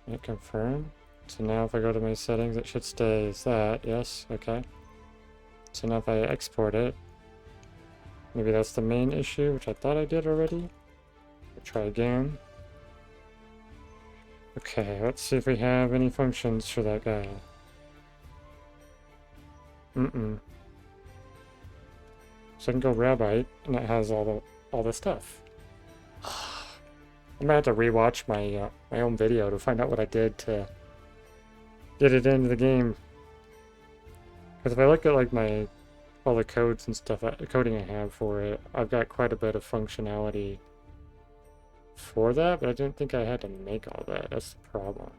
Speaker 2: And confirm. So now if I go to my settings, it should stay as that. Yes, okay. So now if I export it, maybe that's the main issue, which I thought I did already. I'll try again. Okay, let's see if we have any functions for that guy. So I can go Rabite, and it has all the stuff. I might have to rewatch my my own video to find out what I did to get it into the game. Because if I look at like my all the codes and stuff, the coding I have for it, I've got quite a bit of functionality for that, but I didn't think I had to make all that. That's the problem.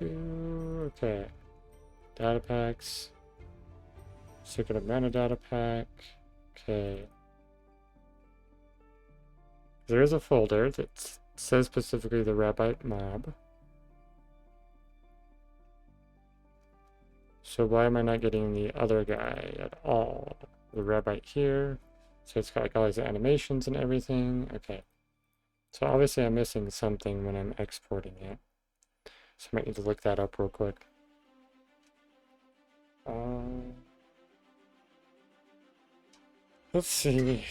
Speaker 2: Okay. Datapacks. Secret metadata pack. Okay. There is a folder that says specifically the Rabite mob. So why am I not getting the other guy at all? The Rabite here. So it's got like all these animations and everything. Okay. So obviously I'm missing something when I'm exporting it. So I might need to look that up real quick. Let's see.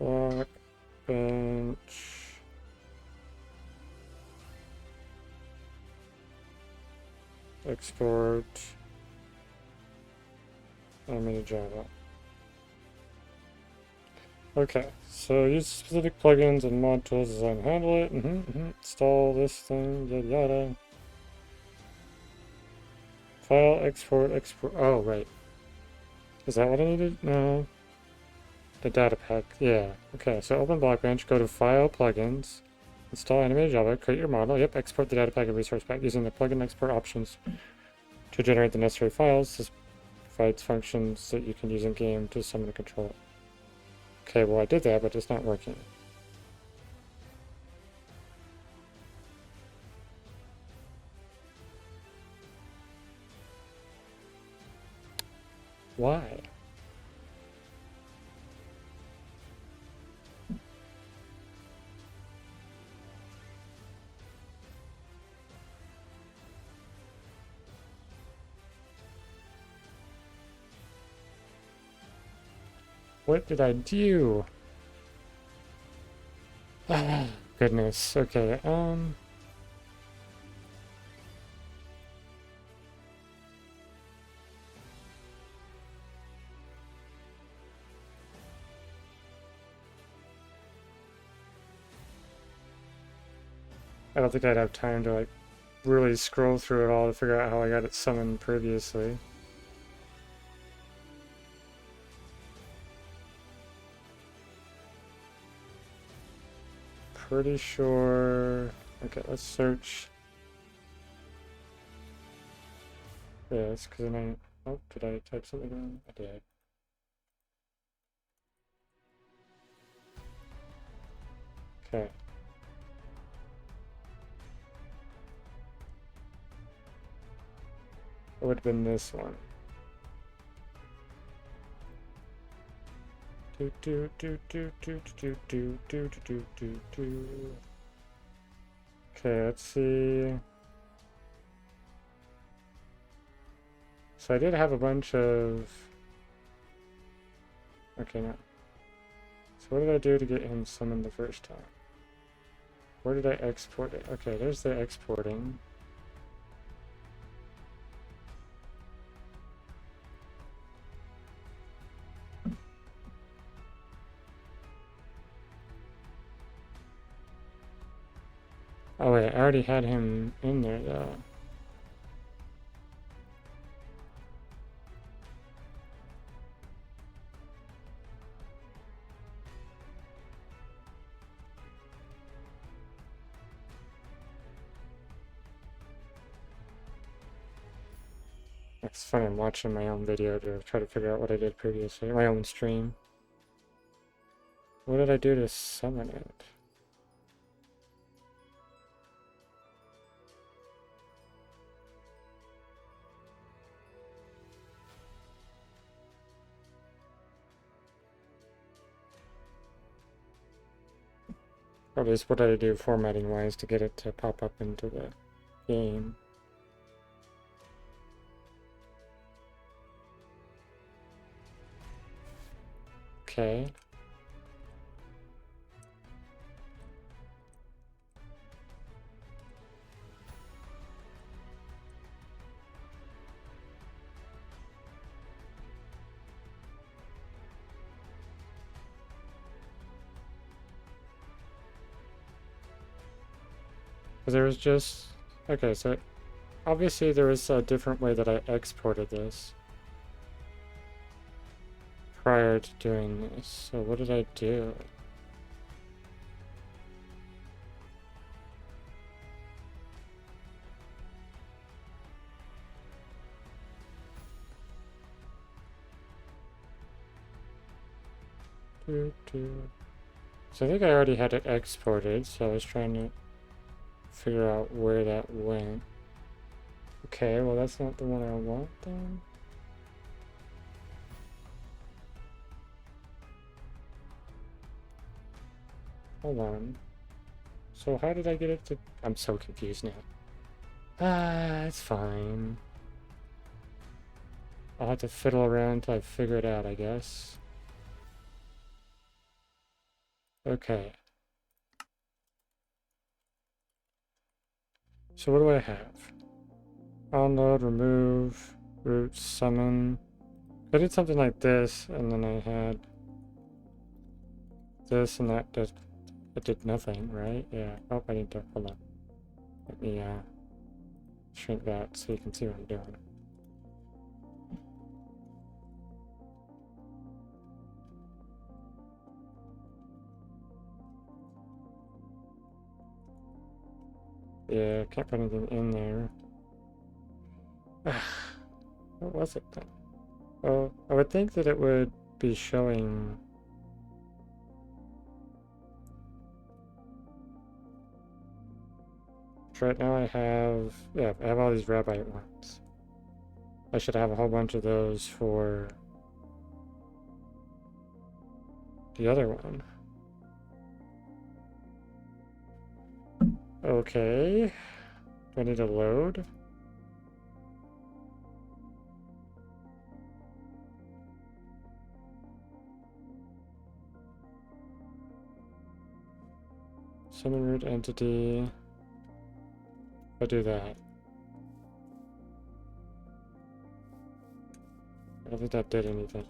Speaker 2: Blockbench. Export. I'm in Java. Okay, so use specific plugins and mod tools as I handle it. Install this thing, yada yada. File, export. Oh, right. Is that what I needed? No. The data pack. Yeah. Okay, so open Blockbench, go to File, Plugins, install animated Java, create your model. Yep, export the data pack and resource pack using the plugin export options to generate the necessary files. This provides functions that you can use in game to summon and control. Okay, well I did that, but it's not working. Why? What did I do? Ah, goodness. Okay, I don't think I'd have time to like really scroll through it all to figure out how I got it summoned previously. Pretty sure. Okay, let's search. Yeah, it's because I. Oh, did I type something wrong? I did. Okay. It would have been this one. Do do do do do do do do do do do. Okay, let's see. So I did have a bunch of. Okay, no. So what did I do to get him summoned the first time? Where did I export it? Okay, there's the exporting. Oh wait, I already had him in there though. It's funny, I'm watching my own video to try to figure out what I did previously, my own stream. What did I do to summon it? Or at least what did I do formatting wise to get it to pop up into the game? Okay. There was just... Okay, so obviously there was a different way that I exported this prior to doing this. So what did I do? So I think I already had it exported, so I was trying to figure out where that went. Okay, well that's not the one I want then. Hold on. So how did I get it to... I'm so confused now. It's fine. I'll have to fiddle around until I figure it out, I guess. Okay. So what do I have? Download, remove, root, summon. I did something like this, and then I had this, and that did nothing, right? Yeah. Oh, I need to, hold on. Let me shrink that so you can see what I'm doing. Yeah, can't put anything in there. What was it then? Oh, I would think that it would be showing... Right now I have... Yeah, I have all these Rabbite ones. I should have a whole bunch of those for the other one. Okay. Do I need to load? Summon root entity. I'll do that. I don't think that did anything.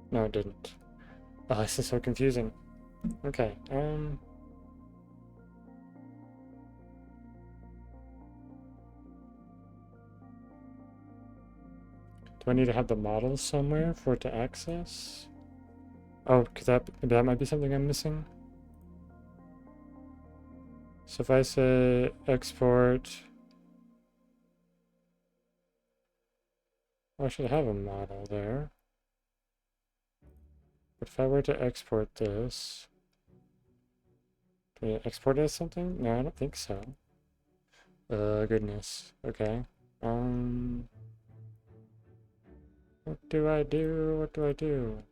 Speaker 2: No, it didn't. Oh, this is so confusing. Okay, Do I need to have the model somewhere for it to access? Oh, because that might be something I'm missing. So if I say export... I should have a model there. But if I were to export this... Do I export it as something? No, I don't think so. Goodness. Okay. What do I do? What do I do?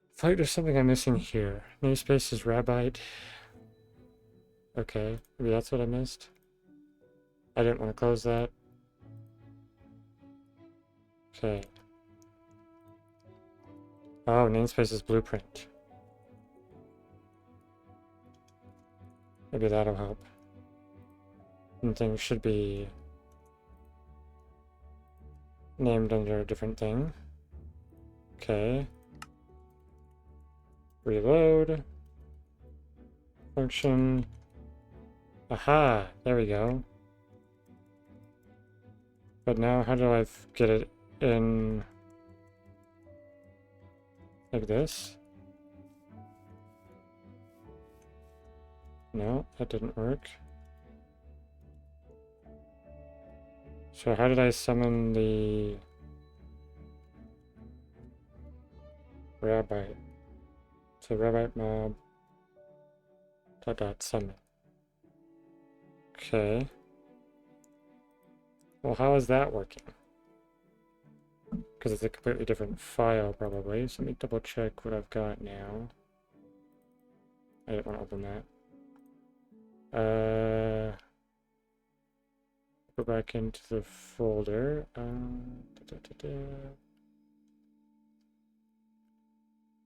Speaker 2: I feel like there's something I'm missing here. Namespace is Rabbite. Okay, maybe that's what I missed. I didn't want to close that. Okay. Oh, namespace is Blueprint. Maybe that'll help. And things should be named under a different thing. Okay. Reload. Function. Aha! There we go. But now how do I get it in like this? No, that didn't work. So how did I summon the Rabbite? So Rabbite mob. .summon. Okay. Well, how is that working? Because it's a completely different file, probably. So let me double check what I've got now. I didn't want to open that. Go back into the folder.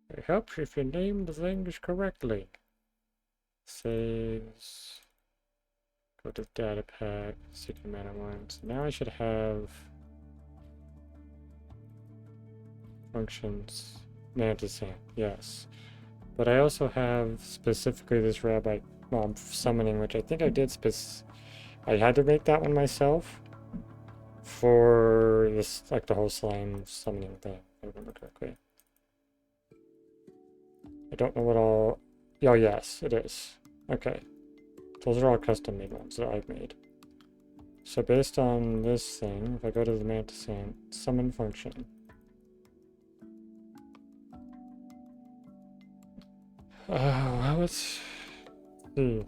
Speaker 2: It helps if you name the things correctly. Saves. Go to data pack, secret mana ones. Now I should have functions. Mantis, yes. But I also have specifically this rabbi mob summoning, which I think I did I had to make that one myself for this, like the whole slime summoning thing, if I remember correctly. I don't know what all. Oh, yes, it is. Okay. Those are all custom made ones that I've made. So based on this thing, if I go to the Mantis summon function. Well, let's see.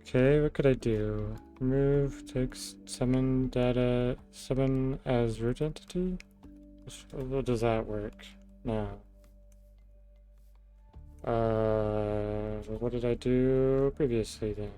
Speaker 2: Okay, what could I do? Remove text, summon data, summon as root entity? How does that work? No. What did I do previously then?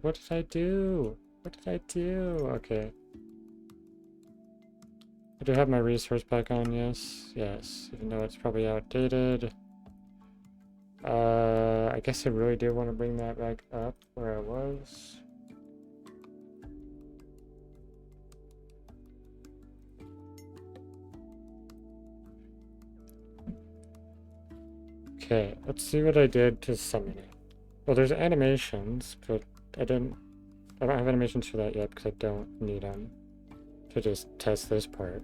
Speaker 2: What did I do? What did I do? Okay. I do have my resource pack on, yes. Yes, even though it's probably outdated. I guess I really do want to bring that back up where I was. Okay, let's see what I did to summon it. Well, there's animations, but I don't have animations for that yet because I don't need them to just test this part.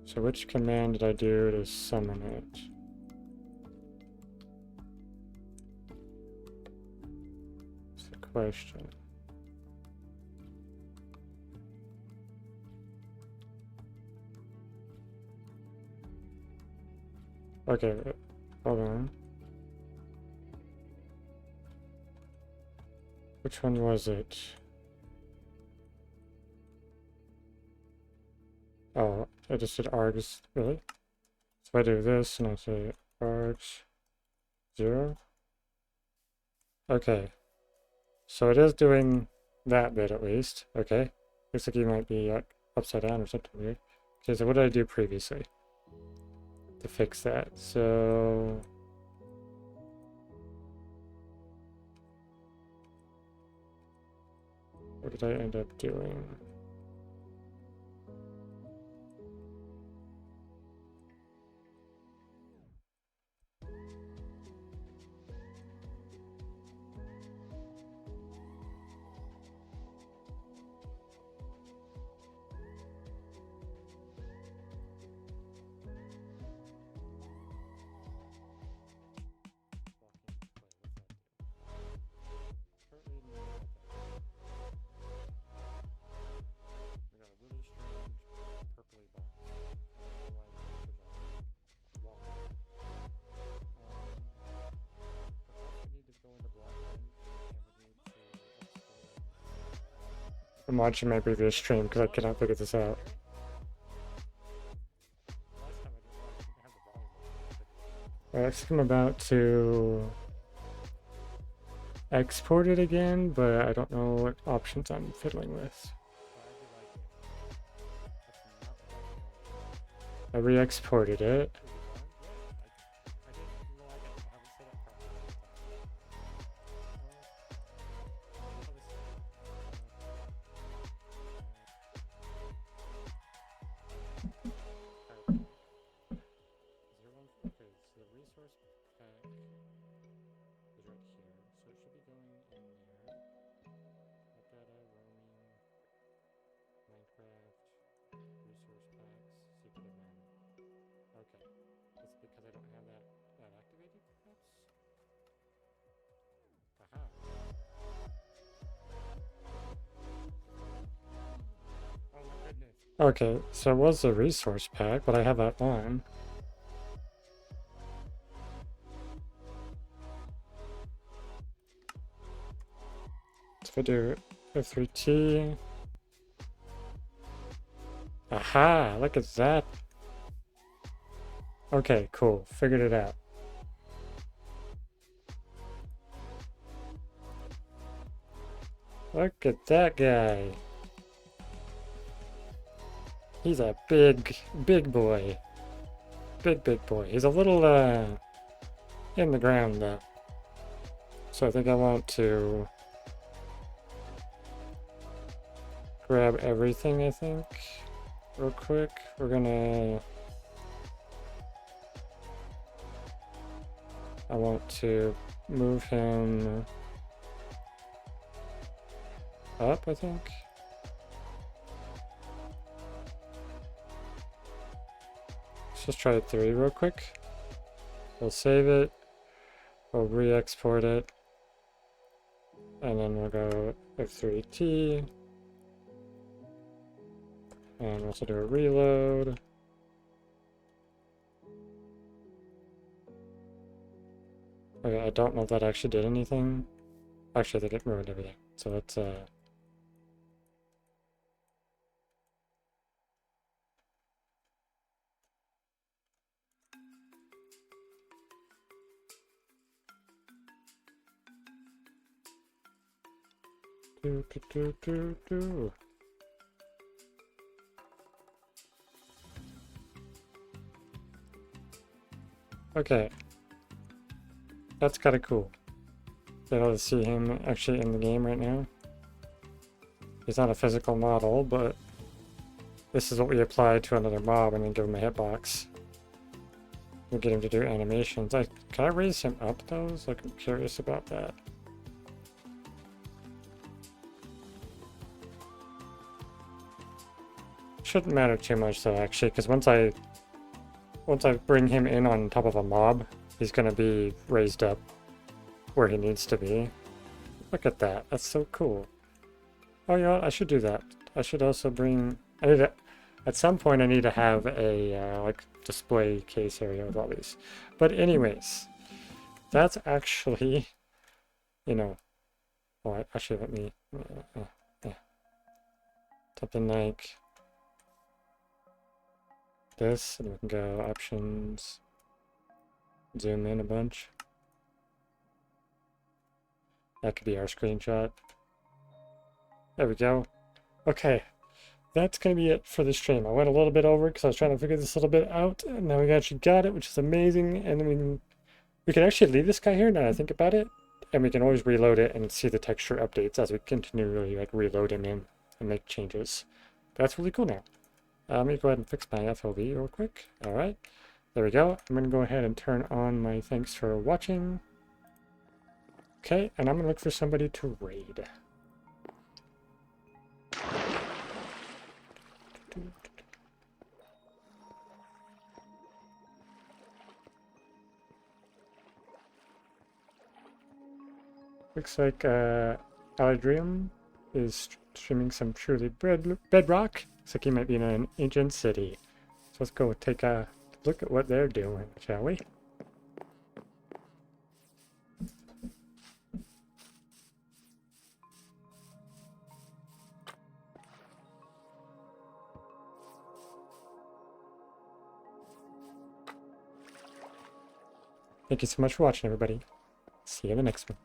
Speaker 2: So which command did I do to summon it? That's the question. Okay, hold on. Which one was it? Oh, I just did args, really? So I do this and I say args 0. Okay. So it is doing that bit at least. Okay. Looks like you might be upside down or something weird. Okay, so what did I do previously to fix that? So what did I end up doing? I'm watching my previous stream because I cannot figure this out. Alright, I'm about to export it again, but I don't know what options I'm fiddling with. I re-exported it. Okay, so it was a resource pack, but I have that on. So if I do F3T. Aha! Look at that. Okay, cool. Figured it out. Look at that guy. He's a big boy. Big boy. He's a little, in the ground, though. So I think I want to grab everything, I think, real quick. We're gonna... I want to move him up, I think. Let's just try 3 real quick. We'll save it. We'll re-export it. And then we'll go F3T. And we'll also do a reload. Okay, I don't know if that actually did anything. Actually, I think it ruined everything. So let's, do. Okay. That's kind of cool. Be able to see him actually in the game right now. He's not a physical model, but this is what we apply to another mob and then give him a hitbox. We get him to do animations. Can I raise him up though? So I'm curious about that. Shouldn't matter too much though, actually, because once I bring him in on top of a mob, he's gonna be raised up where he needs to be. Look at that. That's so cool. Oh, you know what? I should do that. I should also bring... at some point I need to have a like display case area with all these. But anyways, that's actually, you know, well, actually let me, something like this, and we can go options, zoom in a bunch. That could be our screenshot. There we go. Okay, that's going to be it for the stream. I went a little bit over because I was trying to figure this a little bit out, and now we actually got it, which is amazing. And then we can actually leave this guy here now that I think about it, and we can always reload it and see the texture updates as we continually like reload him in and make changes. But that's really cool now. Let me go ahead and fix my FOV real quick. All right, there we go. I'm going to go ahead and turn on my thanks for watching. Okay, and I'm going to look for somebody to raid. Looks like Aladrium is streaming some truly bedrock. Looks like he might be in an ancient city. So let's go take a look at what they're doing, shall we? Thank you so much for watching, everybody. See you in the next one.